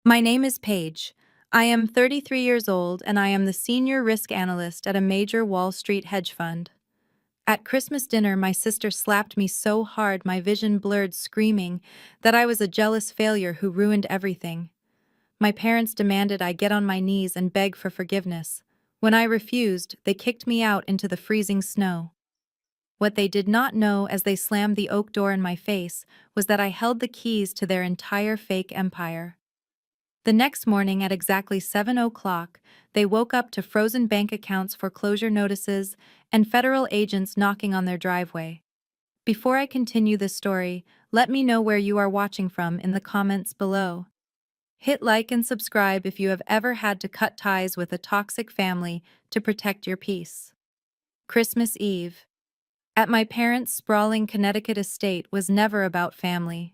My name is Paige. I am 33 years old and I am the senior risk analyst at a major Wall Street hedge fund. At Christmas dinner, my sister slapped me so hard my vision blurred, screaming that I was a jealous failure who ruined everything. My parents demanded I get on my knees and beg for forgiveness. When I refused, they kicked me out into the freezing snow. What they did not know as they slammed the oak door in my face was that I held the keys to their entire fake empire. The next morning at exactly 7 o'clock, they woke up to frozen bank accounts, foreclosure notices, and federal agents knocking on their driveway. Before I continue this story, let me know where you are watching from in the comments below. Hit like and subscribe if you have ever had to cut ties with a toxic family to protect your peace. Christmas Eve. At my parents' sprawling Connecticut estate was never about family.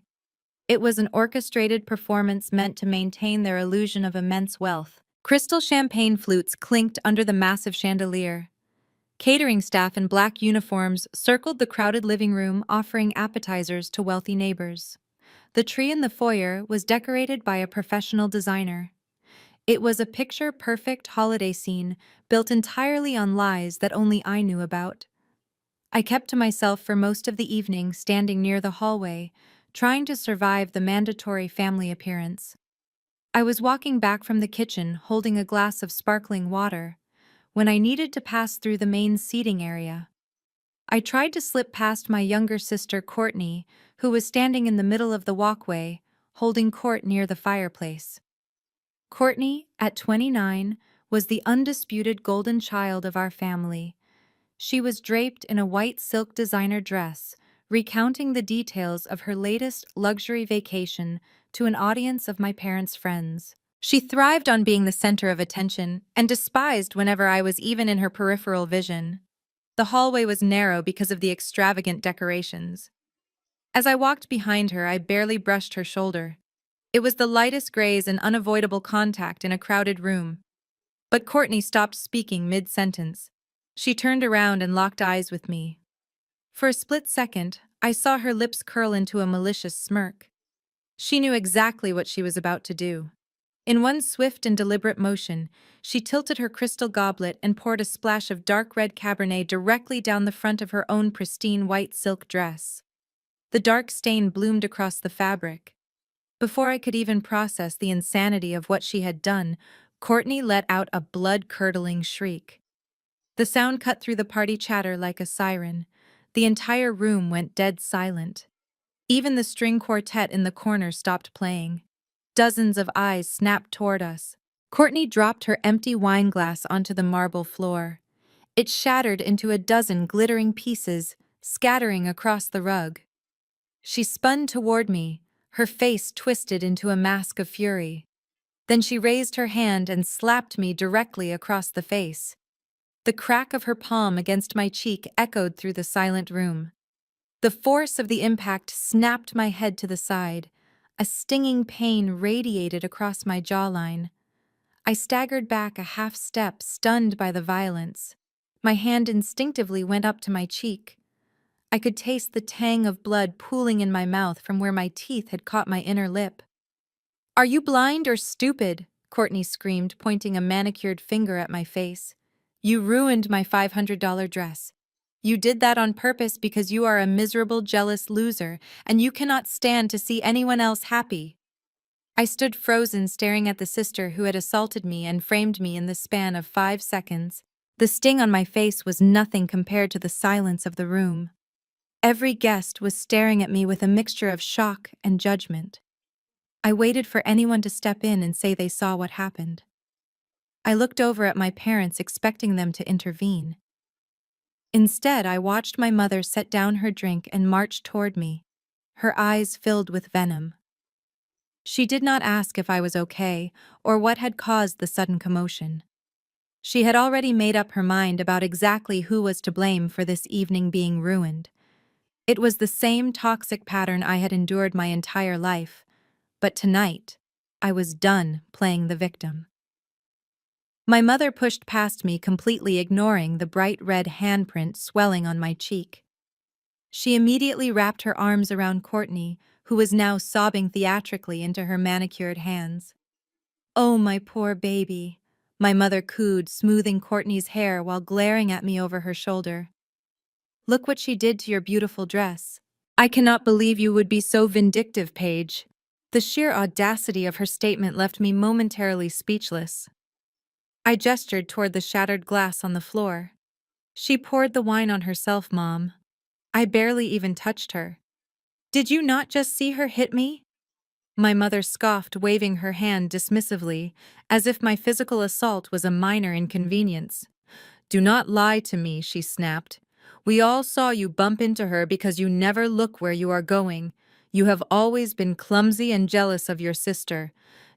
It was an orchestrated performance meant to maintain their illusion of immense wealth. Crystal champagne flutes clinked under the massive chandelier. Catering staff in black uniforms circled the crowded living room, offering appetizers to wealthy neighbors. The tree in the foyer was decorated by a professional designer. It was a picture-perfect holiday scene built entirely on lies that only I knew about. I kept to myself for most of the evening, standing near the hallway, trying to survive the mandatory family appearance. I was walking back from the kitchen, holding a glass of sparkling water, when I needed to pass through the main seating area. I tried to slip past my younger sister Courtney, who was standing in the middle of the walkway, holding court near the fireplace. Courtney, at 29, was the undisputed golden child of our family. She was draped in a white silk designer dress, recounting the details of her latest luxury vacation to an audience of my parents' friends. She thrived on being the center of attention and despised whenever I was even in her peripheral vision. The hallway was narrow because of the extravagant decorations. As I walked behind her, I barely brushed her shoulder. It was the lightest graze and unavoidable contact in a crowded room. But Courtney stopped speaking mid-sentence. She turned around and locked eyes with me. For a split second, I saw her lips curl into a malicious smirk. She knew exactly what she was about to do. In one swift and deliberate motion, she tilted her crystal goblet and poured a splash of dark red Cabernet directly down the front of her own pristine white silk dress. The dark stain bloomed across the fabric. Before I could even process the insanity of what she had done, Courtney let out a blood-curdling shriek. The sound cut through the party chatter like a siren. The entire room went dead silent. Even the string quartet in the corner stopped playing. Dozens of eyes snapped toward us. Courtney dropped her empty wine glass onto the marble floor. It shattered into a dozen glittering pieces, scattering across the rug. She spun toward me, her face twisted into a mask of fury. Then she raised her hand and slapped me directly across the face. The crack of her palm against my cheek echoed through the silent room. The force of the impact snapped my head to the side. A stinging pain radiated across my jawline. I staggered back a half step, stunned by the violence. My hand instinctively went up to my cheek. I could taste the tang of blood pooling in my mouth from where my teeth had caught my inner lip. "Are you blind or stupid?" Courtney screamed, pointing a manicured finger at my face. "You ruined my $500 dress. You did that on purpose because you are a miserable, jealous loser, and you cannot stand to see anyone else happy." I stood frozen, staring at the sister who had assaulted me and framed me in the span of 5 seconds. The sting on my face was nothing compared to the silence of the room. Every guest was staring at me with a mixture of shock and judgment. I waited for anyone to step in and say they saw what happened. I looked over at my parents, expecting them to intervene. Instead, I watched my mother set down her drink and march toward me, her eyes filled with venom. She did not ask if I was okay or what had caused the sudden commotion. She had already made up her mind about exactly who was to blame for this evening being ruined. It was the same toxic pattern I had endured my entire life, but tonight, I was done playing the victim. My mother pushed past me, completely ignoring the bright red handprint swelling on my cheek. She immediately wrapped her arms around Courtney, who was now sobbing theatrically into her manicured hands. Oh, my poor baby, my mother cooed, smoothing Courtney's hair while glaring at me over her shoulder. Look what she did to your beautiful dress. I cannot believe you would be so vindictive, Paige. The sheer audacity of her statement left me momentarily speechless. I gestured toward the shattered glass on the floor. She poured the wine on herself, Mom. I barely even touched her. Did you not just see her hit me? My mother scoffed, waving her hand dismissively, as if my physical assault was a minor inconvenience. Do not lie to me, she snapped. We all saw you bump into her because you never look where you are going. You have always been clumsy and jealous of your sister.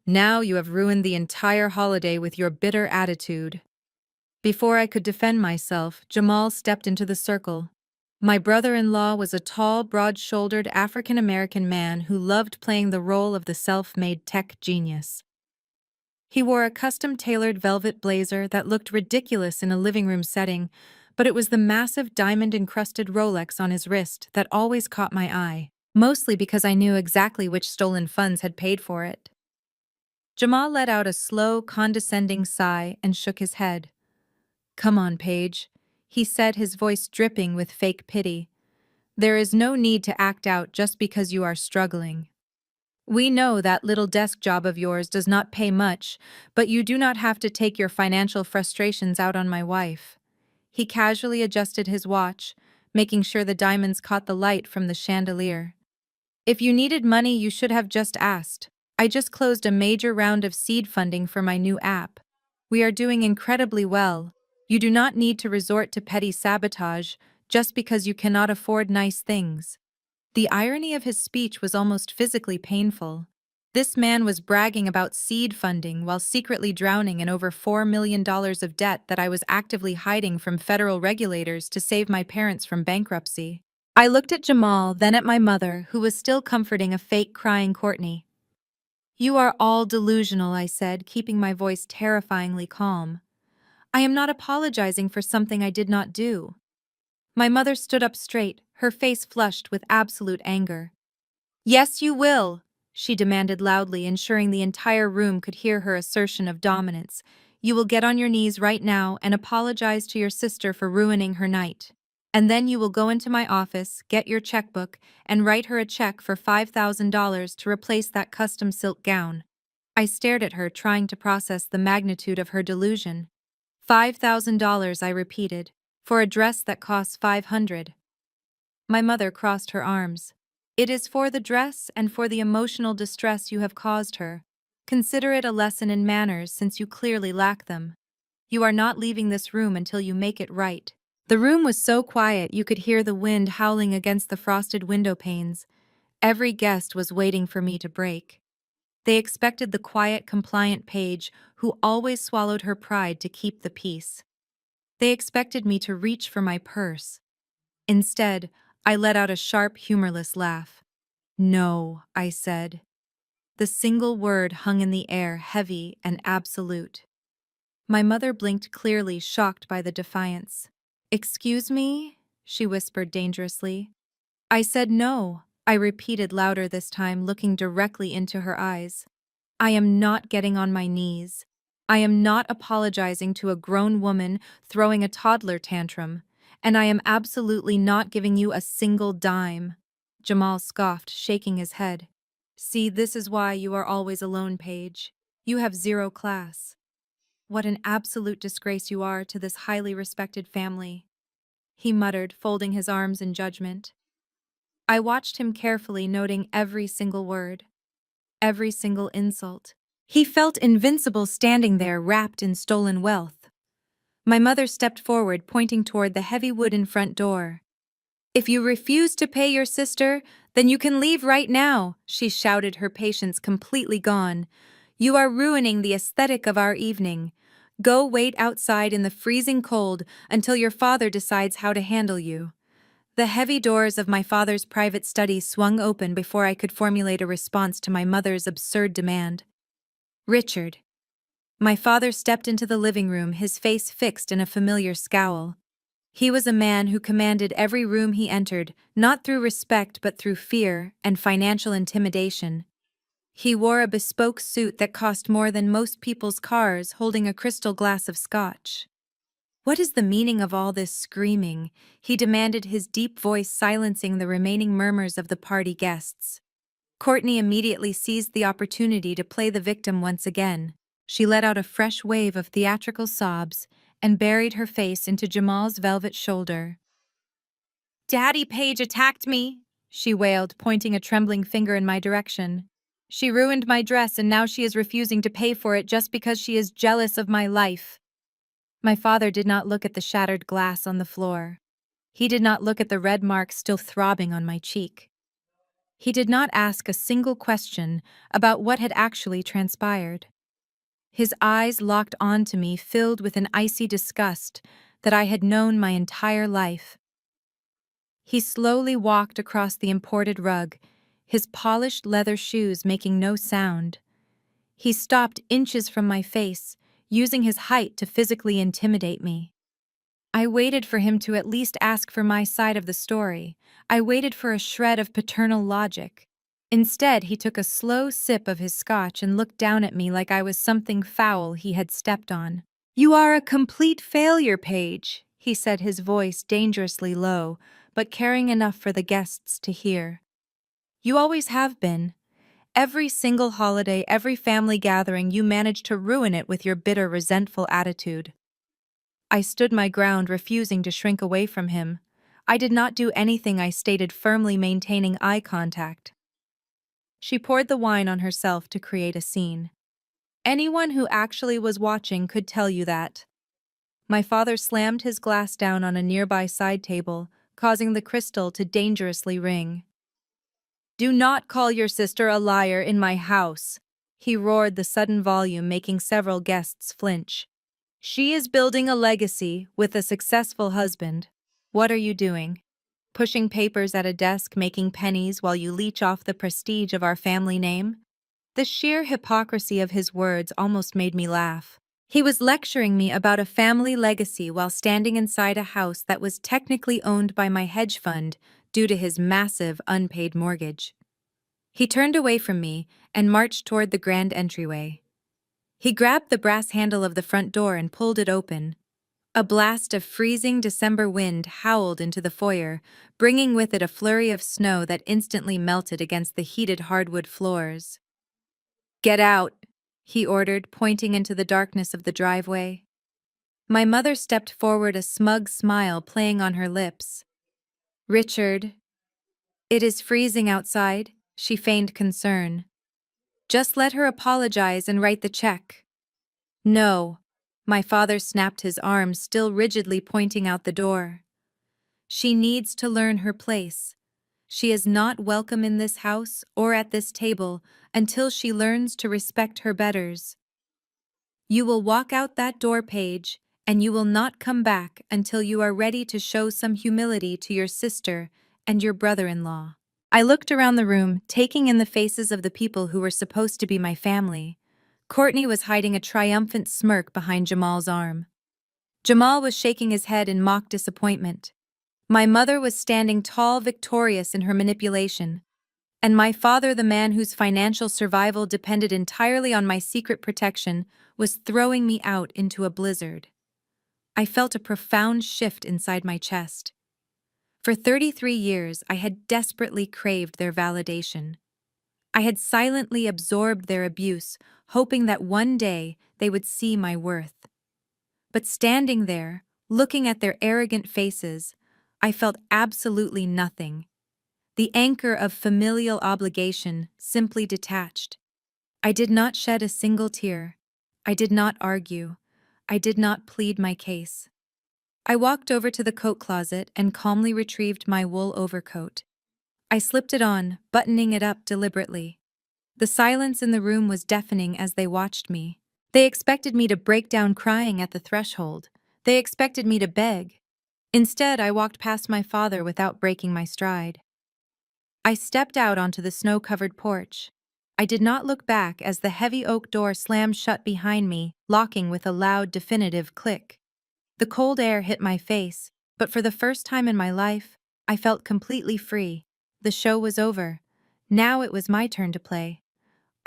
Now you have ruined the entire holiday with your bitter attitude. Before I could defend myself, Jamal stepped into the circle. My brother-in-law was a tall, broad-shouldered African-American man who loved playing the role of the self-made tech genius. He wore a custom-tailored velvet blazer that looked ridiculous in a living room setting, but it was the massive diamond-encrusted Rolex on his wrist that always caught my eye, mostly because I knew exactly which stolen funds had paid for it. Jamal let out a slow, condescending sigh and shook his head. Come on, Paige, he said, his voice dripping with fake pity. There is no need to act out just because you are struggling. We know that little desk job of yours does not pay much, but you do not have to take your financial frustrations out on my wife. He casually adjusted his watch, making sure the diamonds caught the light from the chandelier. If you needed money, you should have just asked. I just closed a major round of seed funding for my new app. We are doing incredibly well. You do not need to resort to petty sabotage just because you cannot afford nice things. The irony of his speech was almost physically painful. This man was bragging about seed funding while secretly drowning in over $4 million of debt that I was actively hiding from federal regulators to save my parents from bankruptcy. I looked at Jamal, then at my mother, who was still comforting a fake crying Courtney. You are all delusional, I said, keeping my voice terrifyingly calm. I am not apologizing for something I did not do. My mother stood up straight, her face flushed with absolute anger. Yes, you will, she demanded loudly, ensuring the entire room could hear her assertion of dominance. You will get on your knees right now and apologize to your sister for ruining her night. And then you will go into my office, get your checkbook, and write her a check for $5,000 to replace that custom silk gown. I stared at her, trying to process the magnitude of her delusion. $5,000, I repeated, for a dress that costs $500. My mother crossed her arms. It is for the dress and for the emotional distress you have caused her. Consider it a lesson in manners since you clearly lack them. You are not leaving this room until you make it right. The room was so quiet you could hear the wind howling against the frosted window panes. Every guest was waiting for me to break. They expected the quiet, compliant Paige who always swallowed her pride to keep the peace. They expected me to reach for my purse. Instead, I let out a sharp, humorless laugh. No, I said. The single word hung in the air, heavy and absolute. My mother blinked clearly, shocked by the defiance. Excuse me? She whispered dangerously. I said no, I repeated louder this time, looking directly into her eyes. I am not getting on my knees. I am not apologizing to a grown woman throwing a toddler tantrum, and I am absolutely not giving you a single dime. Jamal scoffed, shaking his head. See, this is why you are always alone, Paige. You have zero class. What an absolute disgrace you are to this highly respected family, he muttered, folding his arms in judgment. I watched him carefully, noting every single word, every single insult. He felt invincible standing there, wrapped in stolen wealth. My mother stepped forward, pointing toward the heavy wooden front door. If you refuse to pay your sister, then you can leave right now, she shouted, her patience completely gone. You are ruining the aesthetic of our evening. Go wait outside in the freezing cold until your father decides how to handle you. The heavy doors of my father's private study swung open before I could formulate a response to my mother's absurd demand. Richard. My father stepped into the living room, his face fixed in a familiar scowl. He was a man who commanded every room he entered, not through respect but through fear and financial intimidation. He wore a bespoke suit that cost more than most people's cars, holding a crystal glass of scotch. "What is the meaning of all this screaming?" he demanded, his deep voice silencing the remaining murmurs of the party guests. Courtney immediately seized the opportunity to play the victim once again. She let out a fresh wave of theatrical sobs and buried her face into Jamal's velvet shoulder. "Daddy, Paige attacked me," she wailed, pointing a trembling finger in my direction. "She ruined my dress and now she is refusing to pay for it just because she is jealous of my life." My father did not look at the shattered glass on the floor. He did not look at the red mark still throbbing on my cheek. He did not ask a single question about what had actually transpired. His eyes locked onto me, filled with an icy disgust that I had known my entire life. He slowly walked across the imported rug, his polished leather shoes making no sound. He stopped inches from my face, using his height to physically intimidate me. I waited for him to at least ask for my side of the story. I waited for a shred of paternal logic. Instead, he took a slow sip of his scotch and looked down at me like I was something foul he had stepped on. "You are a complete failure, Paige," he said, his voice dangerously low, but caring enough for the guests to hear. "You always have been. Every single holiday, every family gathering, you managed to ruin it with your bitter, resentful attitude." I stood my ground, refusing to shrink away from him. "I did not do anything," I stated firmly, maintaining eye contact. She poured the wine on herself to create a scene. "Anyone who actually was watching could tell you that." My father slammed his glass down on a nearby side table, causing the crystal to dangerously ring. "Do not call your sister a liar in my house," he roared, the sudden volume making several guests flinch. "She is building a legacy with a successful husband. What are you doing? Pushing papers at a desk, making pennies while you leech off the prestige of our family name?" The sheer hypocrisy of his words almost made me laugh. He was lecturing me about a family legacy while standing inside a house that was technically owned by my hedge fund due to his massive unpaid mortgage. He turned away from me and marched toward the grand entryway. He grabbed the brass handle of the front door and pulled it open. A blast of freezing December wind howled into the foyer, bringing with it a flurry of snow that instantly melted against the heated hardwood floors. "Get out," he ordered, pointing into the darkness of the driveway. My mother stepped forward, a smug smile playing on her lips. "Richard, it is freezing outside," she feigned concern. "Just let her apologize and write the check." "No." My father snapped his arm, still rigidly pointing out the door. "She needs to learn her place. She is not welcome in this house or at this table until she learns to respect her betters. You will walk out that door, Paige, and you will not come back until you are ready to show some humility to your sister and your brother-in-law." I looked around the room, taking in the faces of the people who were supposed to be my family. Courtney was hiding a triumphant smirk behind Jamal's arm. Jamal was shaking his head in mock disappointment. My mother was standing tall, victorious in her manipulation. And my father, the man whose financial survival depended entirely on my secret protection, was throwing me out into a blizzard. I felt a profound shift inside my chest. For 33 years, I had desperately craved their validation. I had silently absorbed their abuse, hoping that one day they would see my worth. But standing there, looking at their arrogant faces, I felt absolutely nothing. The anchor of familial obligation simply detached. I did not shed a single tear. I did not argue. I did not plead my case. I walked over to the coat closet and calmly retrieved my wool overcoat. I slipped it on, buttoning it up deliberately. The silence in the room was deafening as they watched me. They expected me to break down crying at the threshold. They expected me to beg. Instead, I walked past my father without breaking my stride. I stepped out onto the snow-covered porch. I did not look back as the heavy oak door slammed shut behind me, locking with a loud, definitive click. The cold air hit my face, but for the first time in my life, I felt completely free. The show was over. Now it was my turn to play.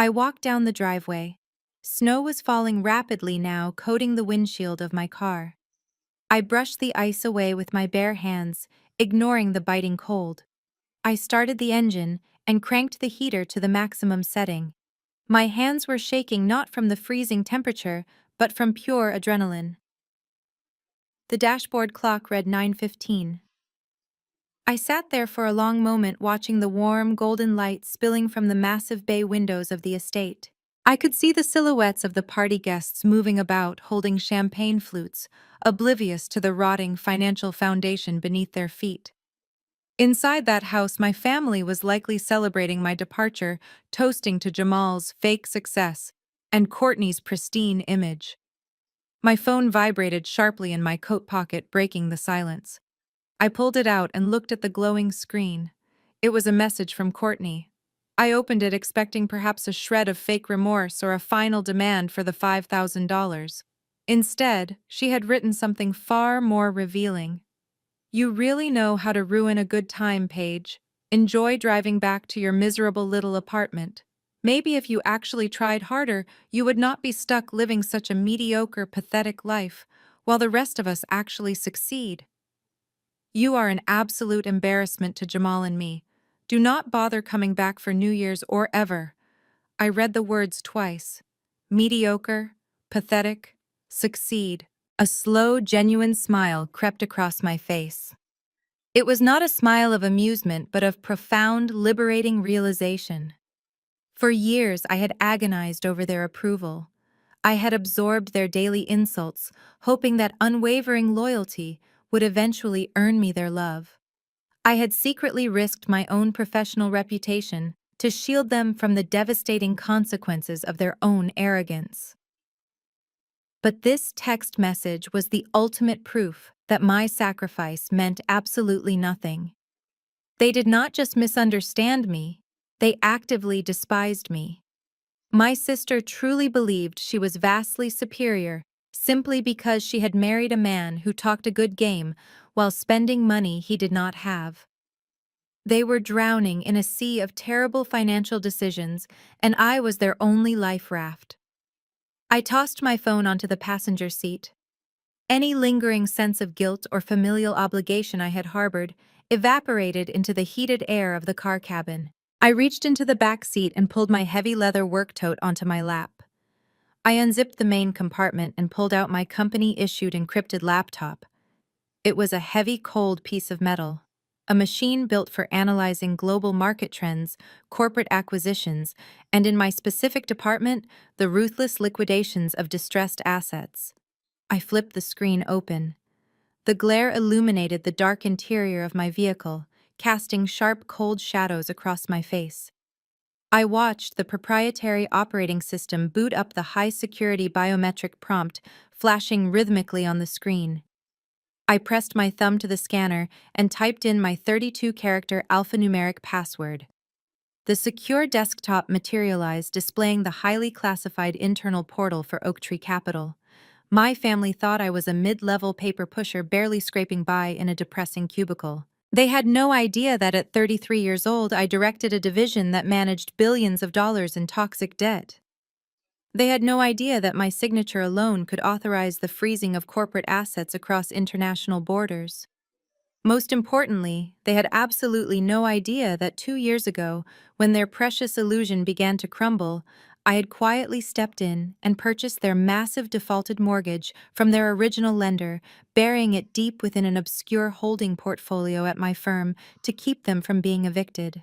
I walked down the driveway. Snow was falling rapidly now, coating the windshield of my car. I brushed the ice away with my bare hands, ignoring the biting cold. I started the engine and cranked the heater to the maximum setting. My hands were shaking not from the freezing temperature, but from pure adrenaline. The dashboard clock read 9:15. I sat there for a long moment watching the warm, golden light spilling from the massive bay windows of the estate. I could see the silhouettes of the party guests moving about, holding champagne flutes, oblivious to the rotting financial foundation beneath their feet. Inside that house, my family was likely celebrating my departure, toasting to Jamal's fake success and Courtney's pristine image. My phone vibrated sharply in my coat pocket, breaking the silence. I pulled it out and looked at the glowing screen. It was a message from Courtney. I opened it expecting perhaps a shred of fake remorse or a final demand for the $5,000. Instead, she had written something far more revealing. "You really know how to ruin a good time, Paige. Enjoy driving back to your miserable little apartment. Maybe if you actually tried harder, you would not be stuck living such a mediocre, pathetic life, while the rest of us actually succeed. You are an absolute embarrassment to Jamal and me. Do not bother coming back for New Year's or ever." I read the words twice. Mediocre, pathetic, succeed. A slow, genuine smile crept across my face. It was not a smile of amusement, but of profound, liberating realization. For years, I had agonized over their approval. I had absorbed their daily insults, hoping that unwavering loyalty would eventually earn me their love. I had secretly risked my own professional reputation to shield them from the devastating consequences of their own arrogance. But this text message was the ultimate proof that my sacrifice meant absolutely nothing. They did not just misunderstand me, they actively despised me. My sister truly believed she was vastly superior simply because she had married a man who talked a good game while spending money he did not have. They were drowning in a sea of terrible financial decisions, and I was their only life raft. I tossed my phone onto the passenger seat. Any lingering sense of guilt or familial obligation I had harbored evaporated into the heated air of the car cabin. I reached into the back seat and pulled my heavy leather work tote onto my lap. I unzipped the main compartment and pulled out my company-issued encrypted laptop. It was a heavy, cold piece of metal, a machine built for analyzing global market trends, corporate acquisitions, and in my specific department, the ruthless liquidations of distressed assets. I flipped the screen open. The glare illuminated the dark interior of my vehicle, casting sharp, cold shadows across my face. I watched the proprietary operating system boot up, the high-security biometric prompt flashing rhythmically on the screen. I pressed my thumb to the scanner and typed in my 32-character alphanumeric password. The secure desktop materialized, displaying the highly classified internal portal for Oaktree Capital. My family thought I was a mid-level paper pusher barely scraping by in a depressing cubicle. They had no idea that at 33 years old I directed a division that managed billions of dollars in toxic debt. They had no idea that my signature alone could authorize the freezing of corporate assets across international borders. Most importantly, they had absolutely no idea that 2 years ago, when their precious illusion began to crumble, I had quietly stepped in and purchased their massive defaulted mortgage from their original lender, burying it deep within an obscure holding portfolio at my firm to keep them from being evicted.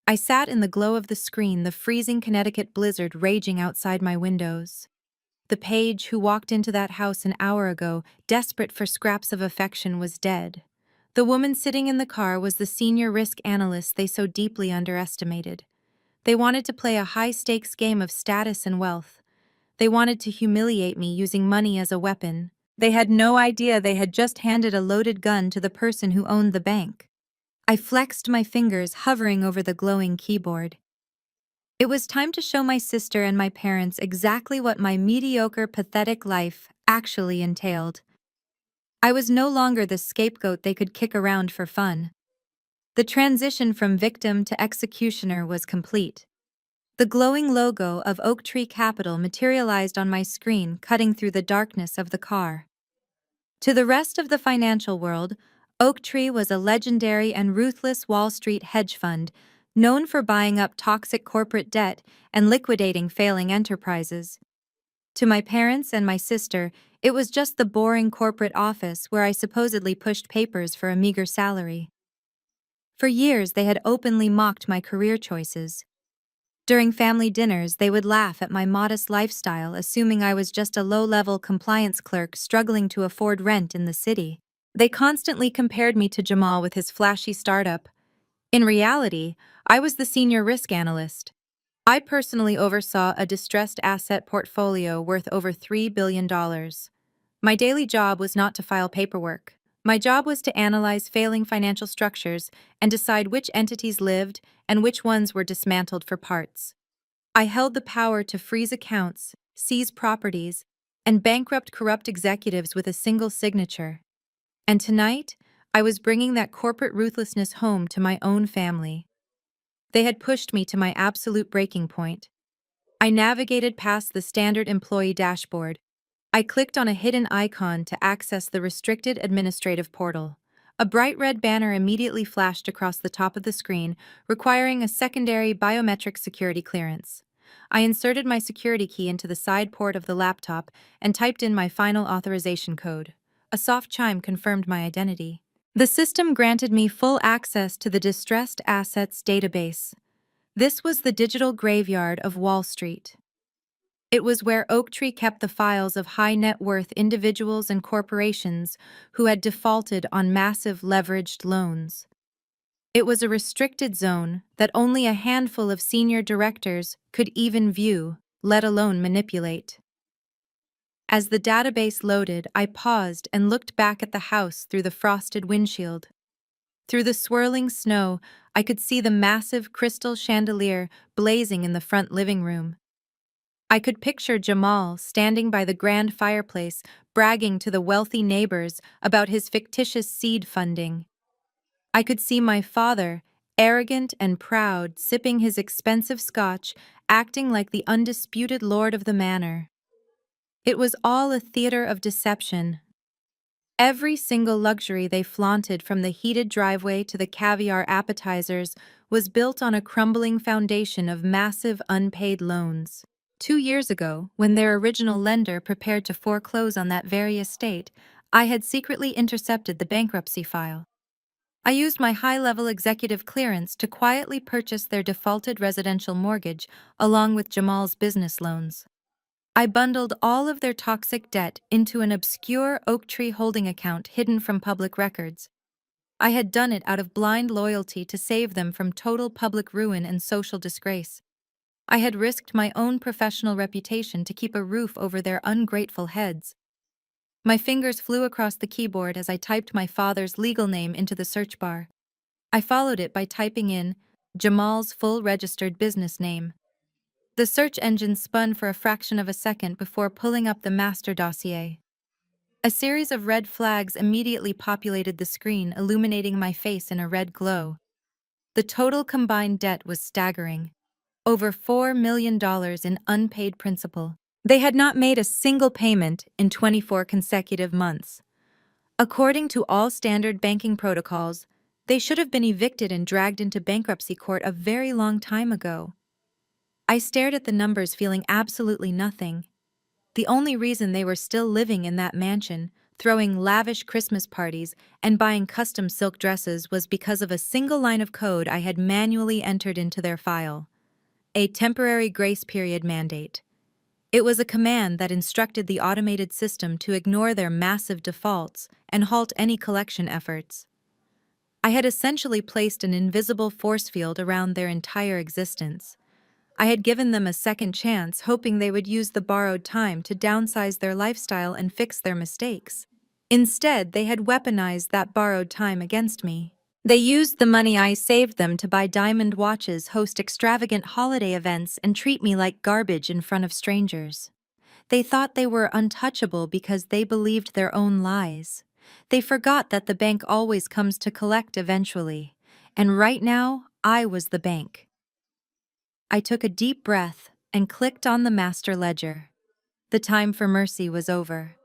I sat in the glow of the screen, the freezing Connecticut blizzard raging outside my windows. The Paige who walked into that house an hour ago, desperate for scraps of affection, was dead. The woman sitting in the car was the senior risk analyst they so deeply underestimated. They wanted to play a high-stakes game of status and wealth. They wanted to humiliate me using money as a weapon. They had no idea they had just handed a loaded gun to the person who owned the bank. I flexed my fingers, hovering over the glowing keyboard. It was time to show my sister and my parents exactly what my mediocre, pathetic life actually entailed. I was no longer the scapegoat they could kick around for fun. The transition from victim to executioner was complete. The glowing logo of Oak Tree Capital materialized on my screen, cutting through the darkness of the car. To the rest of the financial world, Oak Tree was a legendary and ruthless Wall Street hedge fund, known for buying up toxic corporate debt and liquidating failing enterprises. To my parents and my sister, it was just the boring corporate office where I supposedly pushed papers for a meager salary. For years, they had openly mocked my career choices. During family dinners, they would laugh at my modest lifestyle, assuming I was just a low-level compliance clerk struggling to afford rent in the city. They constantly compared me to Jamal with his flashy startup. In reality, I was the senior risk analyst. I personally oversaw a distressed asset portfolio worth over $3 billion. My daily job was not to file paperwork. My job was to analyze failing financial structures and decide which entities lived and which ones were dismantled for parts. I held the power to freeze accounts, seize properties, and bankrupt corrupt executives with a single signature. And tonight, I was bringing that corporate ruthlessness home to my own family. They had pushed me to my absolute breaking point. I navigated past the standard employee dashboard. I clicked on a hidden icon to access the restricted administrative portal. A bright red banner immediately flashed across the top of the screen, requiring a secondary biometric security clearance. I inserted my security key into the side port of the laptop and typed in my final authorization code. A soft chime confirmed my identity. The system granted me full access to the distressed assets database. This was the digital graveyard of Wall Street. It was where Oak Tree kept the files of high net worth individuals and corporations who had defaulted on massive leveraged loans. It was a restricted zone that only a handful of senior directors could even view, let alone manipulate. As the database loaded, I paused and looked back at the house through the frosted windshield. Through the swirling snow, I could see the massive crystal chandelier blazing in the front living room. I could picture Jamal standing by the grand fireplace, bragging to the wealthy neighbors about his fictitious seed funding. I could see my father, arrogant and proud, sipping his expensive scotch, acting like the undisputed lord of the manor. It was all a theater of deception. Every single luxury they flaunted, from the heated driveway to the caviar appetizers, was built on a crumbling foundation of massive unpaid loans. 2 years ago, when their original lender prepared to foreclose on that very estate, I had secretly intercepted the bankruptcy file. I used my high-level executive clearance to quietly purchase their defaulted residential mortgage along with Jamal's business loans. I bundled all of their toxic debt into an obscure Oak Tree holding account hidden from public records. I had done it out of blind loyalty to save them from total public ruin and social disgrace. I had risked my own professional reputation to keep a roof over their ungrateful heads. My fingers flew across the keyboard as I typed my father's legal name into the search bar. I followed it by typing in Jamal's full registered business name. The search engine spun for a fraction of a second before pulling up the master dossier. A series of red flags immediately populated the screen, illuminating my face in a red glow. The total combined debt was staggering. Over $4 million in unpaid principal. They had not made a single payment in 24 consecutive months. According to all standard banking protocols, they should have been evicted and dragged into bankruptcy court a very long time ago. I stared at the numbers, feeling absolutely nothing. The only reason they were still living in that mansion, throwing lavish Christmas parties and buying custom silk dresses, was because of a single line of code I had manually entered into their file. A temporary grace period mandate. It was a command that instructed the automated system to ignore their massive defaults and halt any collection efforts. I had essentially placed an invisible force field around their entire existence. I had given them a second chance, hoping they would use the borrowed time to downsize their lifestyle and fix their mistakes. Instead, they had weaponized that borrowed time against me. They used the money I saved them to buy diamond watches, host extravagant holiday events, and treat me like garbage in front of strangers. They thought they were untouchable because they believed their own lies. They forgot that the bank always comes to collect eventually. And right now, I was the bank. I took a deep breath and clicked on the master ledger. The time for mercy was over.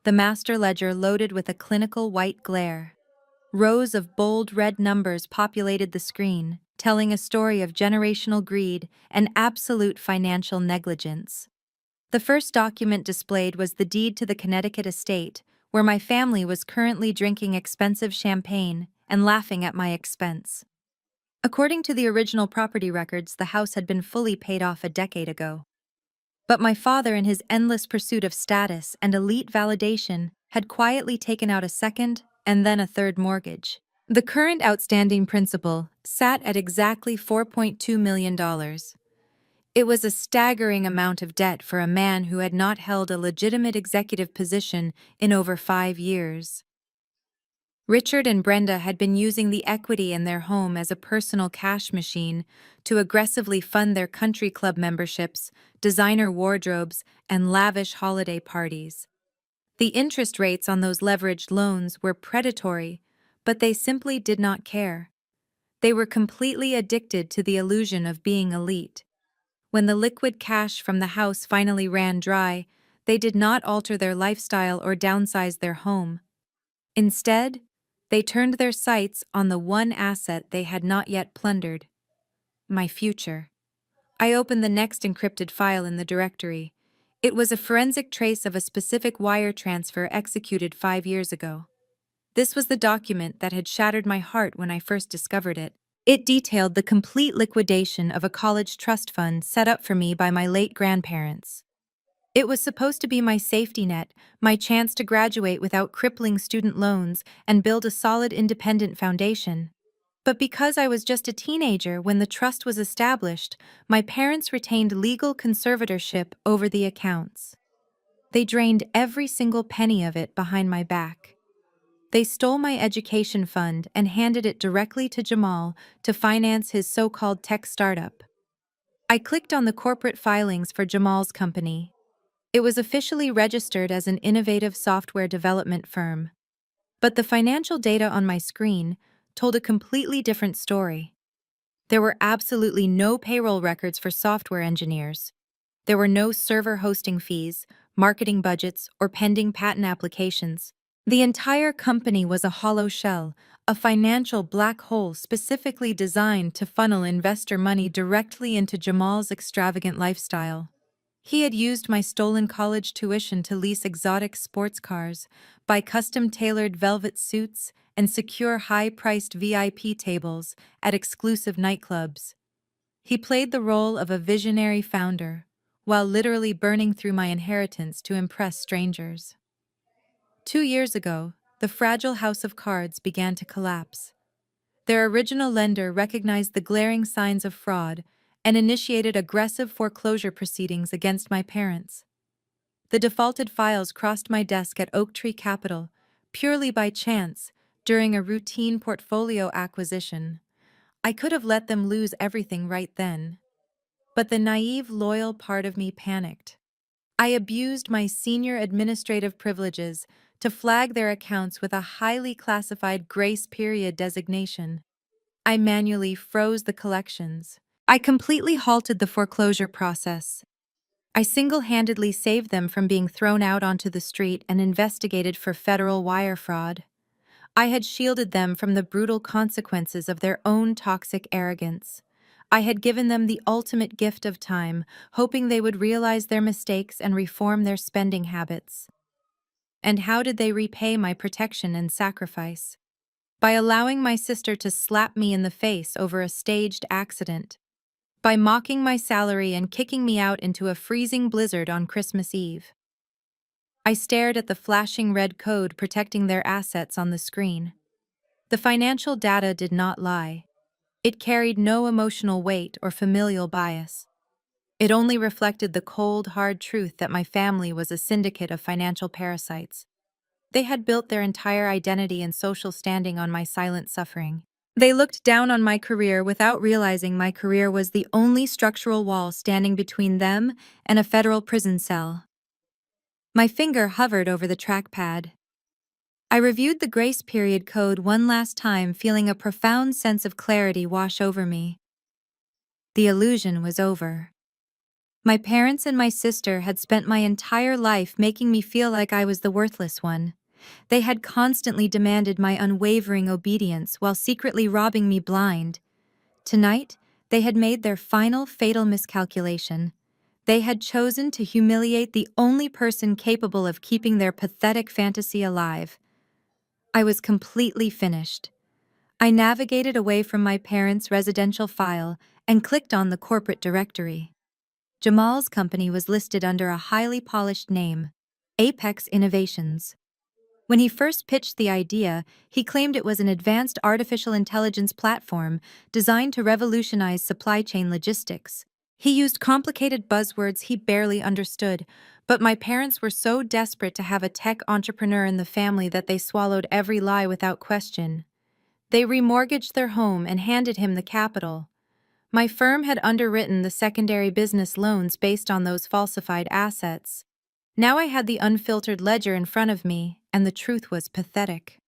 The master ledger loaded with a clinical white glare. Rows of bold red numbers populated the screen, telling a story of generational greed and absolute financial negligence. The first document displayed was the deed to the Connecticut estate, where my family was currently drinking expensive champagne and laughing at my expense. According to the original property records, the house had been fully paid off a decade ago. But my father, in his endless pursuit of status and elite validation, had quietly taken out a second and then a third mortgage. The current outstanding principal sat at exactly $4.2 million. It was a staggering amount of debt for a man who had not held a legitimate executive position in over 5 years. Richard and Brenda had been using the equity in their home as a personal cash machine to aggressively fund their country club memberships, designer wardrobes, and lavish holiday parties. The interest rates on those leveraged loans were predatory, but they simply did not care. They were completely addicted to the illusion of being elite. When the liquid cash from the house finally ran dry, they did not alter their lifestyle or downsize their home. Instead, they turned their sights on the one asset they had not yet plundered: my future. I opened the next encrypted file in the directory. It was a forensic trace of a specific wire transfer executed 5 years ago. This was the document that had shattered my heart when I first discovered it. It detailed the complete liquidation of a college trust fund set up for me by my late grandparents. It was supposed to be my safety net, my chance to graduate without crippling student loans and build a solid independent foundation. But because I was just a teenager when the trust was established, my parents retained legal conservatorship over the accounts. They drained every single penny of it behind my back. They stole my education fund and handed it directly to Jamal to finance his so-called tech startup. I clicked on the corporate filings for Jamal's company. It was officially registered as an innovative software development firm. But the financial data on my screen told a completely different story. There were absolutely no payroll records for software engineers. There were no server hosting fees, marketing budgets, or pending patent applications. The entire company was a hollow shell, a financial black hole specifically designed to funnel investor money directly into Jamal's extravagant lifestyle. He had used my stolen college tuition to lease exotic sports cars, buy custom-tailored velvet suits, and secure high-priced VIP tables at exclusive nightclubs. He played the role of a visionary founder, while literally burning through my inheritance to impress strangers. 2 years ago, the fragile house of cards began to collapse. Their original lender recognized the glaring signs of fraud and initiated aggressive foreclosure proceedings against my parents. The defaulted files crossed my desk at Oak Tree Capital purely by chance during a routine portfolio acquisition. I could have let them lose everything right then. But the naive, loyal part of me panicked. I abused my senior administrative privileges to flag their accounts with a highly classified grace period designation. I manually froze the collections. I completely halted the foreclosure process. I single-handedly saved them from being thrown out onto the street and investigated for federal wire fraud. I had shielded them from the brutal consequences of their own toxic arrogance. I had given them the ultimate gift of time, hoping they would realize their mistakes and reform their spending habits. And how did they repay my protection and sacrifice? By allowing my sister to slap me in the face over a staged accident. By mocking my salary and kicking me out into a freezing blizzard on Christmas Eve. I stared at the flashing red code protecting their assets on the screen. The financial data did not lie. It carried no emotional weight or familial bias. It only reflected the cold, hard truth that my family was a syndicate of financial parasites. They had built their entire identity and social standing on my silent suffering. They looked down on my career without realizing my career was the only structural wall standing between them and a federal prison cell. My finger hovered over the trackpad. I reviewed the grace period code one last time, feeling a profound sense of clarity wash over me. The illusion was over. My parents and my sister had spent my entire life making me feel like I was the worthless one. They had constantly demanded my unwavering obedience while secretly robbing me blind. Tonight, they had made their final fatal miscalculation. They had chosen to humiliate the only person capable of keeping their pathetic fantasy alive. I was completely finished. I navigated away from my parents' residential file and clicked on the corporate directory. Jamal's company was listed under a highly polished name, Apex Innovations. When he first pitched the idea, he claimed it was an advanced artificial intelligence platform designed to revolutionize supply chain logistics. He used complicated buzzwords he barely understood, but my parents were so desperate to have a tech entrepreneur in the family that they swallowed every lie without question. They remortgaged their home and handed him the capital. My firm had underwritten the secondary business loans based on those falsified assets. Now I had the unfiltered ledger in front of me, and the truth was pathetic.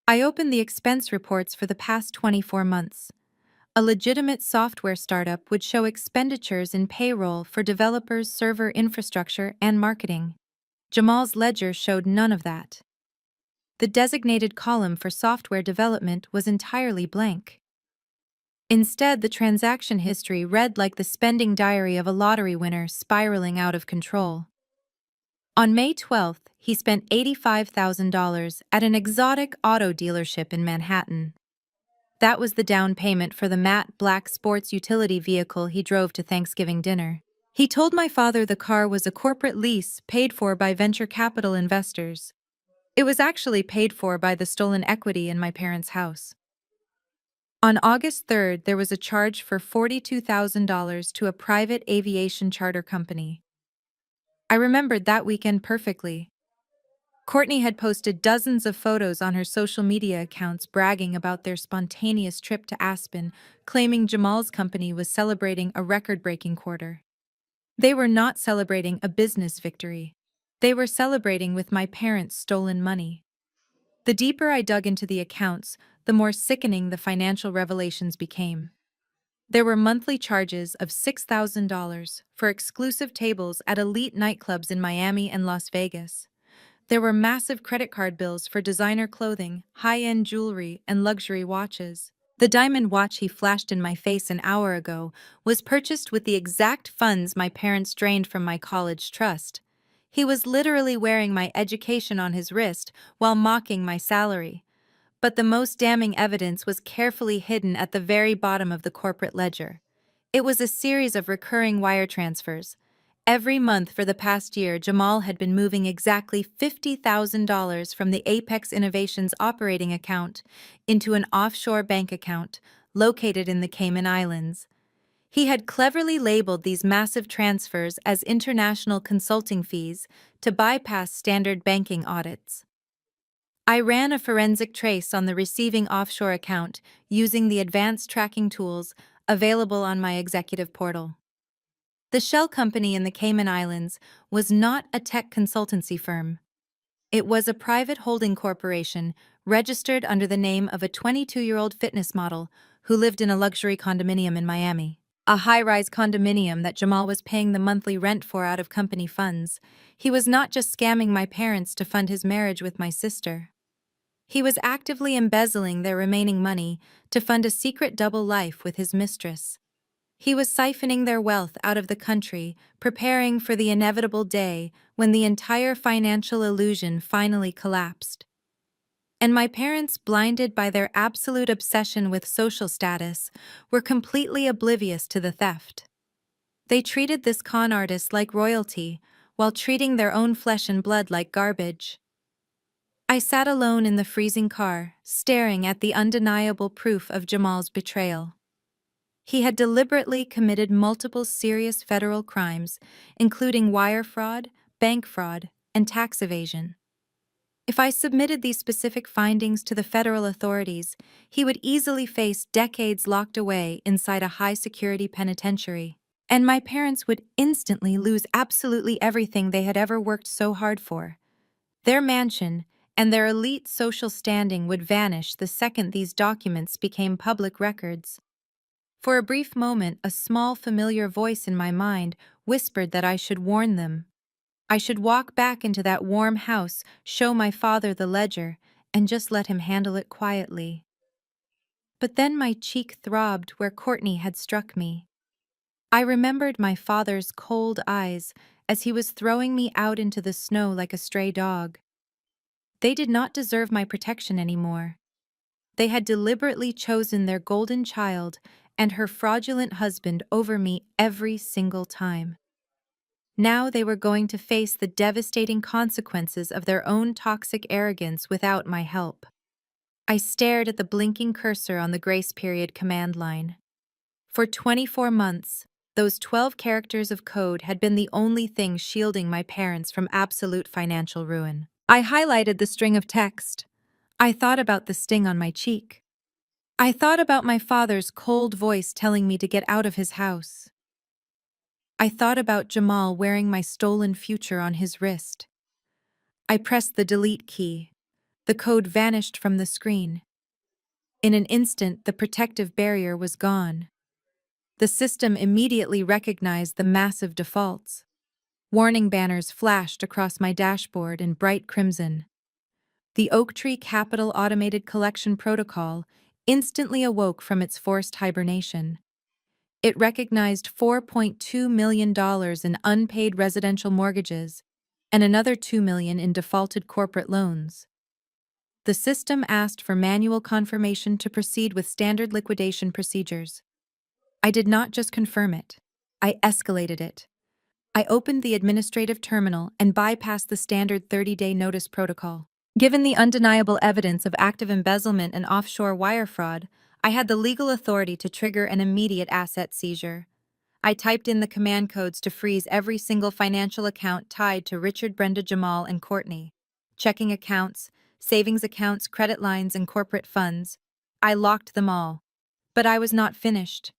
I opened the expense reports for the past 24 months. A legitimate software startup would show expenditures in payroll for developers, server infrastructure, and marketing. Jamal's ledger showed none of that. The designated column for software development was entirely blank. Instead, the transaction history read like the spending diary of a lottery winner spiraling out of control. On May 12th, he spent $85,000 at an exotic auto dealership in Manhattan. That was the down payment for the matte black sports utility vehicle he drove to Thanksgiving dinner. He told my father the car was a corporate lease paid for by venture capital investors. It was actually paid for by the stolen equity in my parents' house. On August 3rd, there was a charge for $42,000 to a private aviation charter company. I remembered that weekend perfectly. Courtney had posted dozens of photos on her social media accounts bragging about their spontaneous trip to Aspen, claiming Jamal's company was celebrating a record-breaking quarter. They were not celebrating a business victory. They were celebrating with my parents' stolen money. The deeper I dug into the accounts, the more sickening the financial revelations became. There were monthly charges of $6,000 for exclusive tables at elite nightclubs in Miami and Las Vegas. There were massive credit card bills for designer clothing, high-end jewelry, and luxury watches. The diamond watch he flashed in my face an hour ago was purchased with the exact funds my parents drained from my college trust. He was literally wearing my education on his wrist while mocking my salary. But the most damning evidence was carefully hidden at the very bottom of the corporate ledger. It was a series of recurring wire transfers. Every month for the past year, Jamal had been moving exactly $50,000 from the Apex Innovations operating account into an offshore bank account located in the Cayman Islands. He had cleverly labeled these massive transfers as international consulting fees to bypass standard banking audits. I ran a forensic trace on the receiving offshore account using the advanced tracking tools available on my executive portal. The shell company in the Cayman Islands was not a tech consultancy firm. It was a private holding corporation registered under the name of a 22-year-old fitness model who lived in a luxury condominium in Miami. A high-rise condominium that Jamal was paying the monthly rent for out of company funds. He was not just scamming my parents to fund his marriage with my sister. He was actively embezzling their remaining money to fund a secret double life with his mistress. He was siphoning their wealth out of the country, preparing for the inevitable day when the entire financial illusion finally collapsed. And my parents, blinded by their absolute obsession with social status, were completely oblivious to the theft. They treated this con artist like royalty, while treating their own flesh and blood like garbage. I sat alone in the freezing car, staring at the undeniable proof of Jamal's betrayal. He had deliberately committed multiple serious federal crimes, including wire fraud, bank fraud, and tax evasion. If I submitted these specific findings to the federal authorities, he would easily face decades locked away inside a high-security penitentiary. And my parents would instantly lose absolutely everything they had ever worked so hard for. Their mansion and their elite social standing would vanish the second these documents became public records. For a brief moment, a small, familiar voice in my mind whispered that I should warn them. I should walk back into that warm house, show my father the ledger, and just let him handle it quietly. But then my cheek throbbed where Courtney had struck me. I remembered my father's cold eyes as he was throwing me out into the snow like a stray dog. They did not deserve my protection anymore. They had deliberately chosen their golden child and her fraudulent husband over me every single time. Now they were going to face the devastating consequences of their own toxic arrogance without my help. I stared at the blinking cursor on the grace period command line. For 24 months, those 12 characters of code had been the only thing shielding my parents from absolute financial ruin. I highlighted the string of text. I thought about the sting on my cheek. I thought about my father's cold voice telling me to get out of his house. I thought about Jamal wearing my stolen future on his wrist. I pressed the delete key. The code vanished from the screen. In an instant, the protective barrier was gone. The system immediately recognized the massive defaults. Warning banners flashed across my dashboard in bright crimson. The Oaktree Capital Automated Collection Protocol instantly awoke from its forced hibernation. It recognized $4.2 million in unpaid residential mortgages and another $2 million in defaulted corporate loans. The system asked for manual confirmation to proceed with standard liquidation procedures. I did not just confirm it, I escalated it. I opened the administrative terminal and bypassed the standard 30-day notice protocol. Given the undeniable evidence of active embezzlement and offshore wire fraud, I had the legal authority to trigger an immediate asset seizure. I typed in the command codes to freeze every single financial account tied to Richard, Brenda, Jamal, and Courtney. Checking accounts, savings accounts, credit lines, and corporate funds. I locked them all. But I was not finished.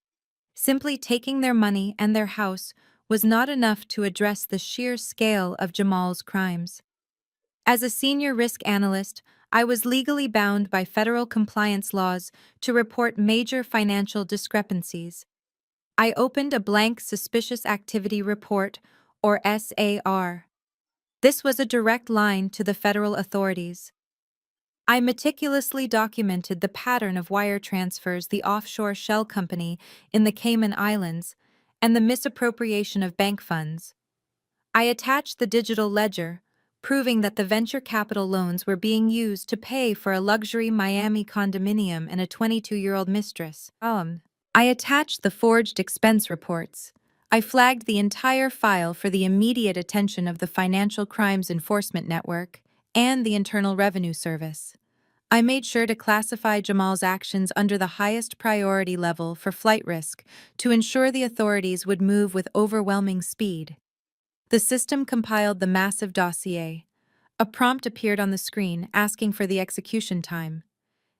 Simply taking their money and their house was not enough to address the sheer scale of Jamal's crimes. As a senior risk analyst, I was legally bound by federal compliance laws to report major financial discrepancies. I opened a blank Suspicious Activity Report, or SAR. This was a direct line to the federal authorities. I meticulously documented the pattern of wire transfers, the offshore shell company in the Cayman Islands, and the misappropriation of bank funds. I attached the digital ledger, proving that the venture capital loans were being used to pay for a luxury Miami condominium and a 22-year-old mistress. I attached the forged expense reports. I flagged the entire file for the immediate attention of the Financial Crimes Enforcement Network and the Internal Revenue Service. I made sure to classify Jamal's actions under the highest priority level for flight risk to ensure the authorities would move with overwhelming speed. The system compiled the massive dossier. A prompt appeared on the screen asking for the execution time.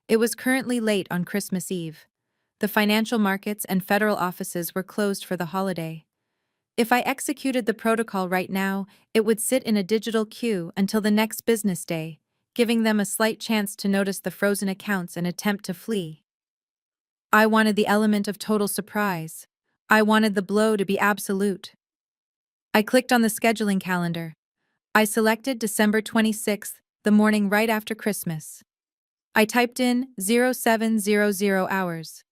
It was currently late on Christmas Eve. The financial markets and federal offices were closed for the holiday. If I executed the protocol right now, it would sit in a digital queue until the next business day, giving them a slight chance to notice the frozen accounts and attempt to flee. I wanted the element of total surprise. I wanted the blow to be absolute. I clicked on the scheduling calendar. I selected December 26th, the morning right after Christmas. I typed in 0700 hours.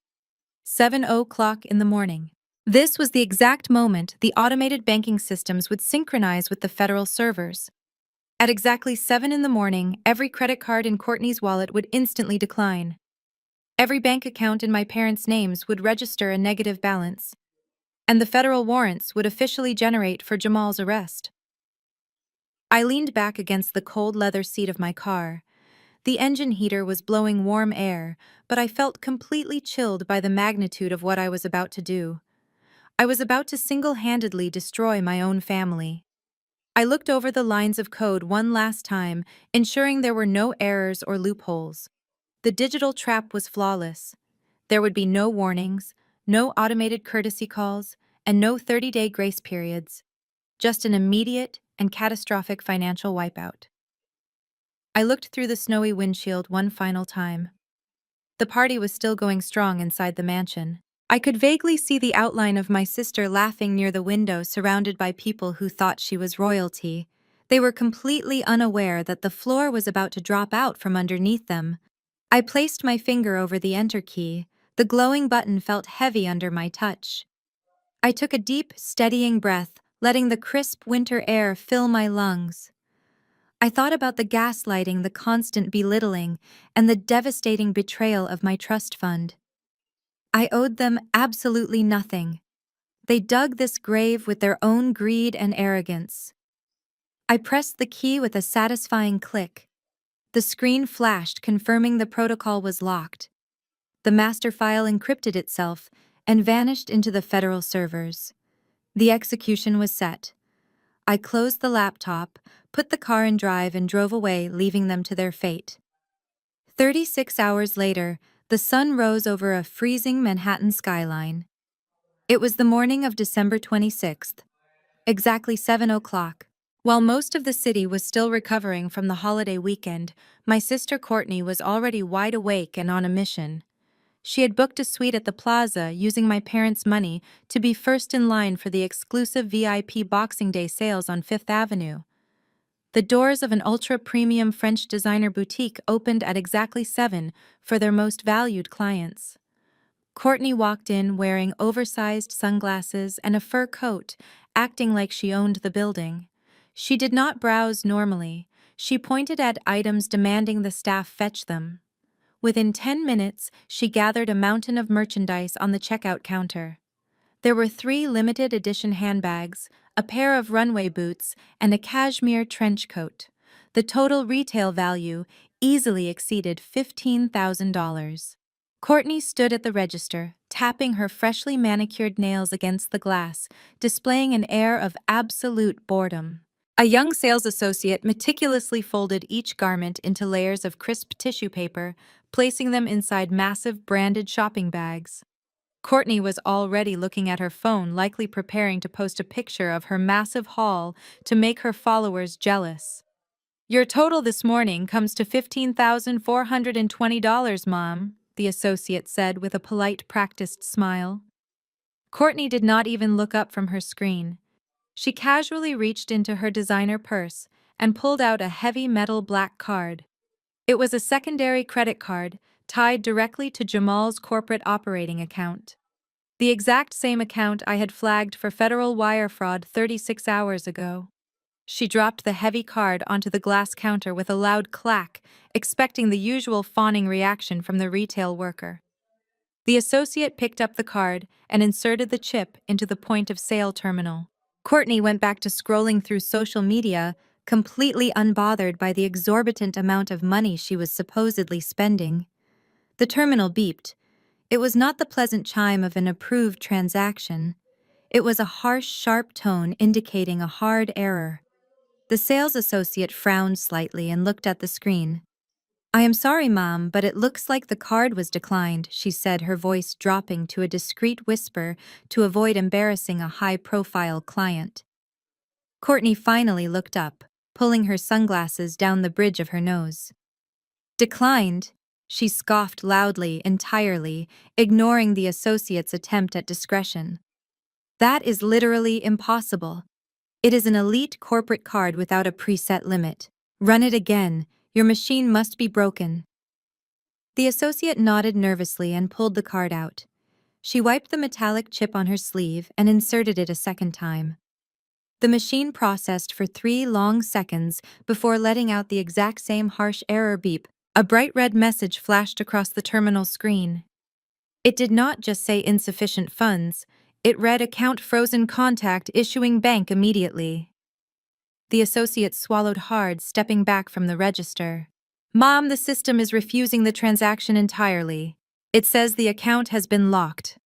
7:00 in the morning. This was the exact moment the automated banking systems would synchronize with the federal servers. At exactly 7 in the morning, every credit card in Courtney's wallet would instantly decline. Every bank account in my parents' names would register a negative balance, and the federal warrants would officially generate for Jamal's arrest. I leaned back against the cold leather seat of my car. The engine heater was blowing warm air, but I felt completely chilled by the magnitude of what I was about to do. I was about to single-handedly destroy my own family. I looked over the lines of code one last time, ensuring there were no errors or loopholes. The digital trap was flawless. There would be no warnings, no automated courtesy calls, and no 30-day grace periods. Just an immediate and catastrophic financial wipeout. I looked through the snowy windshield one final time. The party was still going strong inside the mansion. I could vaguely see the outline of my sister laughing near the window, surrounded by people who thought she was royalty. They were completely unaware that the floor was about to drop out from underneath them. I placed my finger over the enter key. The glowing button felt heavy under my touch. I took a deep, steadying breath, letting the crisp winter air fill my lungs. I thought about the gaslighting, the constant belittling, and the devastating betrayal of my trust fund. I owed them absolutely nothing. They dug this grave with their own greed and arrogance. I pressed the key with a satisfying click. The screen flashed, confirming the protocol was locked. The master file encrypted itself and vanished into the federal servers. The execution was set. I closed the laptop, put the car in drive, and drove away, leaving them to their fate. 36 hours later, the sun rose over a freezing Manhattan skyline. It was the morning of December 26th, exactly 7 o'clock. While most of the city was still recovering from the holiday weekend, my sister Courtney was already wide awake and on a mission. She had booked a suite at the plaza using my parents' money to be first in line for the exclusive VIP Boxing Day sales on Fifth Avenue. The doors of an ultra-premium French designer boutique opened at exactly 7 for their most valued clients. Courtney walked in wearing oversized sunglasses and a fur coat, acting like she owned the building. She did not browse normally. She pointed at items, demanding the staff fetch them. Within 10 minutes, she gathered a mountain of merchandise on the checkout counter. There were 3 limited edition handbags, a pair of runway boots, and a cashmere trench coat. The total retail value easily exceeded $15,000. Courtney stood at the register, tapping her freshly manicured nails against the glass, displaying an air of absolute boredom. A young sales associate meticulously folded each garment into layers of crisp tissue paper, placing them inside massive branded shopping bags. Courtney was already looking at her phone, likely preparing to post a picture of her massive haul to make her followers jealous. "Your total this morning comes to $15,420, Mom," the associate said with a polite, practiced smile. Courtney did not even look up from her screen. She casually reached into her designer purse and pulled out a heavy metal black card. It was a secondary credit card tied directly to Jamal's corporate operating account. The exact same account I had flagged for federal wire fraud 36 hours ago. She dropped the heavy card onto the glass counter with a loud clack, expecting the usual fawning reaction from the retail worker. The associate picked up the card and inserted the chip into the point-of-sale terminal. Courtney went back to scrolling through social media, completely unbothered by the exorbitant amount of money she was supposedly spending. The terminal beeped. It was not the pleasant chime of an approved transaction. It was a harsh, sharp tone indicating a hard error. The sales associate frowned slightly and looked at the screen. "I am sorry, Mom, but it looks like the card was declined," she said, her voice dropping to a discreet whisper to avoid embarrassing a high-profile client. Courtney finally looked up, pulling her sunglasses down the bridge of her nose. "Declined?" She scoffed loudly, entirely, ignoring the associate's attempt at discretion. "That is literally impossible. It is an elite corporate card without a preset limit. Run it again. Your machine must be broken." The associate nodded nervously and pulled the card out. She wiped the metallic chip on her sleeve and inserted it a second time. The machine processed for 3 long seconds before letting out the exact same harsh error beep. A bright red message flashed across the terminal screen. It did not just say insufficient funds, it read account frozen, contact issuing bank immediately. The associate swallowed hard, stepping back from the register. "Mom, the system is refusing the transaction entirely. It says the account has been locked."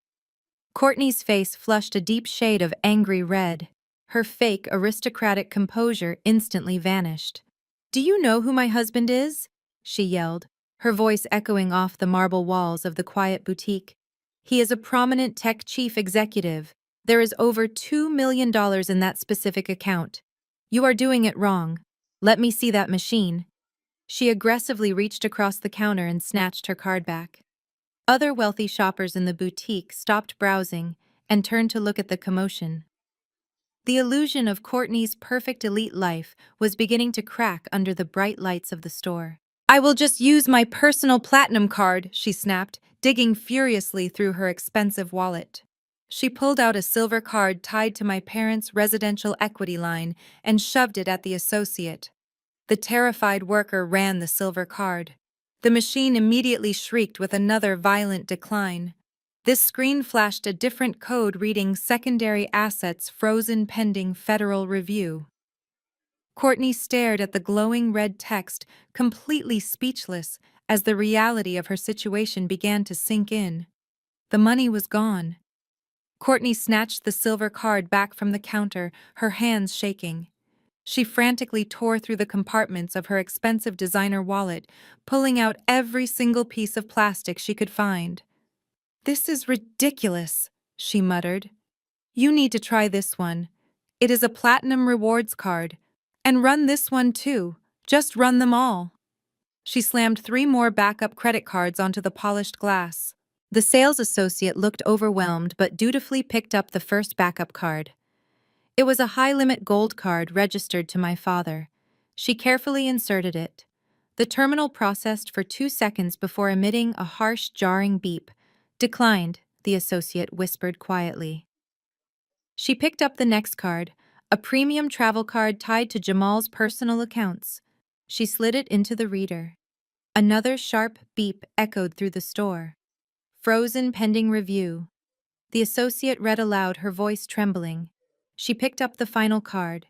Courtney's face flushed a deep shade of angry red. Her fake, aristocratic composure instantly vanished. "Do you know who my husband is?" she yelled, her voice echoing off the marble walls of the quiet boutique. "He is a prominent tech chief executive. There is over $2 million in that specific account. You are doing it wrong. Let me see that machine." She aggressively reached across the counter and snatched her card back. Other wealthy shoppers in the boutique stopped browsing and turned to look at the commotion. The illusion of Courtney's perfect elite life was beginning to crack under the bright lights of the store. "I will just use my personal platinum card," she snapped, digging furiously through her expensive wallet. She pulled out a silver card tied to my parents' residential equity line and shoved it at the associate. The terrified worker ran the silver card. The machine immediately shrieked with another violent decline. This screen flashed a different code reading "Secondary Assets Frozen Pending Federal Review." Courtney stared at the glowing red text, completely speechless, as the reality of her situation began to sink in. The money was gone. Courtney snatched the silver card back from the counter, her hands shaking. She frantically tore through the compartments of her expensive designer wallet, pulling out every single piece of plastic she could find. "This is ridiculous," she muttered. "You need to try this one. It is a platinum rewards card. And run this one too. Just run them all." She slammed 3 more backup credit cards onto the polished glass. The sales associate looked overwhelmed but dutifully picked up the first backup card. It was a high-limit gold card registered to my father. She carefully inserted it. The terminal processed for 2 seconds before emitting a harsh, jarring beep. "Declined," the associate whispered quietly. She picked up the next card, a premium travel card tied to Jamal's personal accounts. She slid it into the reader. Another sharp beep echoed through the store. "Frozen pending review." The associate read aloud, her voice trembling. She picked up the final card.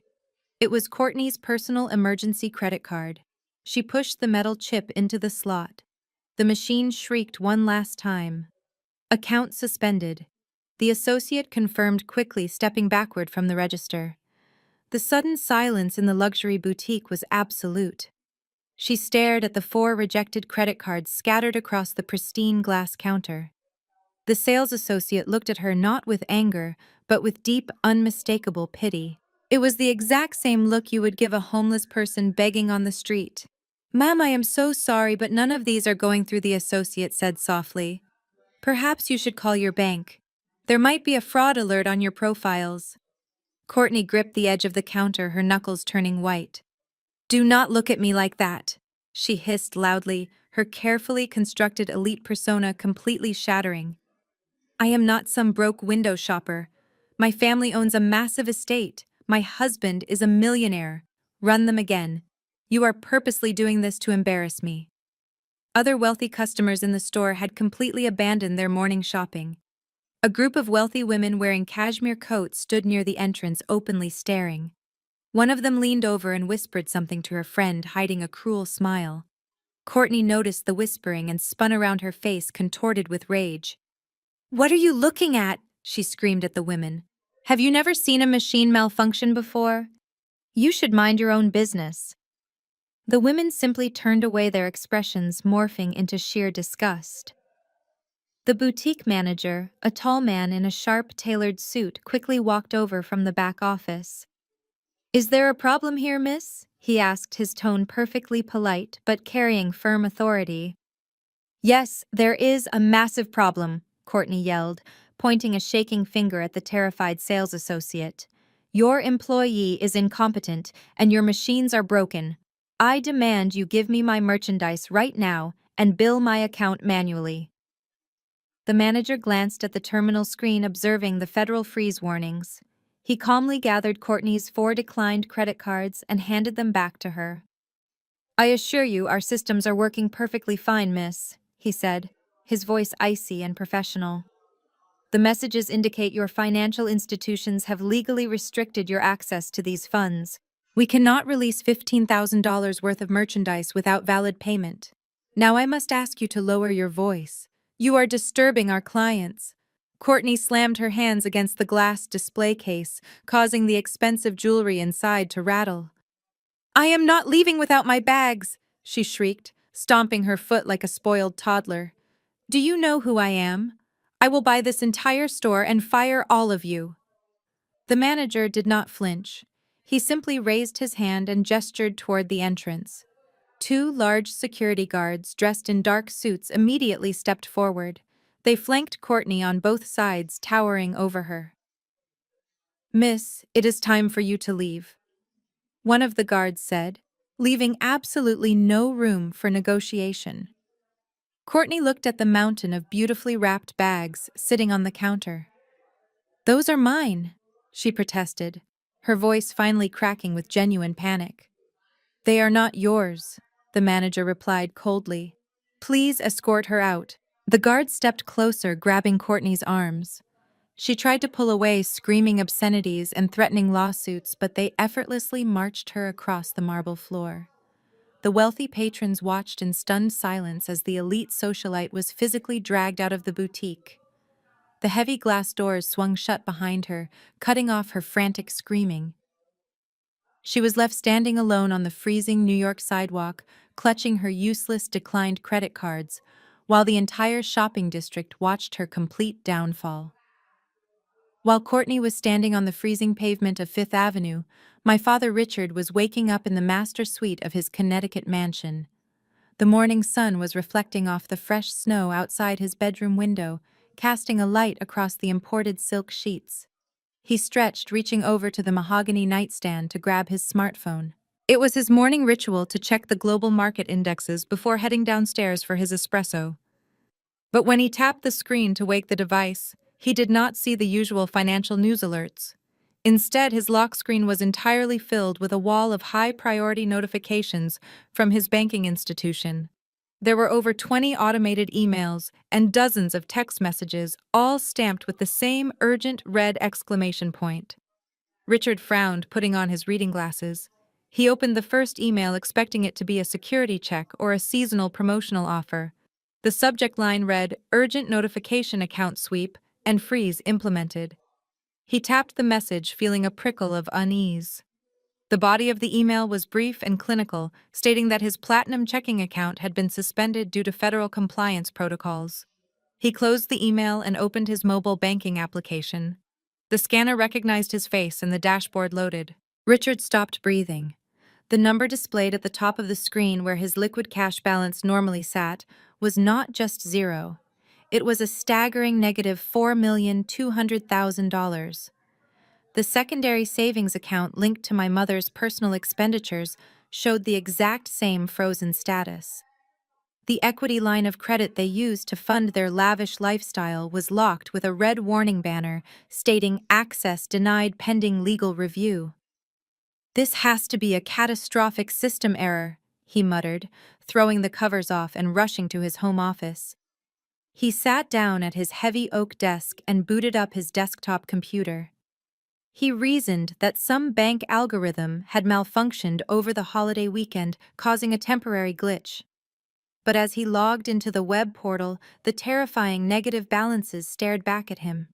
It was Courtney's personal emergency credit card. She pushed the metal chip into the slot. The machine shrieked one last time. "Account suspended." The associate confirmed quickly, stepping backward from the register. The sudden silence in the luxury boutique was absolute. She stared at the 4 rejected credit cards scattered across the pristine glass counter. The sales associate looked at her not with anger, but with deep, unmistakable pity. It was the exact same look you would give a homeless person begging on the street. "Ma'am, I am so sorry, but none of these are going through," the associate said softly. "Perhaps you should call your bank. There might be a fraud alert on your profiles." Courtney gripped the edge of the counter, her knuckles turning white. "Do not look at me like that," she hissed loudly, her carefully constructed elite persona completely shattering. "I am not some broke window shopper. My family owns a massive estate. My husband is a millionaire. Run them again. You are purposely doing this to embarrass me." Other wealthy customers in the store had completely abandoned their morning shopping. A group of wealthy women wearing cashmere coats stood near the entrance, openly staring. One of them leaned over and whispered something to her friend, hiding a cruel smile. Courtney noticed the whispering and spun around, her face contorted with rage. "What are you looking at?" she screamed at the women. "Have you never seen a machine malfunction before? You should mind your own business." The women simply turned away, their expressions morphing into sheer disgust. The boutique manager, a tall man in a sharp, tailored suit, quickly walked over from the back office. "Is there a problem here, miss?" he asked, his tone perfectly polite but carrying firm authority. "Yes, there is a massive problem," Courtney yelled, pointing a shaking finger at the terrified sales associate. "Your employee is incompetent, and your machines are broken. I demand you give me my merchandise right now and bill my account manually." The manager glanced at the terminal screen, observing the federal freeze warnings. He calmly gathered Courtney's 4 declined credit cards and handed them back to her. "I assure you our systems are working perfectly fine, miss," he said, his voice icy and professional. "The messages indicate your financial institutions have legally restricted your access to these funds. We cannot release $15,000 worth of merchandise without valid payment. Now I must ask you to lower your voice. You are disturbing our clients." Courtney slammed her hands against the glass display case, causing the expensive jewelry inside to rattle. "I am not leaving without my bags," she shrieked, stomping her foot like a spoiled toddler. "Do you know who I am? I will buy this entire store and fire all of you." The manager did not flinch. He simply raised his hand and gestured toward the entrance. Two large security guards dressed in dark suits immediately stepped forward. They flanked Courtney on both sides, towering over her. "Miss, it is time for you to leave," one of the guards said, leaving absolutely no room for negotiation. Courtney looked at the mountain of beautifully wrapped bags sitting on the counter. "Those are mine," she protested, her voice finally cracking with genuine panic. "They are not yours," the manager replied coldly. "Please escort her out." The guard stepped closer, grabbing Courtney's arms. She tried to pull away, screaming obscenities and threatening lawsuits, but they effortlessly marched her across the marble floor. The wealthy patrons watched in stunned silence as the elite socialite was physically dragged out of the boutique. The heavy glass doors swung shut behind her, cutting off her frantic screaming. She was left standing alone on the freezing New York sidewalk, clutching her useless, declined credit cards, while the entire shopping district watched her complete downfall. While Courtney was standing on the freezing pavement of Fifth Avenue, my father Richard was waking up in the master suite of his Connecticut mansion. The morning sun was reflecting off the fresh snow outside his bedroom window, casting a light across the imported silk sheets. He stretched, reaching over to the mahogany nightstand to grab his smartphone. It was his morning ritual to check the global market indexes before heading downstairs for his espresso. But when he tapped the screen to wake the device, he did not see the usual financial news alerts. Instead, his lock screen was entirely filled with a wall of high-priority notifications from his banking institution. There were over 20 automated emails and dozens of text messages, all stamped with the same urgent red exclamation point. Richard frowned, putting on his reading glasses. He opened the first email expecting it to be a security check or a seasonal promotional offer. The subject line read, "Urgent notification account sweep and freeze implemented." He tapped the message, feeling a prickle of unease. The body of the email was brief and clinical, stating that his Platinum checking account had been suspended due to federal compliance protocols. He closed the email and opened his mobile banking application. The scanner recognized his face and the dashboard loaded. Richard stopped breathing. The number displayed at the top of the screen where his liquid cash balance normally sat was not just zero. It was a staggering negative $4,200,000. The secondary savings account linked to my mother's personal expenditures showed the exact same frozen status. The equity line of credit they used to fund their lavish lifestyle was locked with a red warning banner stating access denied pending legal review. "This has to be a catastrophic system error," he muttered, throwing the covers off and rushing to his home office. He sat down at his heavy oak desk and booted up his desktop computer. He reasoned that some bank algorithm had malfunctioned over the holiday weekend, causing a temporary glitch. But as he logged into the web portal, the terrifying negative balances stared back at him.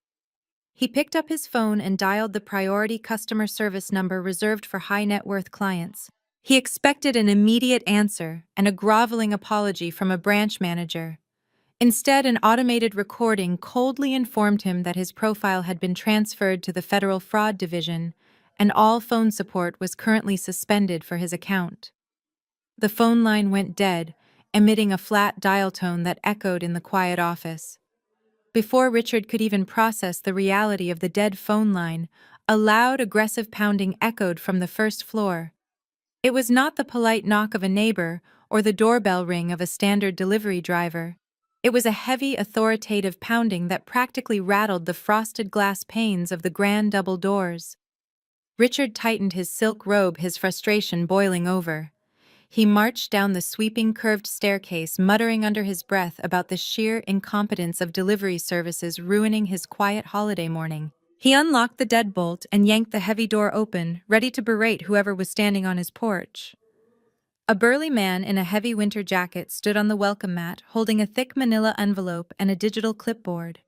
He picked up his phone and dialed the priority customer service number reserved for high-net-worth clients. He expected an immediate answer and a groveling apology from a branch manager. Instead, an automated recording coldly informed him that his profile had been transferred to the Federal Fraud Division, and all phone support was currently suspended for his account. The phone line went dead, emitting a flat dial tone that echoed in the quiet office. Before Richard could even process the reality of the dead phone line, a loud, aggressive pounding echoed from the first floor. It was not the polite knock of a neighbor or the doorbell ring of a standard delivery driver. It was a heavy, authoritative pounding that practically rattled the frosted glass panes of the grand double doors. Richard tightened his silk robe, his frustration boiling over. He marched down the sweeping, curved staircase, muttering under his breath about the sheer incompetence of delivery services ruining his quiet holiday morning. He unlocked the deadbolt and yanked the heavy door open, ready to berate whoever was standing on his porch. A burly man in a heavy winter jacket stood on the welcome mat, holding a thick manila envelope and a digital clipboard.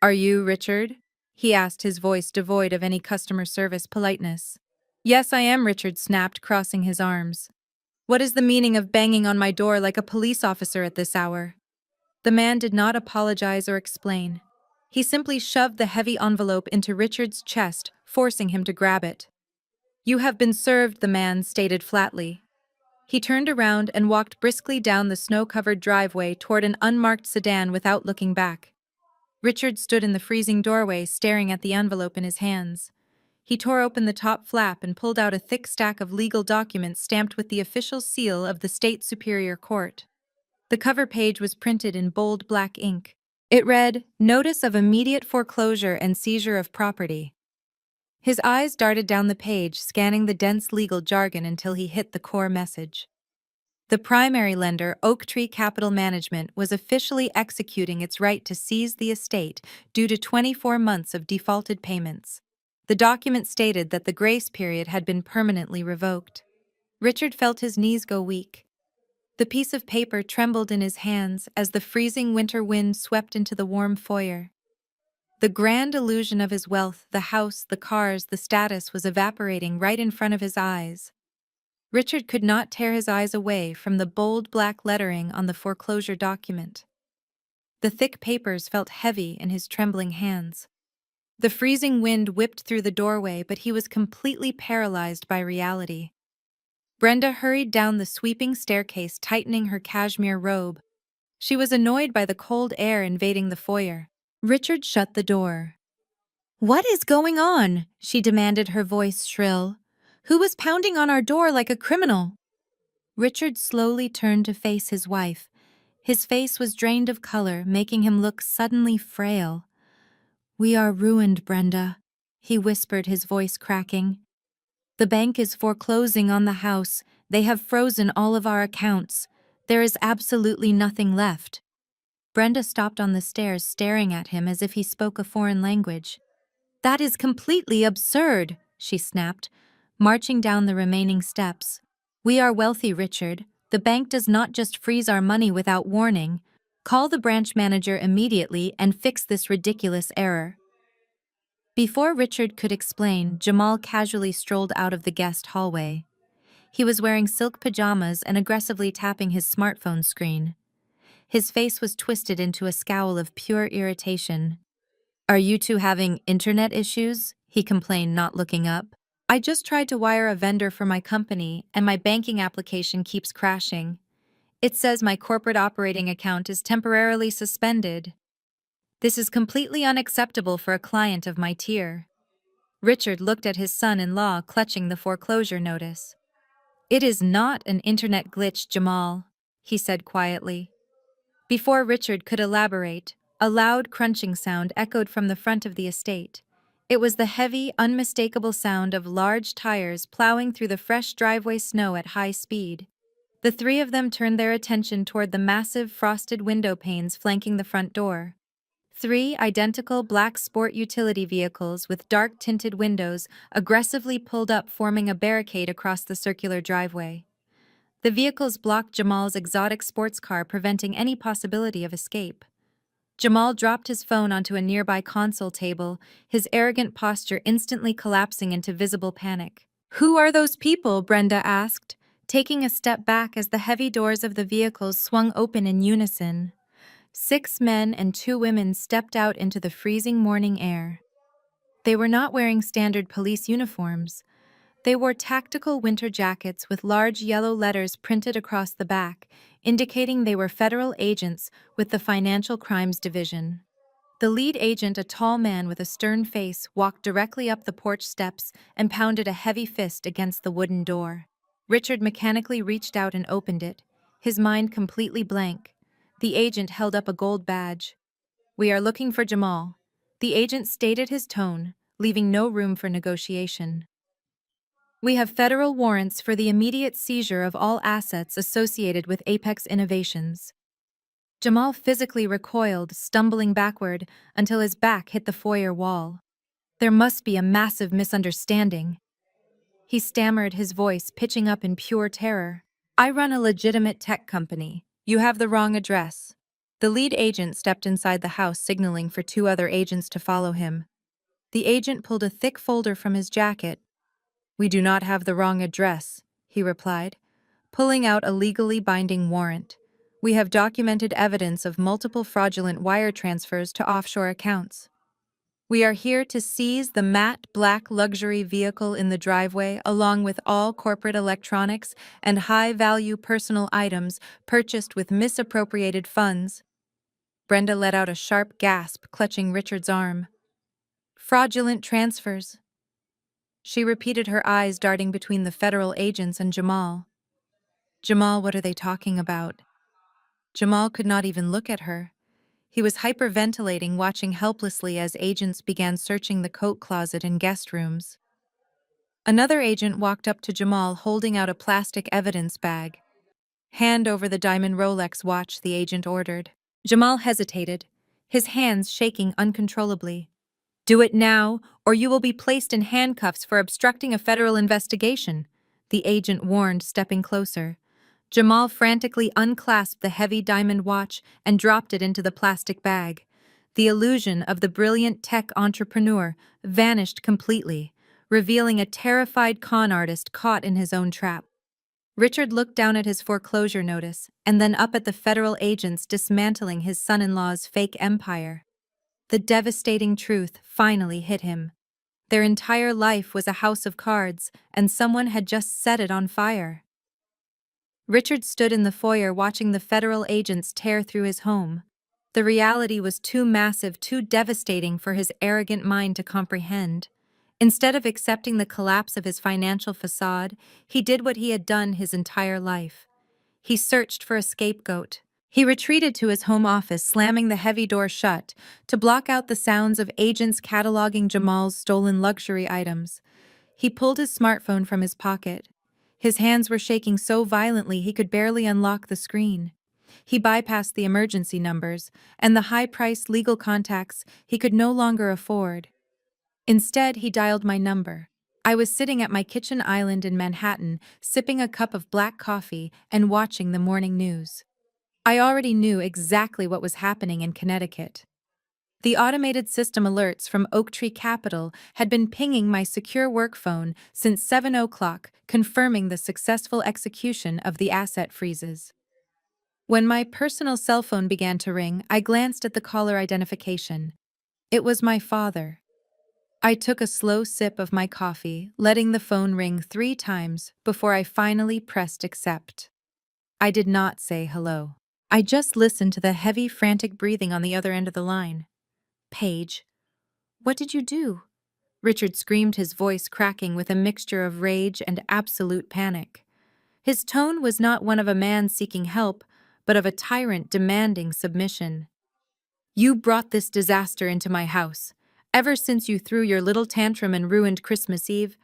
"Are you Richard?" he asked, his voice devoid of any customer service politeness. "Yes, I am," Richard snapped, crossing his arms. "What is the meaning of banging on my door like a police officer at this hour?" The man did not apologize or explain. He simply shoved the heavy envelope into Richard's chest, forcing him to grab it. "You have been served," the man stated flatly. He turned around and walked briskly down the snow-covered driveway toward an unmarked sedan without looking back. Richard stood in the freezing doorway, staring at the envelope in his hands. He tore open the top flap and pulled out a thick stack of legal documents stamped with the official seal of the State Superior Court. The cover page was printed in bold black ink. It read, "Notice of immediate foreclosure and seizure of property." His eyes darted down the page, scanning the dense legal jargon until he hit the core message. The primary lender, Oaktree Capital Management, was officially executing its right to seize the estate due to 24 months of defaulted payments. The document stated that the grace period had been permanently revoked. Richard felt his knees go weak. The piece of paper trembled in his hands as the freezing winter wind swept into the warm foyer. The grand illusion of his wealth, the house, the cars, the status, was evaporating right in front of his eyes. Richard could not tear his eyes away from the bold black lettering on the foreclosure document. The thick papers felt heavy in his trembling hands. The freezing wind whipped through the doorway, but he was completely paralyzed by reality. Brenda hurried down the sweeping staircase, tightening her cashmere robe. She was annoyed by the cold air invading the foyer. Richard shut the door. "What is going on?" she demanded, her voice shrill. "Who was pounding on our door like a criminal?" Richard slowly turned to face his wife. His face was drained of color, making him look suddenly frail. "We are ruined, Brenda," he whispered, his voice cracking. "The bank is foreclosing on the house. They have frozen all of our accounts. There is absolutely nothing left." Brenda stopped on the stairs, staring at him as if he spoke a foreign language. "That is completely absurd," she snapped, marching down the remaining steps. "We are wealthy, Richard. The bank does not just freeze our money without warning. Call the branch manager immediately and fix this ridiculous error." Before Richard could explain, Jamal casually strolled out of the guest hallway. He was wearing silk pajamas and aggressively tapping his smartphone screen. His face was twisted into a scowl of pure irritation. "Are you two having internet issues?" he complained, not looking up. "I just tried to wire a vendor for my company, and my banking application keeps crashing. It says my corporate operating account is temporarily suspended. This is completely unacceptable for a client of my tier." Richard looked at his son-in-law, clutching the foreclosure notice. "It is not an internet glitch, Jamal," he said quietly. Before Richard could elaborate, a loud crunching sound echoed from the front of the estate. It was the heavy, unmistakable sound of large tires plowing through the fresh driveway snow at high speed. The three of them turned their attention toward the massive frosted window panes flanking the front door. Three identical black sport utility vehicles with dark-tinted windows aggressively pulled up, forming a barricade across the circular driveway. The vehicles blocked Jamal's exotic sports car, preventing any possibility of escape. Jamal dropped his phone onto a nearby console table, his arrogant posture instantly collapsing into visible panic. "Who are those people?" Brenda asked, taking a step back as the heavy doors of the vehicles swung open in unison. 6 men and 2 women stepped out into the freezing morning air. They were not wearing standard police uniforms. They wore tactical winter jackets with large yellow letters printed across the back, indicating they were federal agents with the Financial Crimes Division. The lead agent, a tall man with a stern face, walked directly up the porch steps and pounded a heavy fist against the wooden door. Richard mechanically reached out and opened it, his mind completely blank. The agent held up a gold badge. "We are looking for Jamal." The agent stated his tone, leaving no room for negotiation. "We have federal warrants for the immediate seizure of all assets associated with Apex Innovations." Jamal physically recoiled, stumbling backward until his back hit the foyer wall. "There must be a massive misunderstanding," he stammered, his voice pitching up in pure terror. "I run a legitimate tech company. You have the wrong address." The lead agent stepped inside the house, signaling for 2 other agents to follow him. The agent pulled a thick folder from his jacket. "We do not have the wrong address," he replied, pulling out a legally binding warrant. "We have documented evidence of multiple fraudulent wire transfers to offshore accounts." We are here to seize the matte black luxury vehicle in the driveway, along with all corporate electronics and high-value personal items purchased with misappropriated funds. Brenda let out a sharp gasp, clutching Richard's arm. Fraudulent transfers. She repeated, her eyes darting between the federal agents and Jamal. Jamal, what are they talking about? Jamal could not even look at her. He was hyperventilating, watching helplessly as agents began searching the coat closet and guest rooms. Another agent walked up to Jamal, holding out a plastic evidence bag. Hand over the diamond Rolex watch, the agent ordered. Jamal hesitated, his hands shaking uncontrollably. Do it now, or you will be placed in handcuffs for obstructing a federal investigation, the agent warned, stepping closer. Jamal frantically unclasped the heavy diamond watch and dropped it into the plastic bag. The illusion of the brilliant tech entrepreneur vanished completely, revealing a terrified con artist caught in his own trap. Richard looked down at his foreclosure notice and then up at the federal agents dismantling his son-in-law's fake empire. The devastating truth finally hit him. Their entire life was a house of cards, and someone had just set it on fire. Richard stood in the foyer watching the federal agents tear through his home. The reality was too massive, too devastating for his arrogant mind to comprehend. Instead of accepting the collapse of his financial facade, he did what he had done his entire life. He searched for a scapegoat. He retreated to his home office, slamming the heavy door shut to block out the sounds of agents cataloging Jamal's stolen luxury items. He pulled his smartphone from his pocket. His hands were shaking so violently he could barely unlock the screen. He bypassed the emergency numbers and the high-priced legal contacts he could no longer afford. Instead, he dialed my number. I was sitting at my kitchen island in Manhattan, sipping a cup of black coffee and watching the morning news. I already knew exactly what was happening in Connecticut. The automated system alerts from Oak Tree Capital had been pinging my secure work phone since 7 o'clock, confirming the successful execution of the asset freezes. When my personal cell phone began to ring, I glanced at the caller identification. It was my father. I took a slow sip of my coffee, letting the phone ring 3 times before I finally pressed accept. I did not say hello. I just listened to the heavy, frantic breathing on the other end of the line. Paige, what did you do? Richard screamed, his voice cracking with a mixture of rage and absolute panic. His tone was not one of a man seeking help, but of a tyrant demanding submission. You brought this disaster into my house. Ever since you threw your little tantrum and ruined Christmas Eve,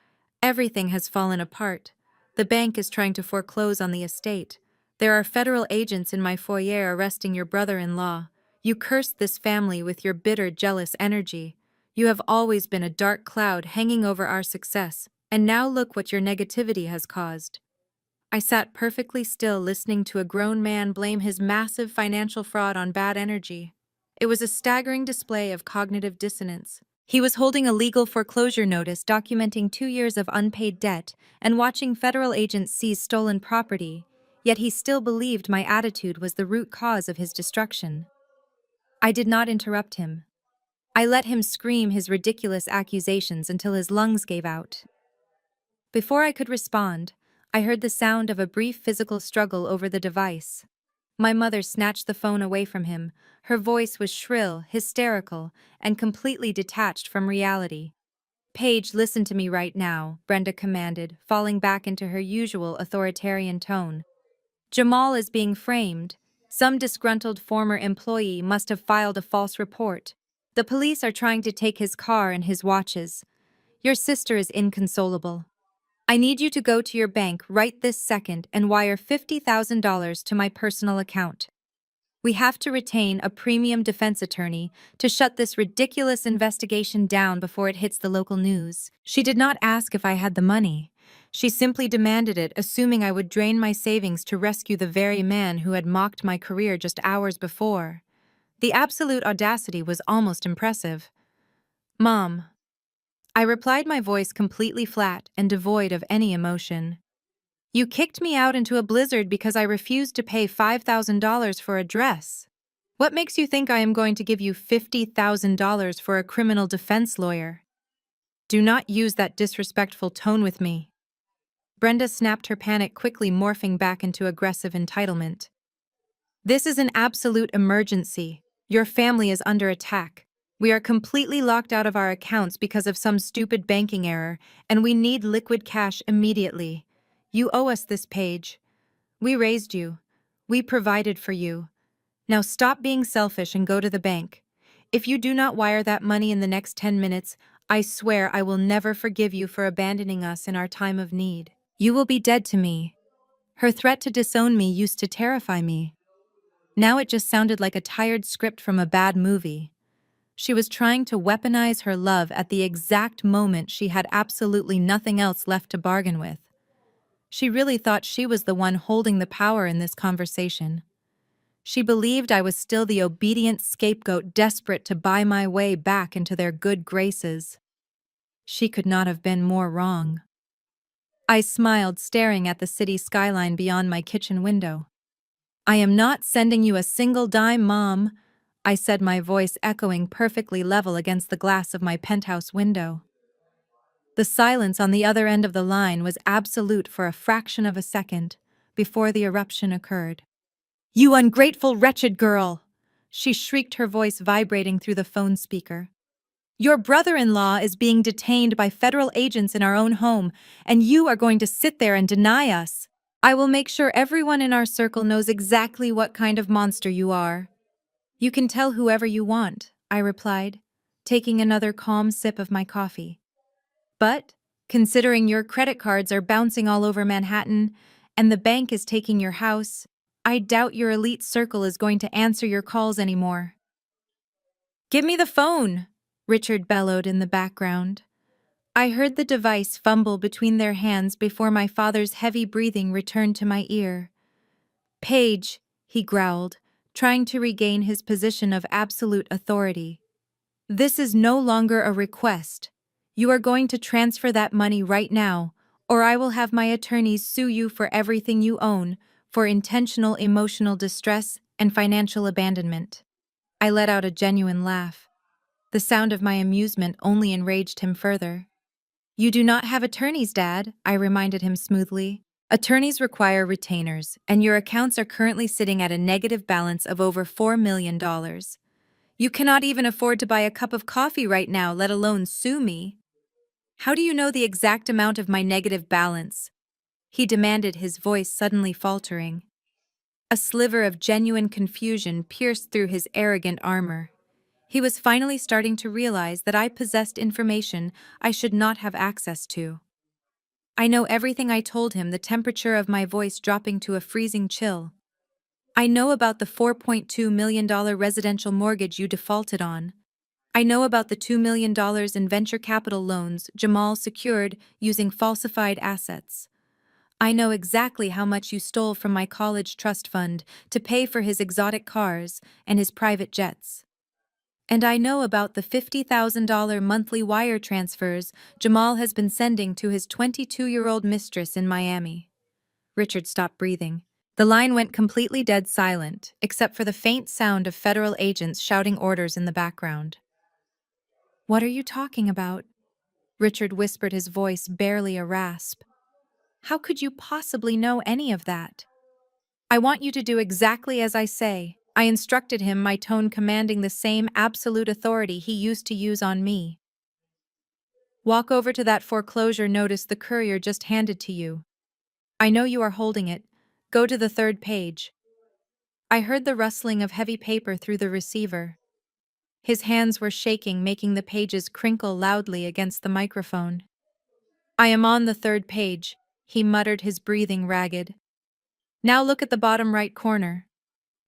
everything has fallen apart. The bank is trying to foreclose on the estate. There are federal agents in my foyer arresting your brother-in-law. You cursed this family with your bitter, jealous energy. You have always been a dark cloud hanging over our success, and now look what your negativity has caused. I sat perfectly still, listening to a grown man blame his massive financial fraud on bad energy. It was a staggering display of cognitive dissonance. He was holding a legal foreclosure notice documenting 2 years of unpaid debt and watching federal agents seize stolen property, yet he still believed my attitude was the root cause of his destruction. I did not interrupt him. I let him scream his ridiculous accusations until his lungs gave out. Before I could respond, I heard the sound of a brief physical struggle over the device. My mother snatched the phone away from him. Her voice was shrill, hysterical, and completely detached from reality. Paige, listen to me right now, Brenda commanded, falling back into her usual authoritarian tone. Jamal is being framed. Some disgruntled former employee must have filed a false report. The police are trying to take his car and his watches. Your sister is inconsolable. I need you to go to your bank right this second and wire $50,000 to my personal account. We have to retain a premium defense attorney to shut this ridiculous investigation down before it hits the local news. She did not ask if I had the money. She simply demanded it, assuming I would drain my savings to rescue the very man who had mocked my career just hours before. The absolute audacity was almost impressive. Mom. I replied, my voice completely flat and devoid of any emotion. You kicked me out into a blizzard because I refused to pay $5,000 for a dress. What makes you think I am going to give you $50,000 for a criminal defense lawyer? Do not use that disrespectful tone with me. Brenda snapped, her panic quickly morphing back into aggressive entitlement. This is an absolute emergency. Your family is under attack. We are completely locked out of our accounts because of some stupid banking error, and we need liquid cash immediately. You owe us this, Paige. We raised you. We provided for you. Now stop being selfish and go to the bank. If you do not wire that money in the next 10 minutes, I swear I will never forgive you for abandoning us in our time of need. You will be dead to me. Her threat to disown me used to terrify me. Now it just sounded like a tired script from a bad movie. She was trying to weaponize her love at the exact moment she had absolutely nothing else left to bargain with. She really thought she was the one holding the power in this conversation. She believed I was still the obedient scapegoat desperate to buy my way back into their good graces. She could not have been more wrong. I smiled, staring at the city skyline beyond my kitchen window. I am not sending you a single dime, Mom, I said, my voice echoing perfectly level against the glass of my penthouse window. The silence on the other end of the line was absolute for a fraction of a second before the eruption occurred. You ungrateful, wretched girl! She shrieked, her voice vibrating through the phone speaker. Your brother-in-law is being detained by federal agents in our own home, and you are going to sit there and deny us. I will make sure everyone in our circle knows exactly what kind of monster you are. You can tell whoever you want, I replied, taking another calm sip of my coffee. But, considering your credit cards are bouncing all over Manhattan, and the bank is taking your house, I doubt your elite circle is going to answer your calls anymore. Give me the phone, Richard bellowed in the background. I heard the device fumble between their hands before my father's heavy breathing returned to my ear. Paige, he growled, trying to regain his position of absolute authority. This is no longer a request. You are going to transfer that money right now, or I will have my attorneys sue you for everything you own, for intentional emotional distress and financial abandonment. I let out a genuine laugh. The sound of my amusement only enraged him further. You do not have attorneys, Dad, I reminded him smoothly. Attorneys require retainers, and your accounts are currently sitting at a negative balance of over $4 million. You cannot even afford to buy a cup of coffee right now, let alone sue me. How do you know the exact amount of my negative balance? He demanded, his voice suddenly faltering. A sliver of genuine confusion pierced through his arrogant armor. He was finally starting to realize that I possessed information I should not have access to. I know everything, I told him, the temperature of my voice dropping to a freezing chill. I know about the $4.2 million residential mortgage you defaulted on. I know about the $2 million in venture capital loans Jamal secured using falsified assets. I know exactly how much you stole from my college trust fund to pay for his exotic cars and his private jets. And I know about the $50,000 monthly wire transfers Jamal has been sending to his 22-year-old mistress in Miami. Richard stopped breathing. The line went completely dead silent, except for the faint sound of federal agents shouting orders in the background. What are you talking about? Richard whispered, his voice barely a rasp. How could you possibly know any of that? I want you to do exactly as I say, I instructed him, my tone commanding the same absolute authority he used to use on me. Walk over to that foreclosure notice the courier just handed to you. I know you are holding it. Go to the third page. I heard the rustling of heavy paper through the receiver. His hands were shaking, making the pages crinkle loudly against the microphone. I am on the third page, he muttered, his breathing ragged. Now look at the bottom right corner.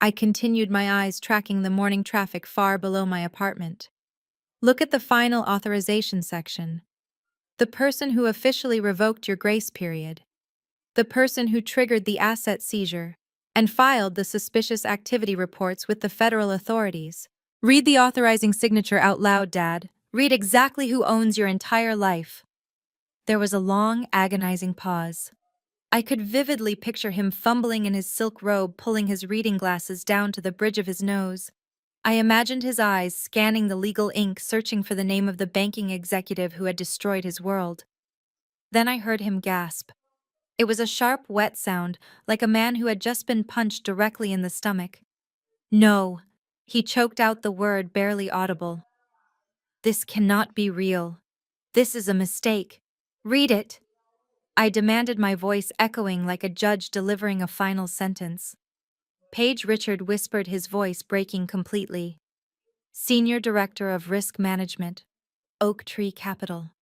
I continued, my eyes tracking the morning traffic far below my apartment. Look at the final authorization section. The person who officially revoked your grace period. The person who triggered the asset seizure and filed the suspicious activity reports with the federal authorities. Read the authorizing signature out loud, Dad. Read exactly who owns your entire life. There was a long, agonizing pause. I could vividly picture him fumbling in his silk robe, pulling his reading glasses down to the bridge of his nose. I imagined his eyes scanning the legal ink, searching for the name of the banking executive who had destroyed his world. Then I heard him gasp. It was a sharp, wet sound, like a man who had just been punched directly in the stomach. No. He choked out the word, barely audible. This cannot be real. This is a mistake. Read it. I demanded, my voice echoing like a judge delivering a final sentence. Paige Richard whispered, his voice breaking completely. Senior Director of Risk Management, Oak Tree Capital.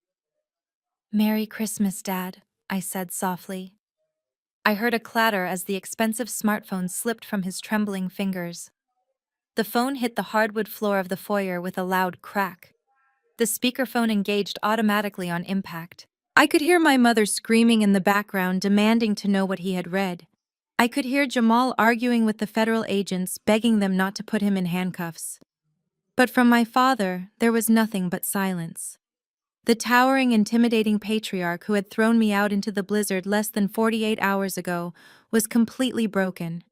Merry Christmas, Dad, I said softly. I heard a clatter as the expensive smartphone slipped from his trembling fingers. The phone hit the hardwood floor of the foyer with a loud crack. The speakerphone engaged automatically on impact. I could hear my mother screaming in the background, demanding to know what he had read. I could hear Jamal arguing with the federal agents, begging them not to put him in handcuffs. But from my father, there was nothing but silence. The towering, intimidating patriarch who had thrown me out into the blizzard less than 48 hours ago was completely broken.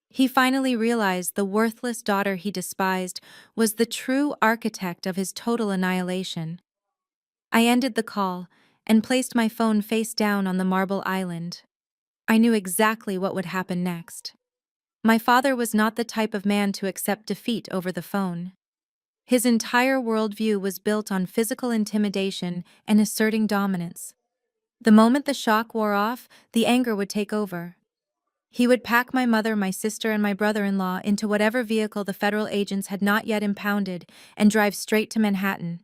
He finally realized the worthless daughter he despised was the true architect of his total annihilation. I ended the call and placed my phone face down on the marble island. I knew exactly what would happen next. My father was not the type of man to accept defeat over the phone. His entire worldview was built on physical intimidation and asserting dominance. The moment the shock wore off, the anger would take over. He would pack my mother, my sister, and my brother-in-law into whatever vehicle the federal agents had not yet impounded and drive straight to Manhattan.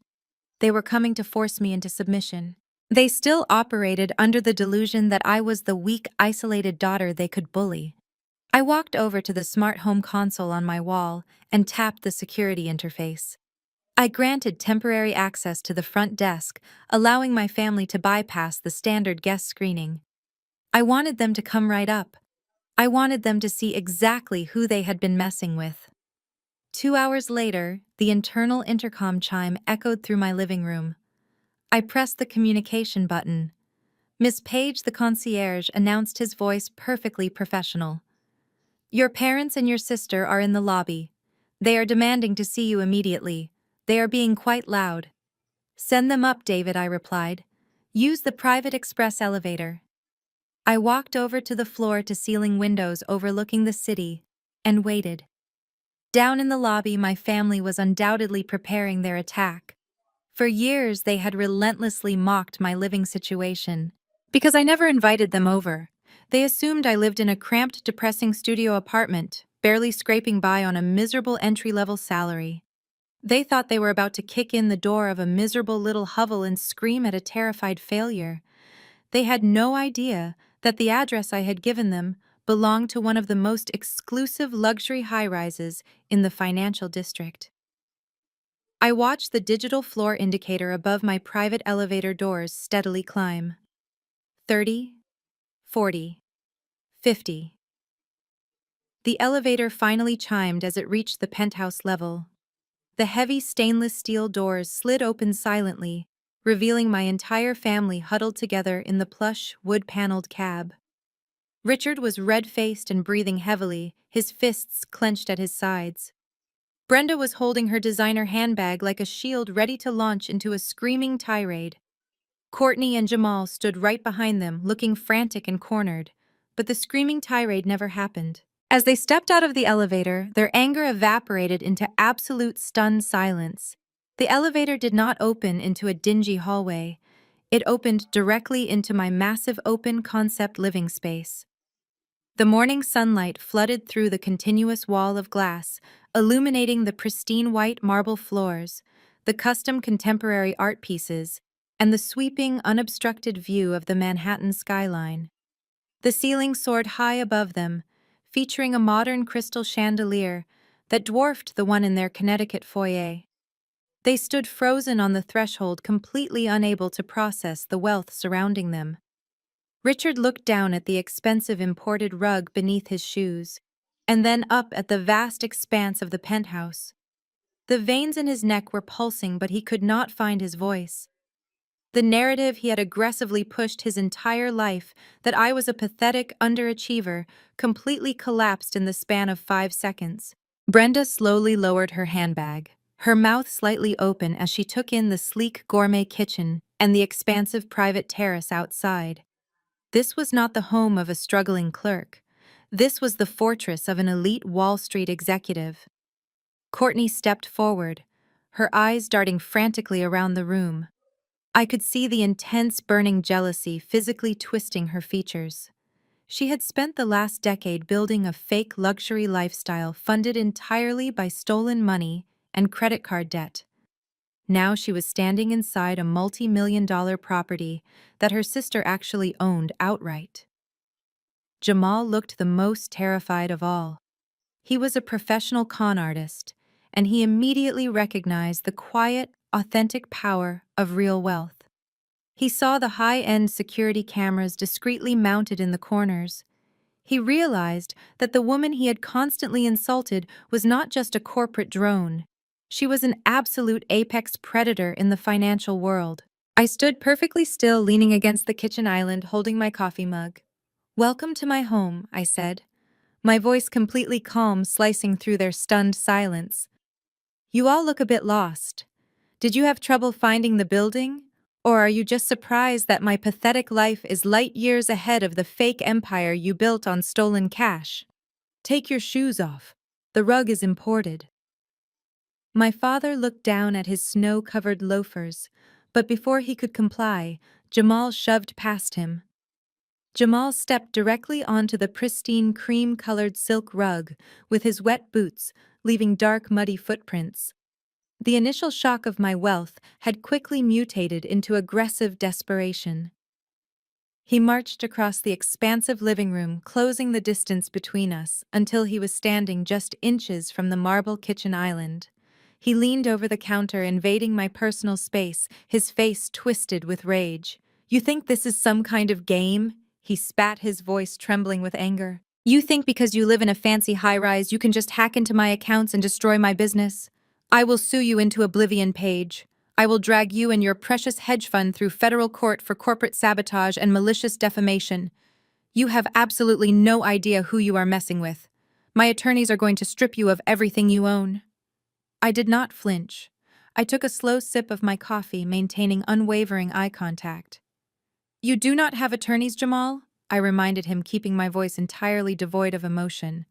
They were coming to force me into submission. They still operated under the delusion that I was the weak, isolated daughter they could bully. I walked over to the smart home console on my wall and tapped the security interface. I granted temporary access to the front desk, allowing my family to bypass the standard guest screening. I wanted them to come right up. I wanted them to see exactly who they had been messing with. 2 hours later, the internal intercom chime echoed through my living room. I pressed the communication button. Miss Page, the concierge, announced, his voice perfectly professional. Your parents and your sister are in the lobby. They are demanding to see you immediately. They are being quite loud. Send them up, David, I replied. Use the private express elevator. I walked over to the floor-to-ceiling windows overlooking the city and waited. Down in the lobby, my family was undoubtedly preparing their attack. For years, they had relentlessly mocked my living situation. Because I never invited them over, they assumed I lived in a cramped, depressing studio apartment, barely scraping by on a miserable entry-level salary. They thought they were about to kick in the door of a miserable little hovel and scream at a terrified failure. They had no idea that the address I had given them belonged to one of the most exclusive luxury high-rises in the financial district. I watched the digital floor indicator above my private elevator doors steadily climb. 30, 40, 50. The elevator finally chimed as it reached the penthouse level. The heavy stainless steel doors slid open silently, revealing my entire family huddled together in the plush, wood-paneled cab. Richard was red-faced and breathing heavily, his fists clenched at his sides. Brenda was holding her designer handbag like a shield, ready to launch into a screaming tirade. Courtney and Jamal stood right behind them, looking frantic and cornered, but the screaming tirade never happened. As they stepped out of the elevator, their anger evaporated into absolute stunned silence. The elevator did not open into a dingy hallway. It opened directly into my massive open-concept living space. The morning sunlight flooded through the continuous wall of glass, illuminating the pristine white marble floors, the custom contemporary art pieces, and the sweeping, unobstructed view of the Manhattan skyline. The ceiling soared high above them, featuring a modern crystal chandelier that dwarfed the one in their Connecticut foyer. They stood frozen on the threshold, completely unable to process the wealth surrounding them. Richard looked down at the expensive imported rug beneath his shoes, and then up at the vast expanse of the penthouse. The veins in his neck were pulsing, but he could not find his voice. The narrative he had aggressively pushed his entire life, that I was a pathetic underachiever, completely collapsed in the span of 5 seconds. Brenda slowly lowered her handbag, her mouth slightly open as she took in the sleek gourmet kitchen and the expansive private terrace outside. This was not the home of a struggling clerk. This was the fortress of an elite Wall Street executive. Courtney stepped forward, her eyes darting frantically around the room. I could see the intense burning jealousy physically twisting her features. She had spent the last decade building a fake luxury lifestyle funded entirely by stolen money and credit card debt. Now she was standing inside a multi-million-dollar property that her sister actually owned outright. Jamal looked the most terrified of all. He was a professional con artist, and he immediately recognized the quiet, authentic power of real wealth. He saw the high-end security cameras discreetly mounted in the corners. He realized that the woman he had constantly insulted was not just a corporate drone. She was an absolute apex predator in the financial world. I stood perfectly still, leaning against the kitchen island, holding my coffee mug. "Welcome to my home," I said, my voice completely calm, slicing through their stunned silence. "You all look a bit lost. Did you have trouble finding the building? Or are you just surprised that my pathetic life is light years ahead of the fake empire you built on stolen cash? Take your shoes off. The rug is imported." My father looked down at his snow-covered loafers, but before he could comply, Jamal shoved past him. Jamal stepped directly onto the pristine cream-colored silk rug with his wet boots, leaving dark, muddy footprints. The initial shock of my wealth had quickly mutated into aggressive desperation. He marched across the expansive living room, closing the distance between us until he was standing just inches from the marble kitchen island. He leaned over the counter, invading my personal space, his face twisted with rage. "You think this is some kind of game?" He spat, his voice trembling with anger. "You think because you live in a fancy high-rise you can just hack into my accounts and destroy my business? I will sue you into oblivion, Paige. I will drag you and your precious hedge fund through federal court for corporate sabotage and malicious defamation. You have absolutely no idea who you are messing with. My attorneys are going to strip you of everything you own." I did not flinch. I took a slow sip of my coffee, maintaining unwavering eye contact. "You do not have attorneys, Jamal?" I reminded him, keeping my voice entirely devoid of emotion.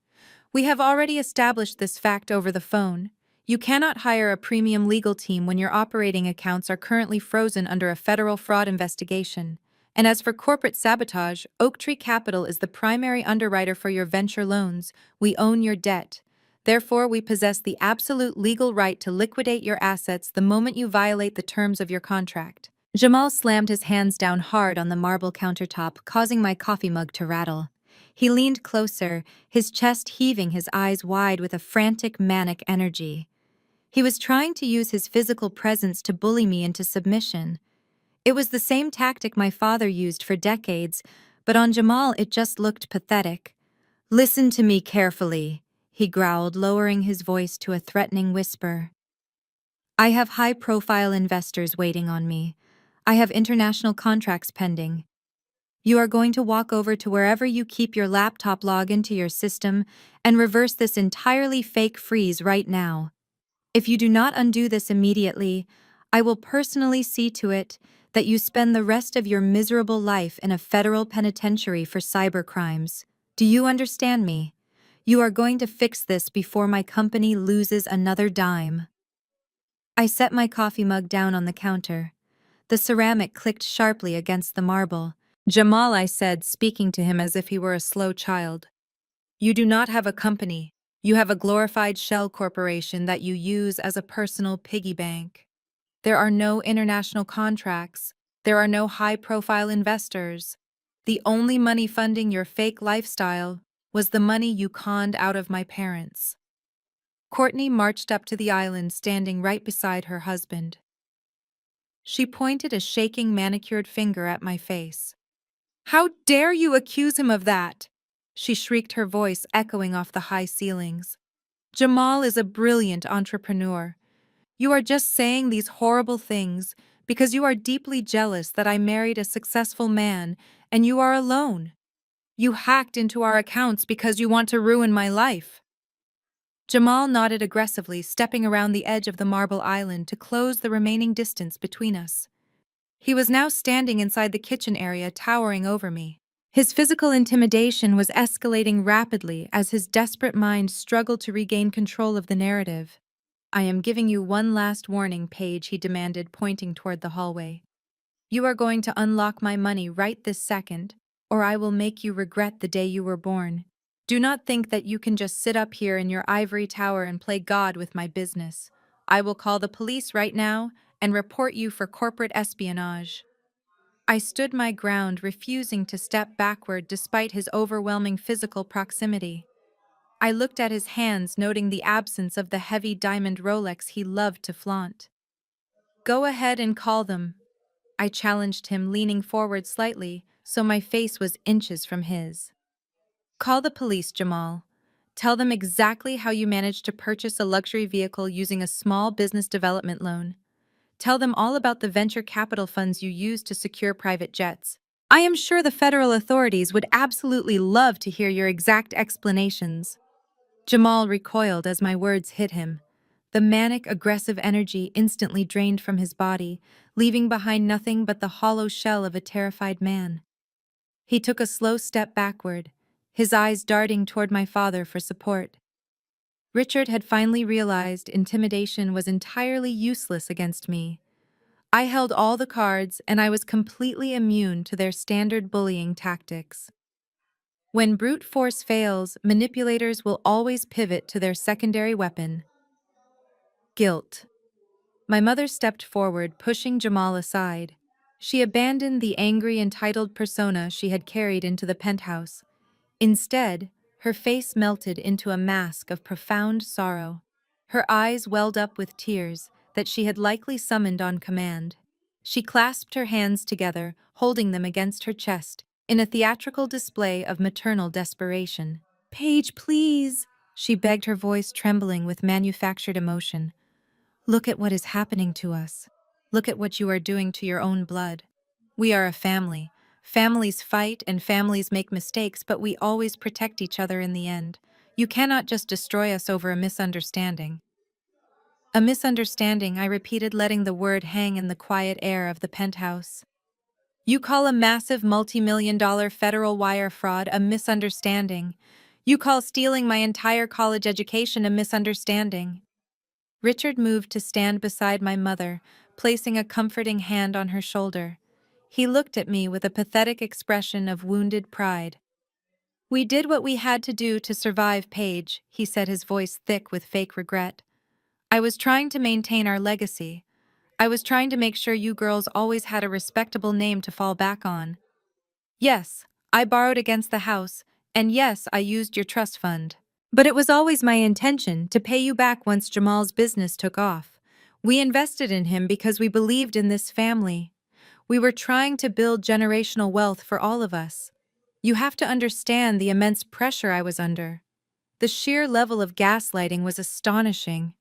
"We have already established this fact over the phone. You cannot hire a premium legal team when your operating accounts are currently frozen under a federal fraud investigation. And as for corporate sabotage, Oaktree Capital is the primary underwriter for your venture loans. We own your debt. Therefore, we possess the absolute legal right to liquidate your assets the moment you violate the terms of your contract." Jamal slammed his hands down hard on the marble countertop, causing my coffee mug to rattle. He leaned closer, his chest heaving, his eyes wide with a frantic, manic energy. He was trying to use his physical presence to bully me into submission. It was the same tactic my father used for decades, but on Jamal it just looked pathetic. "Listen to me carefully," he growled, lowering his voice to a threatening whisper. "I have high-profile investors waiting on me. I have international contracts pending. You are going to walk over to wherever you keep your laptop, log into your system, and reverse this entirely fake freeze right now. If you do not undo this immediately, I will personally see to it that you spend the rest of your miserable life in a federal penitentiary for cybercrimes. Do you understand me? You are going to fix this before my company loses another dime." I set my coffee mug down on the counter. The ceramic clicked sharply against the marble. "Jamal," I said, speaking to him as if he were a slow child, "you do not have a company. You have a glorified shell corporation that you use as a personal piggy bank. There are no international contracts. There are no high-profile investors. The only money funding your fake lifestyle was the money you conned out of my parents." Courtney marched up to the island, standing right beside her husband. She pointed a shaking, manicured finger at my face. "How dare you accuse him of that?" she shrieked, her voice echoing off the high ceilings. "Jamal is a brilliant entrepreneur. You are just saying these horrible things because you are deeply jealous that I married a successful man and you are alone. You hacked into our accounts because you want to ruin my life." Jamal nodded aggressively, stepping around the edge of the marble island to close the remaining distance between us. He was now standing inside the kitchen area, towering over me. His physical intimidation was escalating rapidly as his desperate mind struggled to regain control of the narrative. "I am giving you one last warning, Paige," he demanded, pointing toward the hallway. "You are going to unlock my money right this second, or I will make you regret the day you were born. Do not think that you can just sit up here in your ivory tower and play God with my business. I will call the police right now and report you for corporate espionage." I stood my ground, refusing to step backward despite his overwhelming physical proximity. I looked at his hands, noting the absence of the heavy diamond Rolex he loved to flaunt. "Go ahead and call them," I challenged him, leaning forward slightly so my face was inches from his. "Call the police, Jamal. Tell them exactly how you managed to purchase a luxury vehicle using a small business development loan. Tell them all about the venture capital funds you used to secure private jets. I am sure the federal authorities would absolutely love to hear your exact explanations." Jamal recoiled as my words hit him. The manic, aggressive energy instantly drained from his body, leaving behind nothing but the hollow shell of a terrified man. He took a slow step backward, his eyes darting toward my father for support. Richard had finally realized intimidation was entirely useless against me. I held all the cards, and I was completely immune to their standard bullying tactics. When brute force fails, manipulators will always pivot to their secondary weapon: guilt. My mother stepped forward, pushing Jamal aside. She abandoned the angry, entitled persona she had carried into the penthouse. Instead, her face melted into a mask of profound sorrow. Her eyes welled up with tears that she had likely summoned on command. She clasped her hands together, holding them against her chest, in a theatrical display of maternal desperation. "Paige, please," she begged, her voice trembling with manufactured emotion. "Look at what is happening to us. Look at what you are doing to your own blood. We are a family. Families fight and families make mistakes, but we always protect each other in the end. You cannot just destroy us over a misunderstanding." "A misunderstanding," I repeated, letting the word hang in the quiet air of the penthouse. "You call a massive multi-million-dollar federal wire fraud a misunderstanding. You call stealing my entire college education a misunderstanding." Richard moved to stand beside my mother, placing a comforting hand on her shoulder. He looked at me with a pathetic expression of wounded pride. "We did what we had to do to survive, Paige," he said, his voice thick with fake regret. "I was trying to maintain our legacy. I was trying to make sure you girls always had a respectable name to fall back on. Yes, I borrowed against the house, and yes, I used your trust fund. But it was always my intention to pay you back once Jamal's business took off. We invested in him because we believed in this family. We were trying to build generational wealth for all of us. You have to understand the immense pressure I was under. The sheer level of gaslighting was astonishing.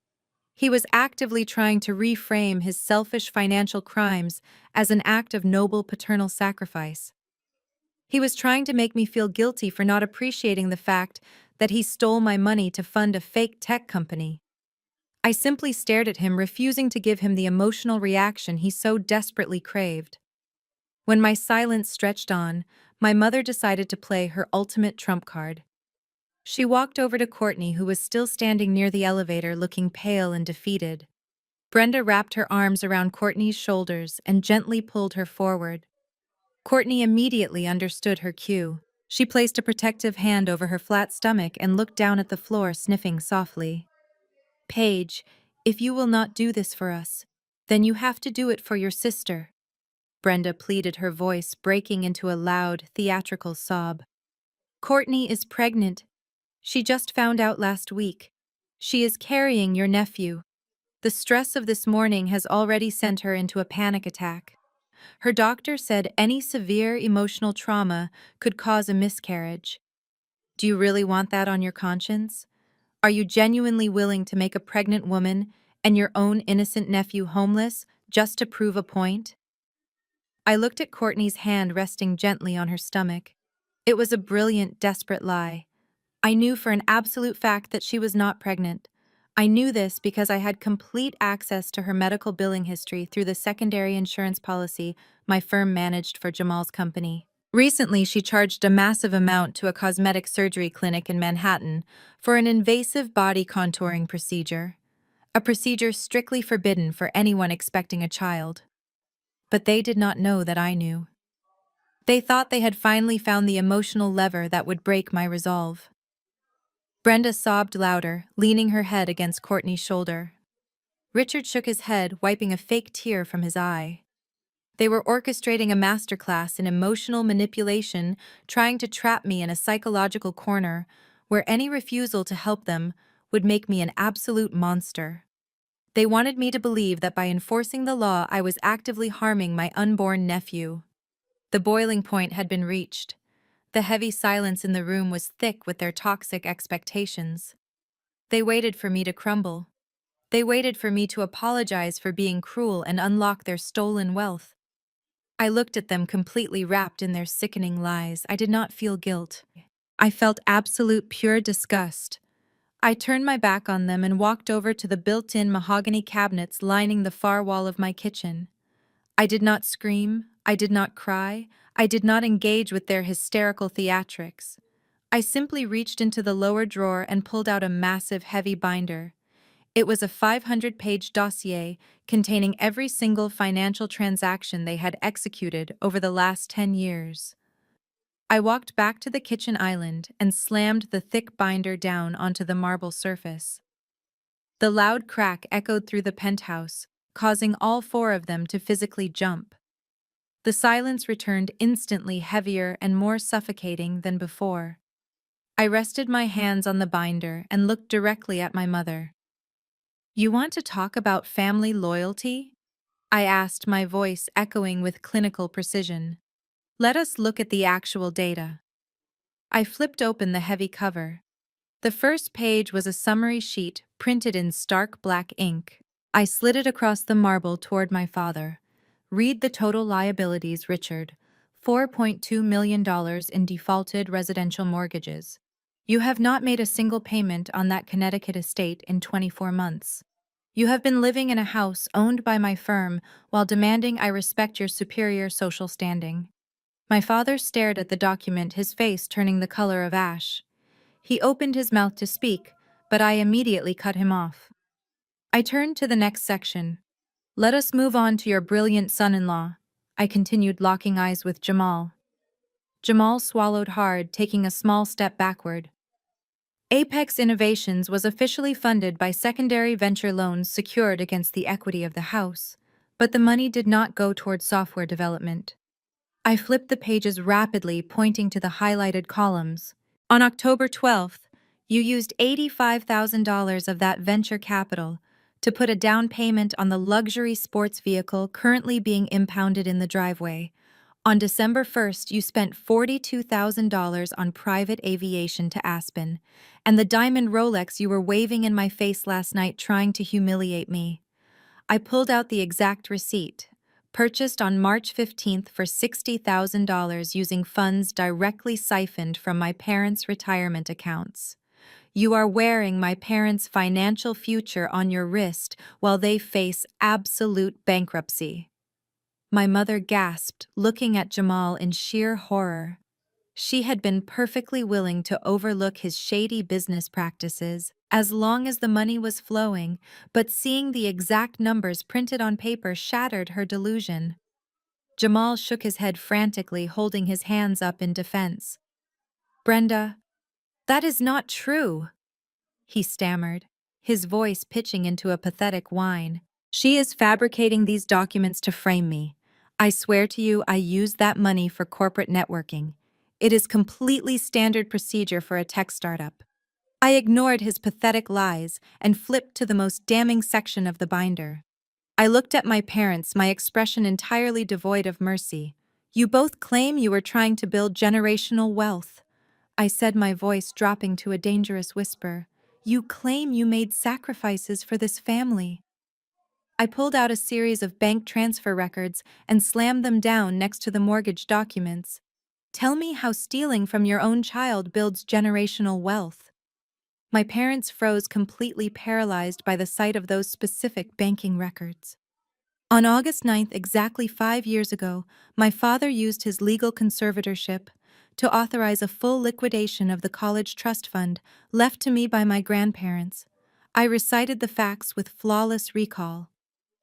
He was actively trying to reframe his selfish financial crimes as an act of noble paternal sacrifice. He was trying to make me feel guilty for not appreciating the fact that he stole my money to fund a fake tech company. I simply stared at him, refusing to give him the emotional reaction he so desperately craved. When my silence stretched on, my mother decided to play her ultimate trump card. She walked over to Courtney, who was still standing near the elevator, looking pale and defeated. Brenda wrapped her arms around Courtney's shoulders and gently pulled her forward. Courtney immediately understood her cue. She placed a protective hand over her flat stomach and looked down at the floor, sniffing softly. "Paige, if you will not do this for us, then you have to do it for your sister," Brenda pleaded, her voice breaking into a loud, theatrical sob. "Courtney is pregnant. She just found out last week. She is carrying your nephew. The stress of this morning has already sent her into a panic attack. Her doctor said any severe emotional trauma could cause a miscarriage. Do you really want that on your conscience? Are you genuinely willing to make a pregnant woman and your own innocent nephew homeless just to prove a point?" I looked at Courtney's hand resting gently on her stomach. It was a brilliant, desperate lie. I knew for an absolute fact that she was not pregnant. I knew this because I had complete access to her medical billing history through the secondary insurance policy my firm managed for Jamal's company. Recently, she charged a massive amount to a cosmetic surgery clinic in Manhattan for an invasive body contouring procedure, a procedure strictly forbidden for anyone expecting a child. But they did not know that I knew. They thought they had finally found the emotional lever that would break my resolve. Brenda sobbed louder, leaning her head against Courtney's shoulder. Richard shook his head, wiping a fake tear from his eye. They were orchestrating a masterclass in emotional manipulation, trying to trap me in a psychological corner where any refusal to help them would make me an absolute monster. They wanted me to believe that by enforcing the law I was actively harming my unborn nephew. The boiling point had been reached. The heavy silence in the room was thick with their toxic expectations. They waited for me to crumble. They waited for me to apologize for being cruel and unlock their stolen wealth. I looked at them completely wrapped in their sickening lies. I did not feel guilt. I felt absolute pure disgust. I turned my back on them and walked over to the built-in mahogany cabinets lining the far wall of my kitchen. I did not scream, I did not cry, I did not engage with their hysterical theatrics. I simply reached into the lower drawer and pulled out a massive, heavy binder. It was a 500-page dossier containing every single financial transaction they had executed over the last 10 years. I walked back to the kitchen island and slammed the thick binder down onto the marble surface. The loud crack echoed through the penthouse, causing all four of them to physically jump. The silence returned instantly heavier and more suffocating than before. I rested my hands on the binder and looked directly at my mother. "You want to talk about family loyalty?" I asked, my voice echoing with clinical precision. "Let us look at the actual data." I flipped open the heavy cover. The first page was a summary sheet printed in stark black ink. I slid it across the marble toward my father. "Read the total liabilities, Richard. $4.2 million in defaulted residential mortgages. You have not made a single payment on that Connecticut estate in 24 months. You have been living in a house owned by my firm while demanding I respect your superior social standing." My father stared at the document, his face turning the color of ash. He opened his mouth to speak, but I immediately cut him off. I turned to the next section. "Let us move on to your brilliant son-in-law," I continued, locking eyes with Jamal. Jamal swallowed hard, taking a small step backward. Apex Innovations was officially funded by secondary venture loans secured against the equity of the house, but the money did not go towards software development. I flipped the pages rapidly, pointing to the highlighted columns. "On October 12th, you used $85,000 of that venture capital to put a down payment on the luxury sports vehicle currently being impounded in the driveway. On December 1st, you spent $42,000 on private aviation to Aspen, and the diamond Rolex you were waving in my face last night trying to humiliate me." I pulled out the exact receipt. "Purchased on March 15th for $60,000 using funds directly siphoned from my parents' retirement accounts. You are wearing my parents' financial future on your wrist while they face absolute bankruptcy." My mother gasped, looking at Jamal in sheer horror. She had been perfectly willing to overlook his shady business practices as long as the money was flowing, but seeing the exact numbers printed on paper shattered her delusion. Jamal shook his head frantically, holding his hands up in defense. "Brenda, that is not true," he stammered, his voice pitching into a pathetic whine. "She is fabricating these documents to frame me. I swear to you I used that money for corporate networking. It is completely standard procedure for a tech startup." I ignored his pathetic lies and flipped to the most damning section of the binder. I looked at my parents, my expression entirely devoid of mercy. "You both claim you were trying to build generational wealth," I said, my voice dropping to a dangerous whisper. "You claim you made sacrifices for this family." I pulled out a series of bank transfer records and slammed them down next to the mortgage documents. Tell me how stealing from your own child builds generational wealth. My parents froze, completely paralyzed by the sight of those specific banking records. On August 9th, exactly 5 years ago, my father used his legal conservatorship to authorize a full liquidation of the college trust fund left to me by my grandparents. I recited the facts with flawless recall.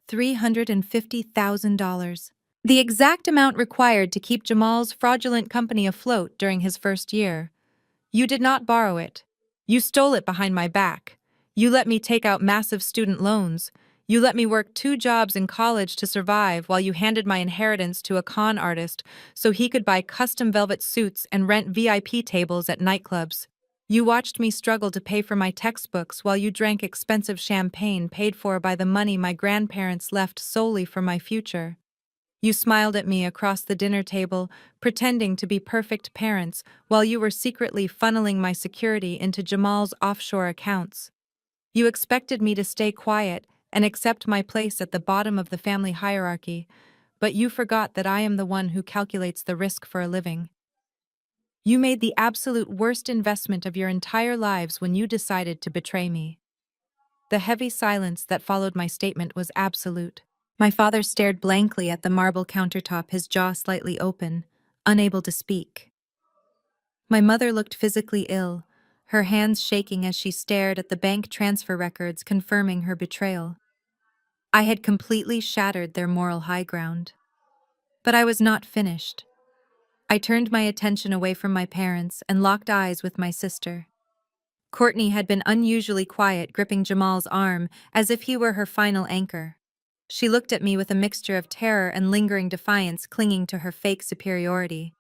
$350,000. The exact amount required to keep Jamal's fraudulent company afloat during his first year. You did not borrow it. You stole it behind my back. You let me take out massive student loans. You let me work 2 jobs in college to survive while you handed my inheritance to a con artist so he could buy custom velvet suits and rent VIP tables at nightclubs. You watched me struggle to pay for my textbooks while you drank expensive champagne paid for by the money my grandparents left solely for my future. You smiled at me across the dinner table, pretending to be perfect parents, while you were secretly funneling my security into Jamal's offshore accounts. You expected me to stay quiet and accept my place at the bottom of the family hierarchy, but you forgot that I am the one who calculates the risk for a living. You made the absolute worst investment of your entire lives when you decided to betray me. The heavy silence that followed my statement was absolute. My father stared blankly at the marble countertop, his jaw slightly open, unable to speak. My mother looked physically ill, her hands shaking as she stared at the bank transfer records confirming her betrayal. I had completely shattered their moral high ground. But I was not finished. I turned my attention away from my parents and locked eyes with my sister. Courtney had been unusually quiet, gripping Jamal's arm as if he were her final anchor. She looked at me with a mixture of terror and lingering defiance clinging to her fake superiority.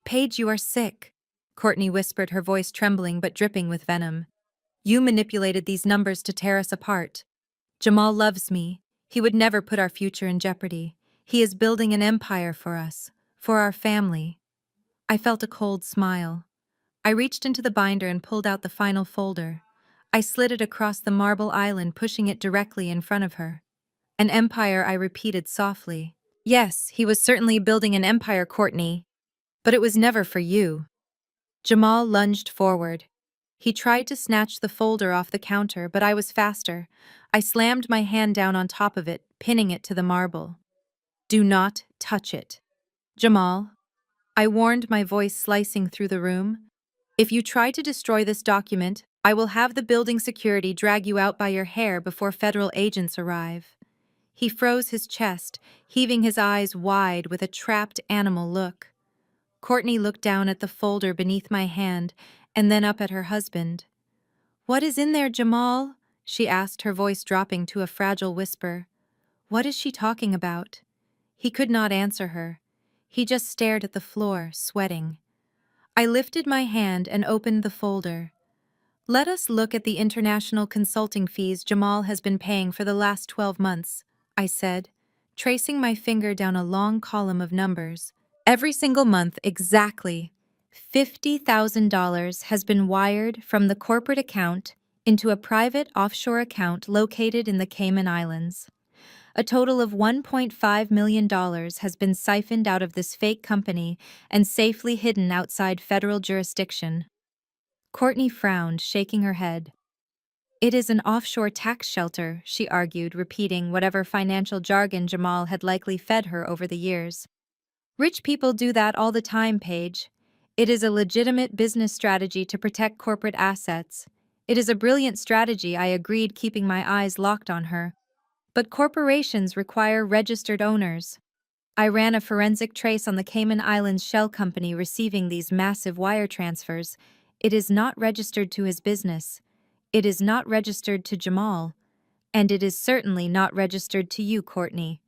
"Paige, you are sick," Courtney whispered, her voice trembling but dripping with venom. "You manipulated these numbers to tear us apart. Jamal loves me. He would never put our future in jeopardy. He is building an empire for us, for our family." I felt a cold smile. I reached into the binder and pulled out the final folder. I slid it across the marble island, pushing it directly in front of her. "An empire," I repeated softly. "Yes, he was certainly building an empire, Courtney. But it was never for you." Jamal lunged forward. He tried to snatch the folder off the counter, but I was faster. I slammed my hand down on top of it, pinning it to the marble. "Do not touch it." "Jamal," I warned, my voice slicing through the room, "if you try to destroy this document, I will have the building security drag you out by your hair before federal agents arrive." He froze his chest, heaving his eyes wide with a trapped animal look. Courtney looked down at the folder beneath my hand and then up at her husband. "What is in there, Jamal?" she asked, her voice dropping to a fragile whisper. "What is she talking about?" He could not answer her. He just stared at the floor, sweating. I lifted my hand and opened the folder. "Let us look at the international consulting fees Jamal has been paying for the last 12 months, I said, tracing my finger down a long column of numbers. "Every single month, exactly. $50,000 has been wired from the corporate account into a private offshore account located in the Cayman Islands. A total of $1.5 million has been siphoned out of this fake company and safely hidden outside federal jurisdiction." Courtney frowned, shaking her head. "It is an offshore tax shelter," she argued, repeating whatever financial jargon Jamal had likely fed her over the years. "Rich people do that all the time, Paige. It is a legitimate business strategy to protect corporate assets. It is a brilliant strategy," I agreed, keeping my eyes locked on her. "But corporations require registered owners." I ran a forensic trace on the Cayman Islands shell company receiving these massive wire transfers. It is not registered to his business. It is not registered to Jamal. And it is certainly not registered to you, Courtney.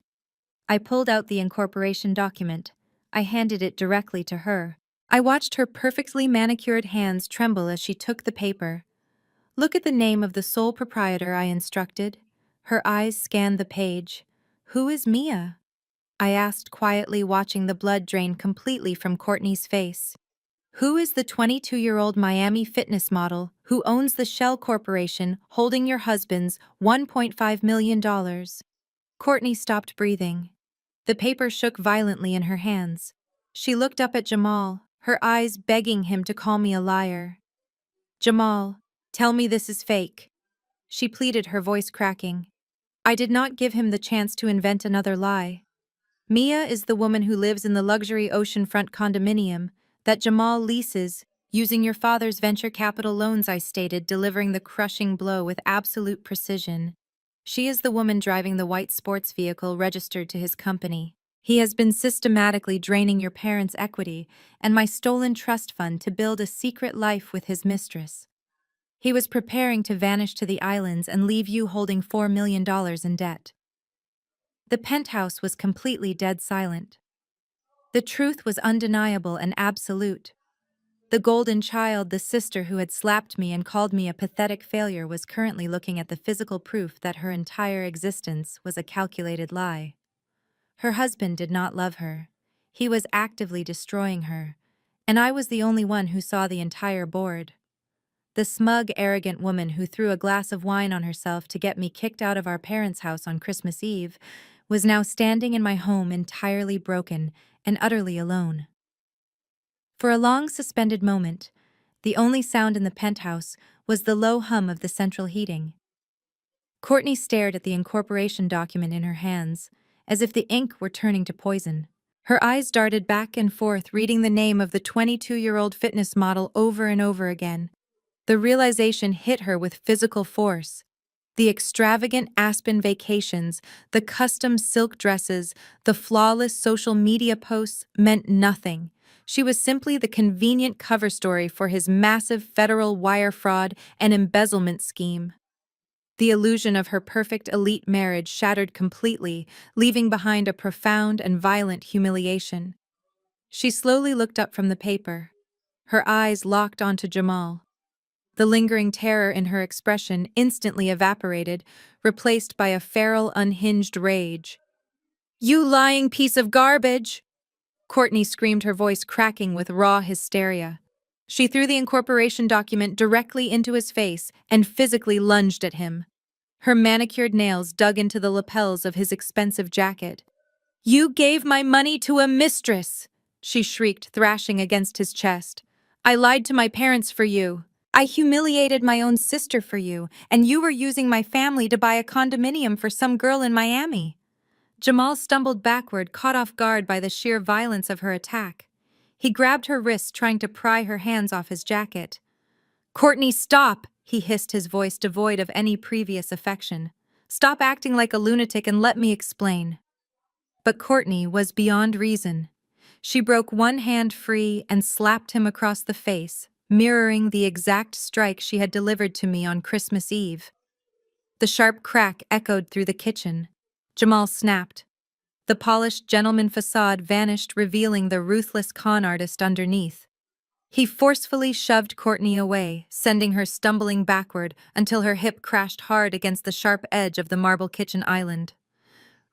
I pulled out the incorporation document. I handed it directly to her. I watched her perfectly manicured hands tremble as she took the paper. "Look at the name of the sole proprietor," I instructed. Her eyes scanned the page. "Who is Mia?" I asked quietly, watching the blood drain completely from Courtney's face. "Who is the 22-year-old Miami fitness model who owns the Shell Corporation holding your husband's $1.5 million?" Courtney stopped breathing. The paper shook violently in her hands. She looked up at Jamal, her eyes begging him to call me a liar. "Jamal, tell me this is fake," she pleaded, her voice cracking. I did not give him the chance to invent another lie. Mia is the woman who lives in the luxury oceanfront condominium that Jamal leases using your father's venture capital loans, I stated, delivering the crushing blow with absolute precision. She is the woman driving the white sports vehicle registered to his company. He has been systematically draining your parents' equity and my stolen trust fund to build a secret life with his mistress. He was preparing to vanish to the islands and leave you holding $4 million in debt. The penthouse was completely dead silent. The truth was undeniable and absolute. The golden child, the sister who had slapped me and called me a pathetic failure, was currently looking at the physical proof that her entire existence was a calculated lie. Her husband did not love her. He was actively destroying her, and I was the only one who saw the entire board. The smug, arrogant woman who threw a glass of wine on herself to get me kicked out of our parents' house on Christmas Eve was now standing in my home entirely broken and utterly alone. For a long suspended moment, the only sound in the penthouse was the low hum of the central heating. Courtney stared at the incorporation document in her hands, as if the ink were turning to poison. Her eyes darted back and forth, reading the name of the 22-year-old fitness model over and over again. The realization hit her with physical force. The extravagant Aspen vacations, the custom silk dresses, the flawless social media posts meant nothing. She was simply the convenient cover story for his massive federal wire fraud and embezzlement scheme. The illusion of her perfect elite marriage shattered completely, leaving behind a profound and violent humiliation. She slowly looked up from the paper. Her eyes locked onto Jamal. The lingering terror in her expression instantly evaporated, replaced by a feral, unhinged rage. "You lying piece of garbage!" Courtney screamed, her voice cracking with raw hysteria. She threw the incorporation document directly into his face and physically lunged at him. Her manicured nails dug into the lapels of his expensive jacket. "You gave my money to a mistress!" she shrieked, thrashing against his chest. "I lied to my parents for you. I humiliated my own sister for you, and you were using my family to buy a condominium for some girl in Miami." Jamal stumbled backward, caught off guard by the sheer violence of her attack. He grabbed her wrists, trying to pry her hands off his jacket. "Courtney, stop!" he hissed, his voice devoid of any previous affection. "Stop acting like a lunatic and let me explain." But Courtney was beyond reason. She broke one hand free and slapped him across the face, mirroring the exact strike she had delivered to me on Christmas Eve. The sharp crack echoed through the kitchen. Jamal snapped. The polished gentleman facade vanished, revealing the ruthless con artist underneath. He forcefully shoved Courtney away, sending her stumbling backward until her hip crashed hard against the sharp edge of the marble kitchen island.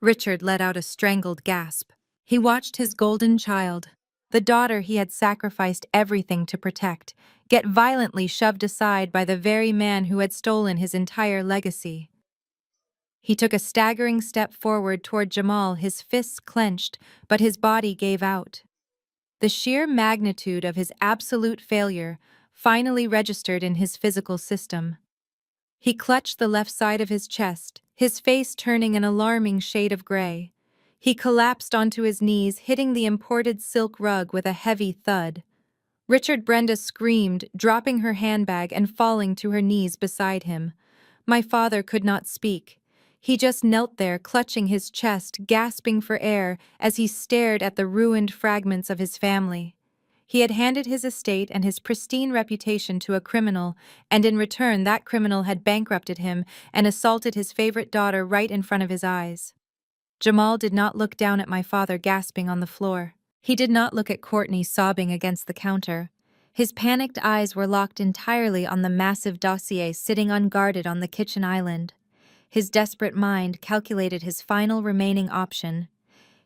Richard let out a strangled gasp. He watched his golden child, the daughter he had sacrificed everything to protect, get violently shoved aside by the very man who had stolen his entire legacy. He took a staggering step forward toward Jamal, his fists clenched, but his body gave out. The sheer magnitude of his absolute failure finally registered in his physical system. He clutched the left side of his chest, his face turning an alarming shade of gray. He collapsed onto his knees, hitting the imported silk rug with a heavy thud. Brenda screamed, dropping her handbag and falling to her knees beside him. My father could not speak. He just knelt there, clutching his chest, gasping for air as he stared at the ruined fragments of his family. He had handed his estate and his pristine reputation to a criminal, and in return that criminal had bankrupted him and assaulted his favorite daughter right in front of his eyes. Jamal did not look down at my father gasping on the floor. He did not look at Courtney sobbing against the counter. His panicked eyes were locked entirely on the massive dossier sitting unguarded on the kitchen island. His desperate mind calculated his final remaining option.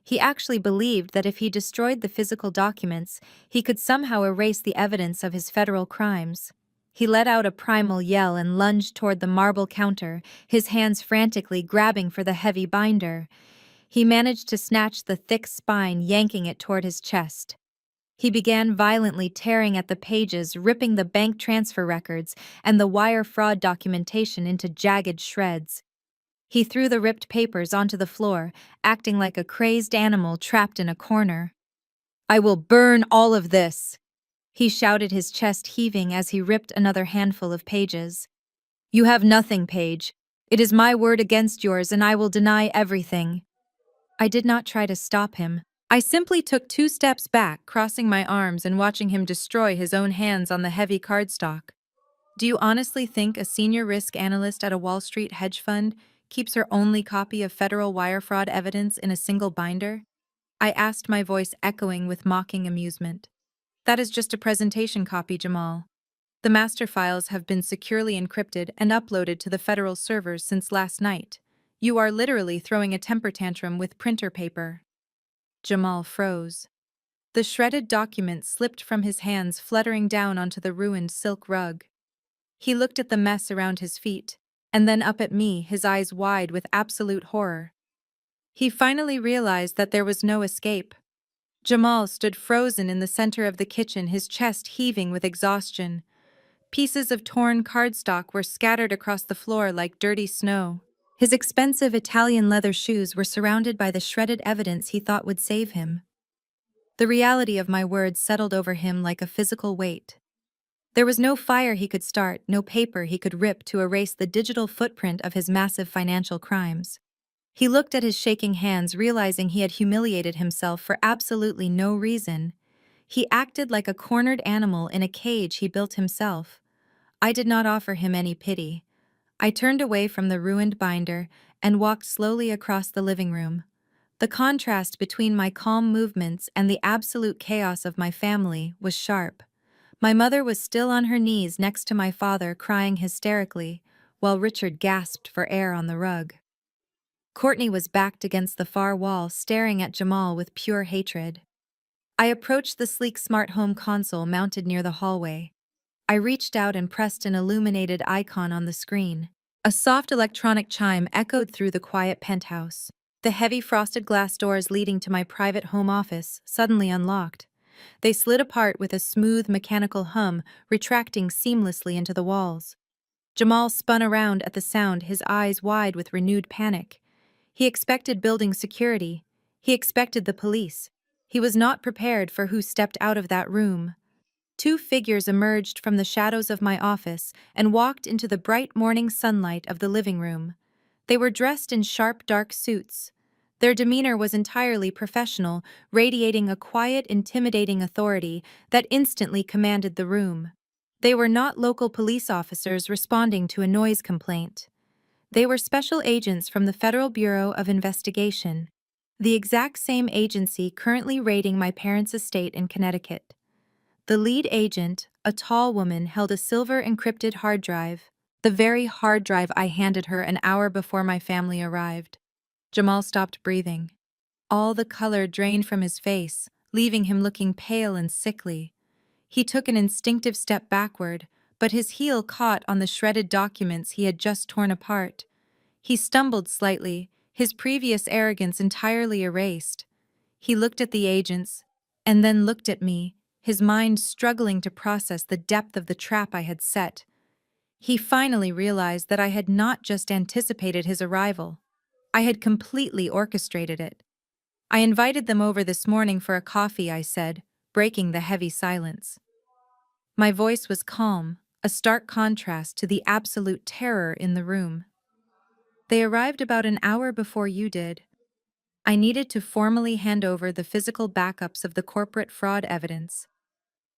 He actually believed that if he destroyed the physical documents, he could somehow erase the evidence of his federal crimes. He let out a primal yell and lunged toward the marble counter, his hands frantically grabbing for the heavy binder. He managed to snatch the thick spine, yanking it toward his chest. He began violently tearing at the pages, ripping the bank transfer records and the wire fraud documentation into jagged shreds. He threw the ripped papers onto the floor, acting like a crazed animal trapped in a corner. "I will burn all of this!" he shouted, his chest heaving as he ripped another handful of pages. "You have nothing, Paige. It is my word against yours, and I will deny everything." I did not try to stop him. I simply took 2 steps back, crossing my arms and watching him destroy his own hands on the heavy cardstock. Do you honestly think a senior risk analyst at a Wall Street hedge fund keeps her only copy of federal wire fraud evidence in a single binder? I asked, my voice echoing with mocking amusement. "That is just a presentation copy, Jamal. The master files have been securely encrypted and uploaded to the federal servers since last night. You are literally throwing a temper tantrum with printer paper." Jamal froze. The shredded document slipped from his hands, fluttering down onto the ruined silk rug. He looked at the mess around his feet, and then up at me, his eyes wide with absolute horror. He finally realized that there was no escape. Jamal stood frozen in the center of the kitchen, his chest heaving with exhaustion. Pieces of torn cardstock were scattered across the floor like dirty snow. His expensive Italian leather shoes were surrounded by the shredded evidence he thought would save him. The reality of my words settled over him like a physical weight. There was no fire he could start, no paper he could rip to erase the digital footprint of his massive financial crimes. He looked at his shaking hands, realizing he had humiliated himself for absolutely no reason. He acted like a cornered animal in a cage he built himself. I did not offer him any pity. I turned away from the ruined binder and walked slowly across the living room. The contrast between my calm movements and the absolute chaos of my family was sharp. My mother was still on her knees next to my father, crying hysterically, while Richard gasped for air on the rug. Courtney was backed against the far wall, staring at Jamal with pure hatred. I approached the sleek smart home console mounted near the hallway. I reached out and pressed an illuminated icon on the screen. A soft electronic chime echoed through the quiet penthouse. The heavy frosted glass doors leading to my private home office suddenly unlocked. They slid apart with a smooth mechanical hum, retracting seamlessly into the walls. Jamal spun around at the sound, his eyes wide with renewed panic. He expected building security. He expected the police. He was not prepared for who stepped out of that room. 2 figures emerged from the shadows of my office and walked into the bright morning sunlight of the living room. They were dressed in sharp, dark suits. Their demeanor was entirely professional, radiating a quiet, intimidating authority that instantly commanded the room. They were not local police officers responding to a noise complaint. They were special agents from the Federal Bureau of Investigation, the exact same agency currently raiding my parents' estate in Connecticut. The lead agent, a tall woman, held a silver encrypted hard drive, the very hard drive I handed her an hour before my family arrived. Jamal stopped breathing. All the color drained from his face, leaving him looking pale and sickly. He took an instinctive step backward, but his heel caught on the shredded documents he had just torn apart. He stumbled slightly, his previous arrogance entirely erased. He looked at the agents, and then looked at me, his mind struggling to process the depth of the trap I had set. He finally realized that I had not just anticipated his arrival. I had completely orchestrated it. "I invited them over this morning for a coffee," I said, breaking the heavy silence. My voice was calm, a stark contrast to the absolute terror in the room. "They arrived about an hour before you did. I needed to formally hand over the physical backups of the corporate fraud evidence.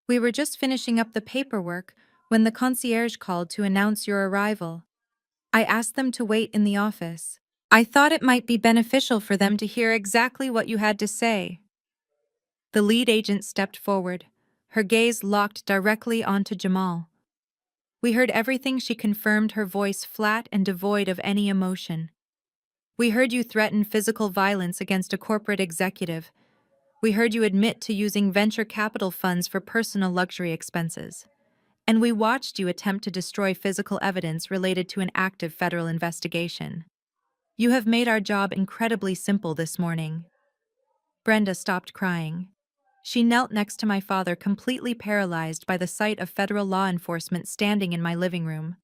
We were just finishing up the paperwork when the concierge called to announce your arrival. I asked them to wait in the office. I thought it might be beneficial for them to hear exactly what you had to say." The lead agent stepped forward, her gaze locked directly onto Jamal. "We heard everything," she confirmed, her voice flat and devoid of any emotion. "We heard you threaten physical violence against a corporate executive. We heard you admit to using venture capital funds for personal luxury expenses. And we watched you attempt to destroy physical evidence related to an active federal investigation. You have made our job incredibly simple this morning." Brenda stopped crying. She knelt next to my father, completely paralyzed by the sight of federal law enforcement standing in my living room.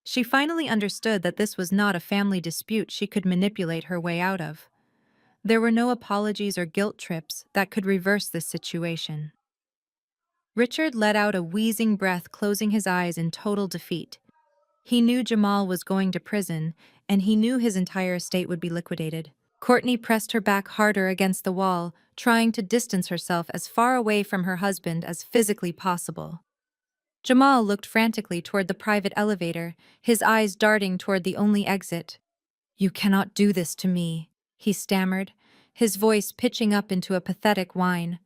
She finally understood that this was not a family dispute she could manipulate her way out of. There were no apologies or guilt trips that could reverse this situation. Richard let out a wheezing breath, closing his eyes in total defeat. He knew Jamal was going to prison, and he knew his entire estate would be liquidated. Courtney pressed her back harder against the wall, trying to distance herself as far away from her husband as physically possible. Jamal looked frantically toward the private elevator, his eyes darting toward the only exit. "You cannot do this to me," he stammered, his voice pitching up into a pathetic whine.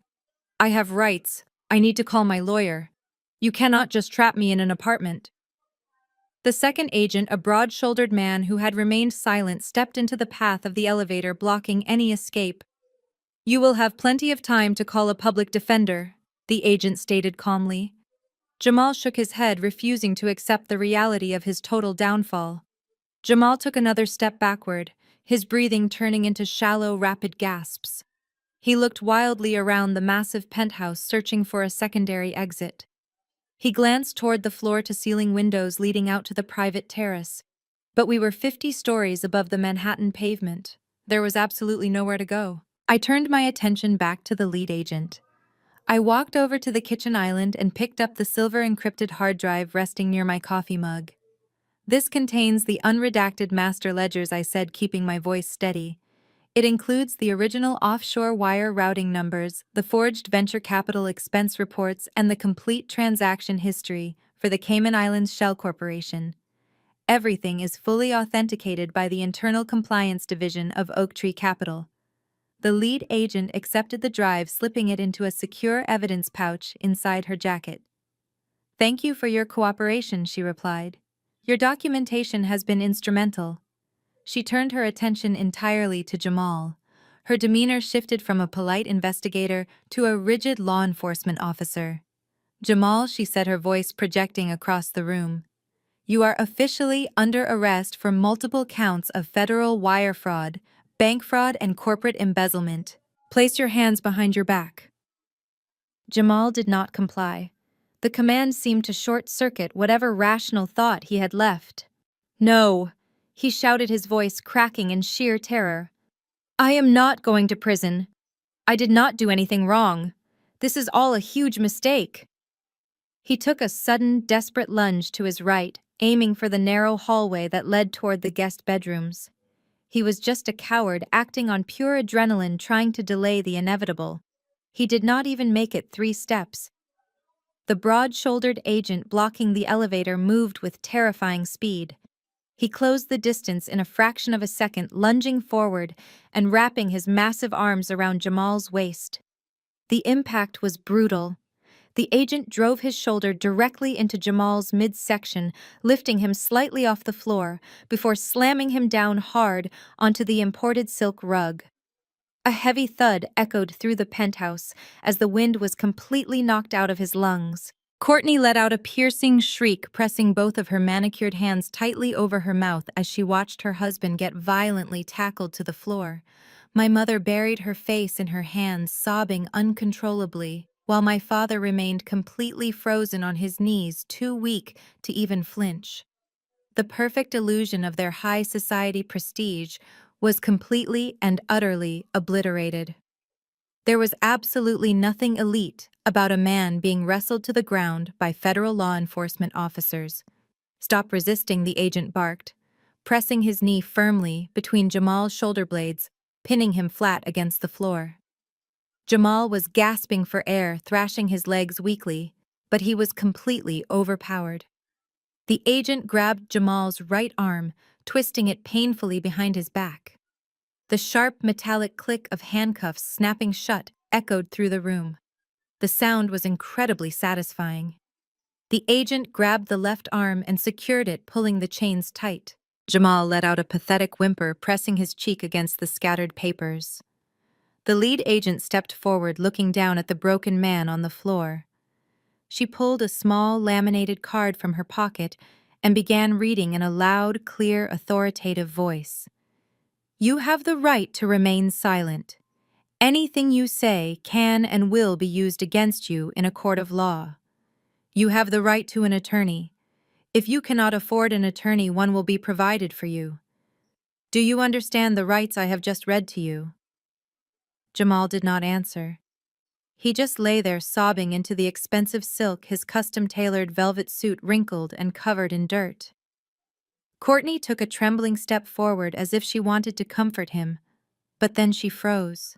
"I have rights. I need to call my lawyer. You cannot just trap me in an apartment." The second agent, a broad-shouldered man who had remained silent, stepped into the path of the elevator, blocking any escape. "You will have plenty of time to call a public defender," the agent stated calmly. Jamal shook his head, refusing to accept the reality of his total downfall. Jamal took another step backward, his breathing turning into shallow, rapid gasps. He looked wildly around the massive penthouse, searching for a secondary exit. He glanced toward the floor-to-ceiling windows leading out to the private terrace. But we were 50 stories above the Manhattan pavement. There was absolutely nowhere to go. I turned my attention back to the lead agent. I walked over to the kitchen island and picked up the silver encrypted hard drive resting near my coffee mug. "This contains the unredacted master ledgers," I said, keeping my voice steady. "It includes the original offshore wire routing numbers, the forged venture capital expense reports, and the complete transaction history for the Cayman Islands Shell Corporation. Everything is fully authenticated by the Internal Compliance Division of Oaktree Capital." The lead agent accepted the drive, slipping it into a secure evidence pouch inside her jacket. "Thank you for your cooperation," she replied. "Your documentation has been instrumental." She turned her attention entirely to Jamal. Her demeanor shifted from a polite investigator to a rigid law enforcement officer. "Jamal," she said, her voice projecting across the room, "you are officially under arrest for multiple counts of federal wire fraud, bank fraud, and corporate embezzlement. Place your hands behind your back." Jamal did not comply. The command seemed to short-circuit whatever rational thought he had left. "No," he shouted, his voice cracking in sheer terror. "I am not going to prison. I did not do anything wrong. This is all a huge mistake." He took a sudden, desperate lunge to his right, aiming for the narrow hallway that led toward the guest bedrooms. He was just a coward acting on pure adrenaline, trying to delay the inevitable. He did not even make it 3 steps. The broad-shouldered agent blocking the elevator moved with terrifying speed. He closed the distance in a fraction of a second, lunging forward and wrapping his massive arms around Jamal's waist. The impact was brutal. The agent drove his shoulder directly into Jamal's midsection, lifting him slightly off the floor before slamming him down hard onto the imported silk rug. A heavy thud echoed through the penthouse as the wind was completely knocked out of his lungs. Courtney let out a piercing shriek, pressing both of her manicured hands tightly over her mouth as she watched her husband get violently tackled to the floor. My mother buried her face in her hands, sobbing uncontrollably, while my father remained completely frozen on his knees, too weak to even flinch. The perfect illusion of their high society prestige was completely and utterly obliterated. There was absolutely nothing elite about a man being wrestled to the ground by federal law enforcement officers. "Stop resisting," the agent barked, pressing his knee firmly between Jamal's shoulder blades, pinning him flat against the floor. Jamal was gasping for air, thrashing his legs weakly, but he was completely overpowered. The agent grabbed Jamal's right arm, twisting it painfully behind his back. The sharp metallic click of handcuffs snapping shut echoed through the room. The sound was incredibly satisfying. The agent grabbed the left arm and secured it, pulling the chains tight. Jamal let out a pathetic whimper, pressing his cheek against the scattered papers. The lead agent stepped forward, looking down at the broken man on the floor. She pulled a small, laminated card from her pocket and began reading in a loud, clear, authoritative voice. "You have the right to remain silent. Anything you say can and will be used against you in a court of law. You have the right to an attorney. If you cannot afford an attorney, one will be provided for you. Do you understand the rights I have just read to you?" Jamal did not answer. He just lay there sobbing into the expensive silk, his custom-tailored velvet suit wrinkled and covered in dirt. Courtney took a trembling step forward as if she wanted to comfort him, but then she froze.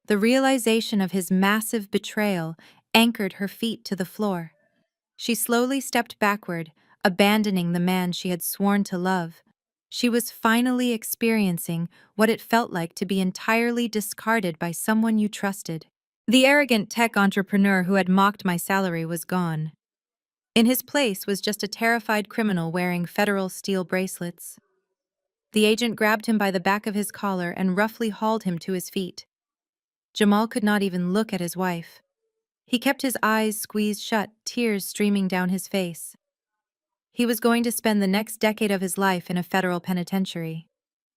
The realization of his massive betrayal anchored her feet to the floor. She slowly stepped backward, abandoning the man she had sworn to love. She was finally experiencing what it felt like to be entirely discarded by someone you trusted. The arrogant tech entrepreneur who had mocked my salary was gone. In his place was just a terrified criminal wearing federal steel bracelets. The agent grabbed him by the back of his collar and roughly hauled him to his feet. Jamal could not even look at his wife. He kept his eyes squeezed shut, tears streaming down his face. He was going to spend the next decade of his life in a federal penitentiary.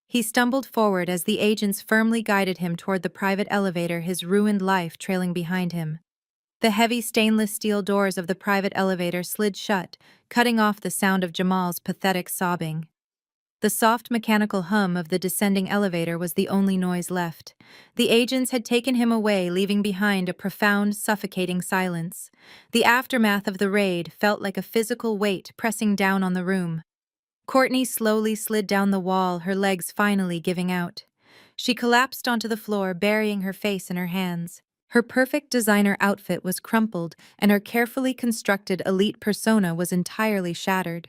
He stumbled forward as the agents firmly guided him toward the private elevator, his ruined life trailing behind him. The heavy stainless steel doors of the private elevator slid shut, cutting off the sound of Jamal's pathetic sobbing. The soft mechanical hum of the descending elevator was the only noise left. The agents had taken him away, leaving behind a profound, suffocating silence. The aftermath of the raid felt like a physical weight pressing down on the room. Courtney slowly slid down the wall, her legs finally giving out. She collapsed onto the floor, burying her face in her hands. Her perfect designer outfit was crumpled, and her carefully constructed elite persona was entirely shattered.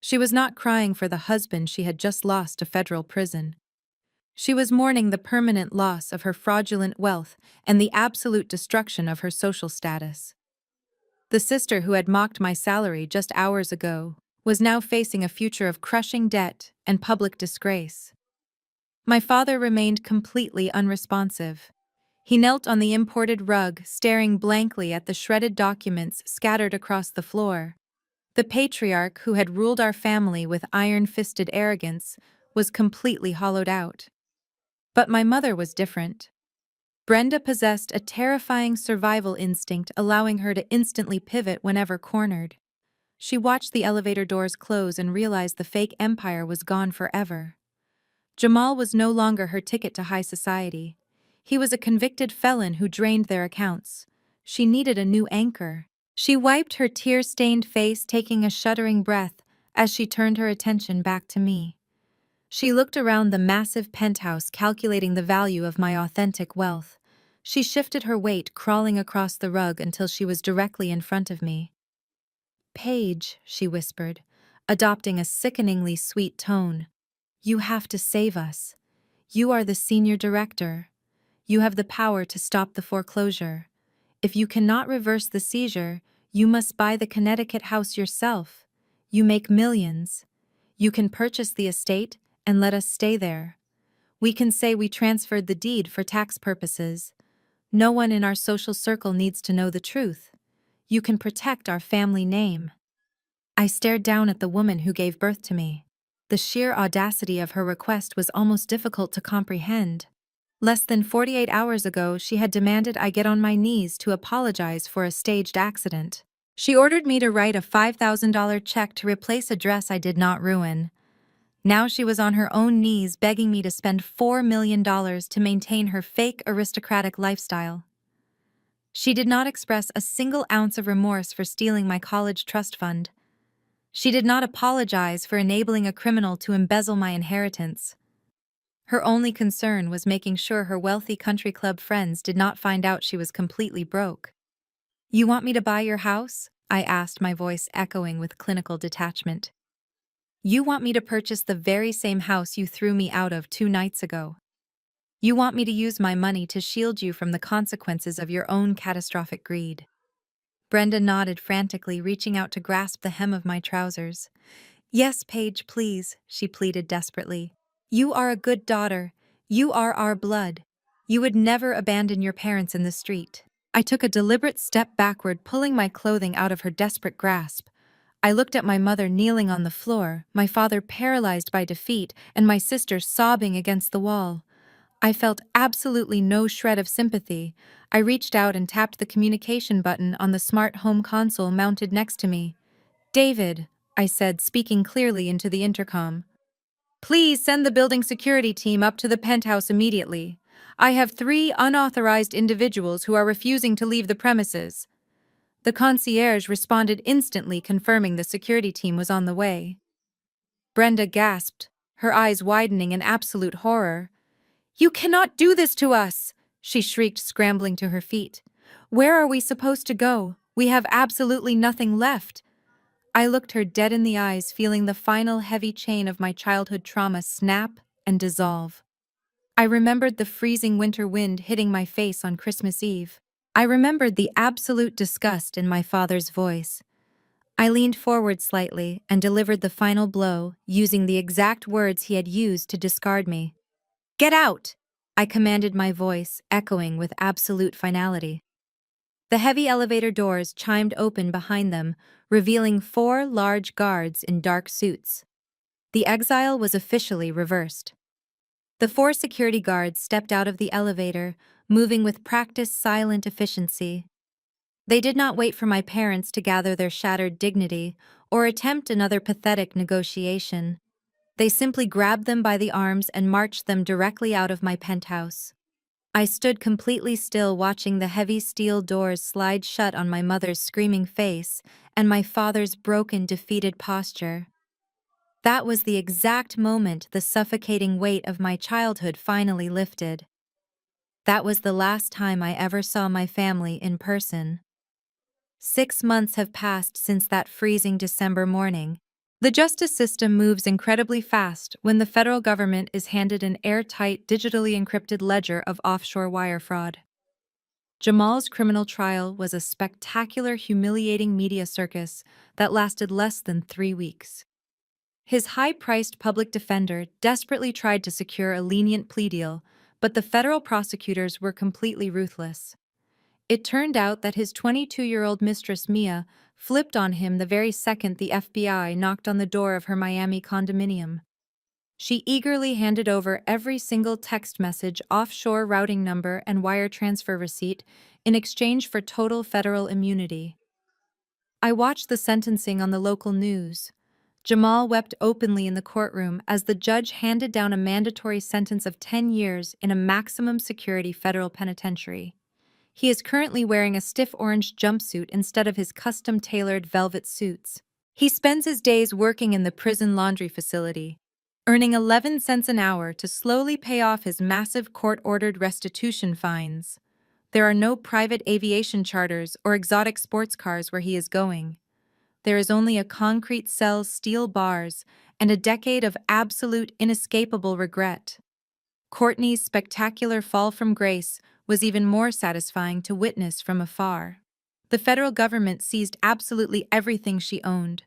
She was not crying for the husband she had just lost to federal prison. She was mourning the permanent loss of her fraudulent wealth and the absolute destruction of her social status. The sister who had mocked my salary just hours ago was now facing a future of crushing debt and public disgrace. My father remained completely unresponsive. He knelt on the imported rug, staring blankly at the shredded documents scattered across the floor. The patriarch who had ruled our family with iron-fisted arrogance was completely hollowed out. But my mother was different. Brenda possessed a terrifying survival instinct, allowing her to instantly pivot whenever cornered. She watched the elevator doors close and realized the fake empire was gone forever. Jamal was no longer her ticket to high society. He was a convicted felon who drained their accounts. She needed a new anchor. She wiped her tear-stained face, taking a shuddering breath as she turned her attention back to me. She looked around the massive penthouse, calculating the value of my authentic wealth. She shifted her weight, crawling across the rug until she was directly in front of me. "Paige," she whispered, adopting a sickeningly sweet tone. "You have to save us. You are the senior director. You have the power to stop the foreclosure. If you cannot reverse the seizure, you must buy the Connecticut house yourself. You make millions. You can purchase the estate and let us stay there. We can say we transferred the deed for tax purposes. No one in our social circle needs to know the truth. You can protect our family name." I stared down at the woman who gave birth to me. The sheer audacity of her request was almost difficult to comprehend. Less than 48 hours ago, she had demanded I get on my knees to apologize for a staged accident. She ordered me to write a $5,000 check to replace a dress I did not ruin. Now she was on her own knees begging me to spend $4 million to maintain her fake aristocratic lifestyle. She did not express a single ounce of remorse for stealing my college trust fund. She did not apologize for enabling a criminal to embezzle my inheritance. Her only concern was making sure her wealthy country club friends did not find out she was completely broke. "You want me to buy your house?" I asked, my voice echoing with clinical detachment. "You want me to purchase the very same house you threw me out of 2 nights ago. You want me to use my money to shield you from the consequences of your own catastrophic greed." Brenda nodded frantically, reaching out to grasp the hem of my trousers. "Yes, Paige, please," she pleaded desperately. "You are a good daughter. You are our blood. You would never abandon your parents in the street." I took a deliberate step backward, pulling my clothing out of her desperate grasp. I looked at my mother kneeling on the floor, my father paralyzed by defeat, and my sister sobbing against the wall. I felt absolutely no shred of sympathy. I reached out and tapped the communication button on the smart home console mounted next to me. David, I said, speaking clearly into the intercom. Please send the building security team up to the penthouse immediately. I have 3 unauthorized individuals who are refusing to leave the premises. The concierge responded instantly, confirming the security team was on the way. Brenda gasped, her eyes widening in absolute horror. You cannot do this to us! She shrieked, scrambling to her feet. Where are we supposed to go? We have absolutely nothing left. I looked her dead in the eyes, feeling the final heavy chain of my childhood trauma snap and dissolve. I remembered the freezing winter wind hitting my face on Christmas Eve. I remembered the absolute disgust in my father's voice. I leaned forward slightly and delivered the final blow, using the exact words he had used to discard me. Get out! I commanded, my voice echoing with absolute finality. The heavy elevator doors chimed open behind them, revealing 4 large guards in dark suits. The exile was officially reversed. The 4 security guards stepped out of the elevator, moving with practiced silent efficiency. They did not wait for my parents to gather their shattered dignity or attempt another pathetic negotiation. They simply grabbed them by the arms and marched them directly out of my penthouse. I stood completely still, watching the heavy steel doors slide shut on my mother's screaming face and my father's broken, defeated posture. That was the exact moment the suffocating weight of my childhood finally lifted. That was the last time I ever saw my family in person. 6 months have passed since that freezing December morning. The justice system moves incredibly fast when the federal government is handed an airtight, digitally encrypted ledger of offshore wire fraud. Jamal's criminal trial was a spectacular, humiliating media circus that lasted less than 3 weeks. His high-priced public defender desperately tried to secure a lenient plea deal, but the federal prosecutors were completely ruthless. It turned out that his 22-year-old mistress, Mia, flipped on him the very second the FBI knocked on the door of her Miami condominium. She eagerly handed over every single text message, offshore routing number, and wire transfer receipt in exchange for total federal immunity. I watched the sentencing on the local news. Jamal wept openly in the courtroom as the judge handed down a mandatory sentence of 10 years in a maximum security federal penitentiary. He is currently wearing a stiff orange jumpsuit instead of his custom-tailored velvet suits. He spends his days working in the prison laundry facility, earning 11 cents an hour to slowly pay off his massive court-ordered restitution fines. There are no private aviation charters or exotic sports cars where he is going. There is only a concrete cell, steel bars, and a decade of absolute, inescapable regret. Courtney's spectacular fall from grace was even more satisfying to witness from afar. The federal government seized absolutely everything she owned.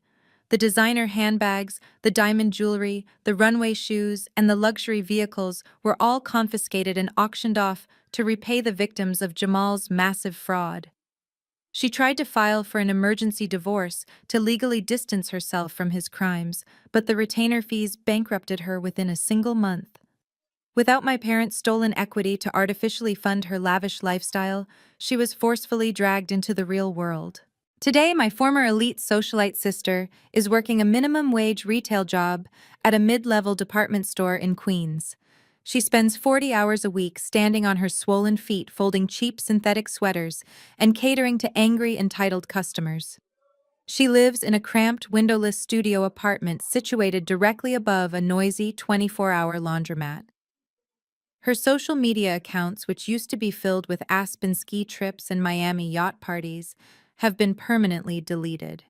The designer handbags, the diamond jewelry, the runway shoes, and the luxury vehicles were all confiscated and auctioned off to repay the victims of Jamal's massive fraud. She tried to file for an emergency divorce to legally distance herself from his crimes, but the retainer fees bankrupted her within a single month. Without my parents' stolen equity to artificially fund her lavish lifestyle, she was forcefully dragged into the real world. Today, my former elite socialite sister is working a minimum wage retail job at a mid-level department store in Queens. She spends 40 hours a week standing on her swollen feet folding cheap synthetic sweaters and catering to angry, entitled customers. She lives in a cramped, windowless studio apartment situated directly above a noisy 24-hour laundromat. Her social media accounts, which used to be filled with Aspen ski trips and Miami yacht parties, have been permanently deleted.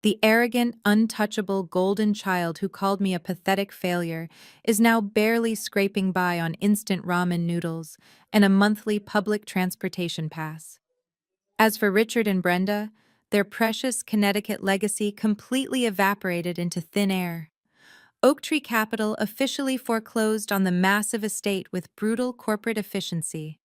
The arrogant, untouchable golden child who called me a pathetic failure is now barely scraping by on instant ramen noodles and a monthly public transportation pass. As for Richard and Brenda, their precious Connecticut legacy completely evaporated into thin air. Oaktree Capital officially foreclosed on the massive estate with brutal corporate efficiency.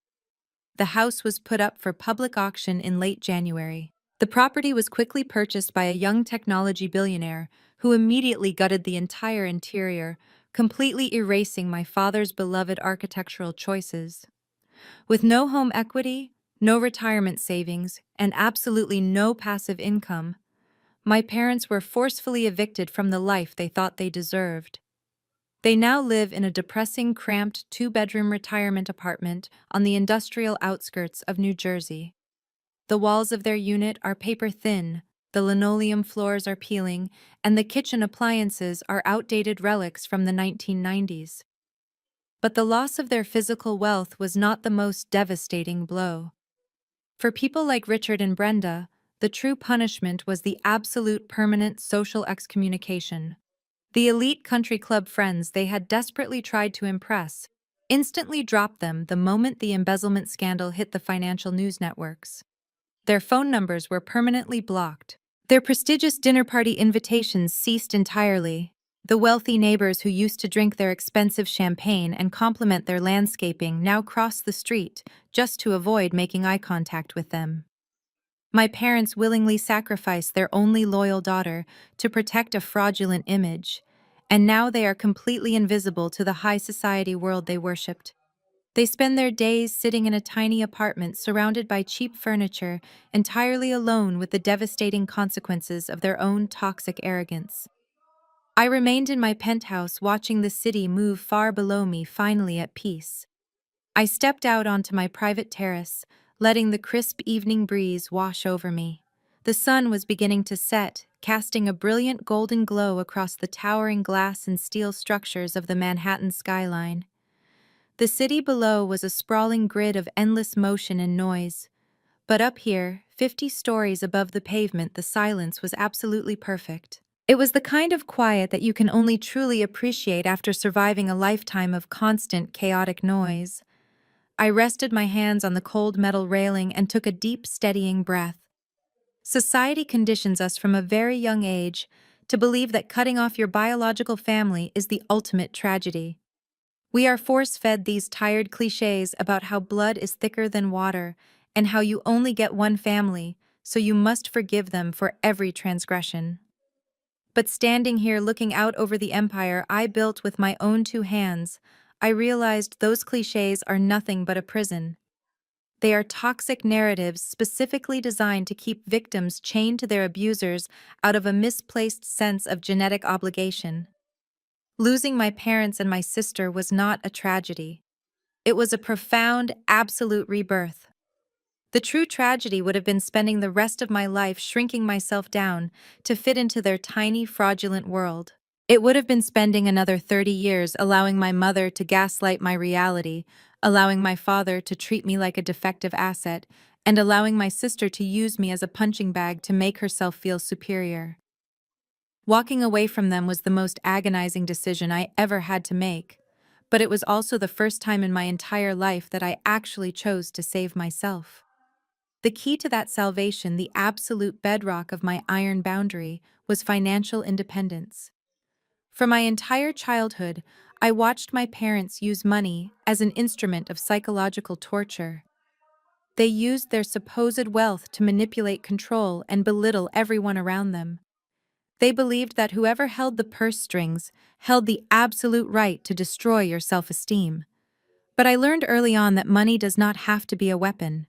The house was put up for public auction in late January. The property was quickly purchased by a young technology billionaire who immediately gutted the entire interior, completely erasing my father's beloved architectural choices. With no home equity, no retirement savings, and absolutely no passive income, my parents were forcefully evicted from the life they thought they deserved. They now live in a depressing, cramped two-bedroom retirement apartment on the industrial outskirts of New Jersey. The walls of their unit are paper-thin, the linoleum floors are peeling, and the kitchen appliances are outdated relics from the 1990s. But the loss of their physical wealth was not the most devastating blow. For people like Richard and Brenda, the true punishment was the absolute permanent social excommunication. The elite country club friends they had desperately tried to impress instantly dropped them the moment the embezzlement scandal hit the financial news networks. Their phone numbers were permanently blocked. Their prestigious dinner party invitations ceased entirely. The wealthy neighbors who used to drink their expensive champagne and compliment their landscaping now crossed the street just to avoid making eye contact with them. My parents willingly sacrificed their only loyal daughter to protect a fraudulent image, and now they are completely invisible to the high society world they worshipped. They spend their days sitting in a tiny apartment surrounded by cheap furniture, entirely alone with the devastating consequences of their own toxic arrogance. I remained in my penthouse watching the city move far below me, finally at peace. I stepped out onto my private terrace, letting the crisp evening breeze wash over me. The sun was beginning to set, casting a brilliant golden glow across the towering glass and steel structures of the Manhattan skyline. The city below was a sprawling grid of endless motion and noise. But up here, 50 stories above the pavement, the silence was absolutely perfect. It was the kind of quiet that you can only truly appreciate after surviving a lifetime of constant, chaotic noise. I rested my hands on the cold metal railing and took a deep, steadying breath. Society conditions us from a very young age to believe that cutting off your biological family is the ultimate tragedy. We are force-fed these tired cliches about how blood is thicker than water and how you only get one family, so you must forgive them for every transgression. But standing here looking out over the empire I built with my own two hands, I realized those cliches are nothing but a prison. They are toxic narratives specifically designed to keep victims chained to their abusers out of a misplaced sense of genetic obligation. Losing my parents and my sister was not a tragedy. It was a profound, absolute rebirth. The true tragedy would have been spending the rest of my life shrinking myself down to fit into their tiny, fraudulent world. It would have been spending another 30 years allowing my mother to gaslight my reality, allowing my father to treat me like a defective asset, and allowing my sister to use me as a punching bag to make herself feel superior. Walking away from them was the most agonizing decision I ever had to make, but it was also the first time in my entire life that I actually chose to save myself. The key to that salvation, the absolute bedrock of my iron boundary, was financial independence. For my entire childhood, I watched my parents use money as an instrument of psychological torture. They used their supposed wealth to manipulate, control, and belittle everyone around them. They believed that whoever held the purse strings held the absolute right to destroy your self-esteem. But I learned early on that money does not have to be a weapon.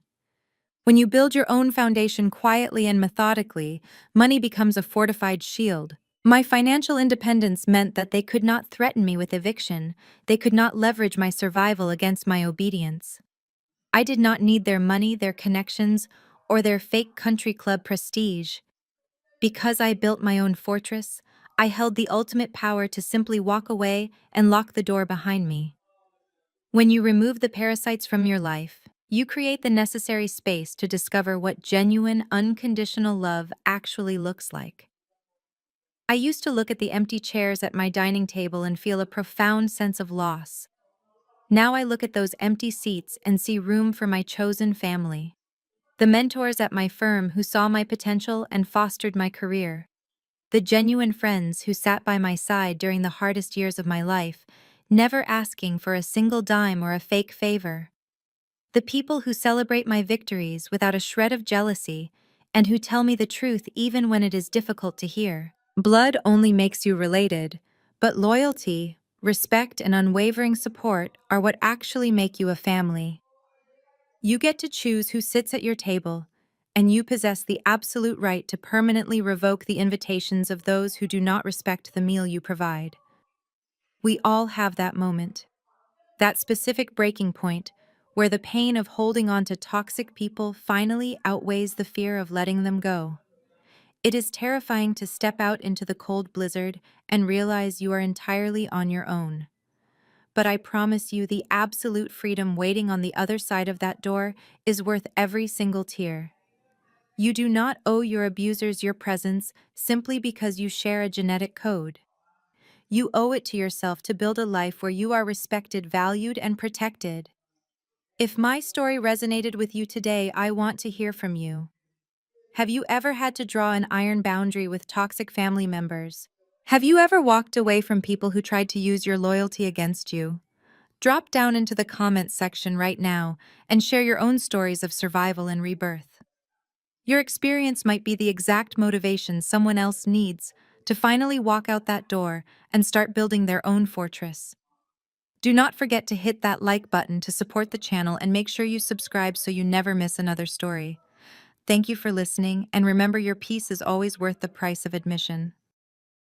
When you build your own foundation quietly and methodically, money becomes a fortified shield. My financial independence meant that they could not threaten me with eviction. They could not leverage my survival against my obedience. I did not need their money, their connections, or their fake country club prestige. Because I built my own fortress, I held the ultimate power to simply walk away and lock the door behind me. When you remove the parasites from your life, you create the necessary space to discover what genuine, unconditional love actually looks like. I used to look at the empty chairs at my dining table and feel a profound sense of loss. Now I look at those empty seats and see room for my chosen family. The mentors at my firm who saw my potential and fostered my career. The genuine friends who sat by my side during the hardest years of my life, never asking for a single dime or a fake favor. The people who celebrate my victories without a shred of jealousy, and who tell me the truth even when it is difficult to hear. Blood only makes you related, but loyalty, Respect and unwavering support are what actually make you a family. You get to choose who sits at your table, and you possess the absolute right to permanently revoke the invitations of those who do not respect the meal you provide. We all have that moment, that specific breaking point, where the pain of holding on to toxic people finally outweighs the fear of letting them go. It is terrifying to step out into the cold blizzard and realize you are entirely on your own. But I promise you, the absolute freedom waiting on the other side of that door is worth every single tear. You do not owe your abusers your presence simply because you share a genetic code. You owe it to yourself to build a life where you are respected, valued, and protected. If my story resonated with you today, I want to hear from you. Have you ever had to draw an iron boundary with toxic family members? Have you ever walked away from people who tried to use your loyalty against you? Drop down into the comments section right now and share your own stories of survival and rebirth. Your experience might be the exact motivation someone else needs to finally walk out that door and start building their own fortress. Do not forget to hit that like button to support the channel and make sure you subscribe so you never miss another story. Thank you for listening, and remember, your peace is always worth the price of admission.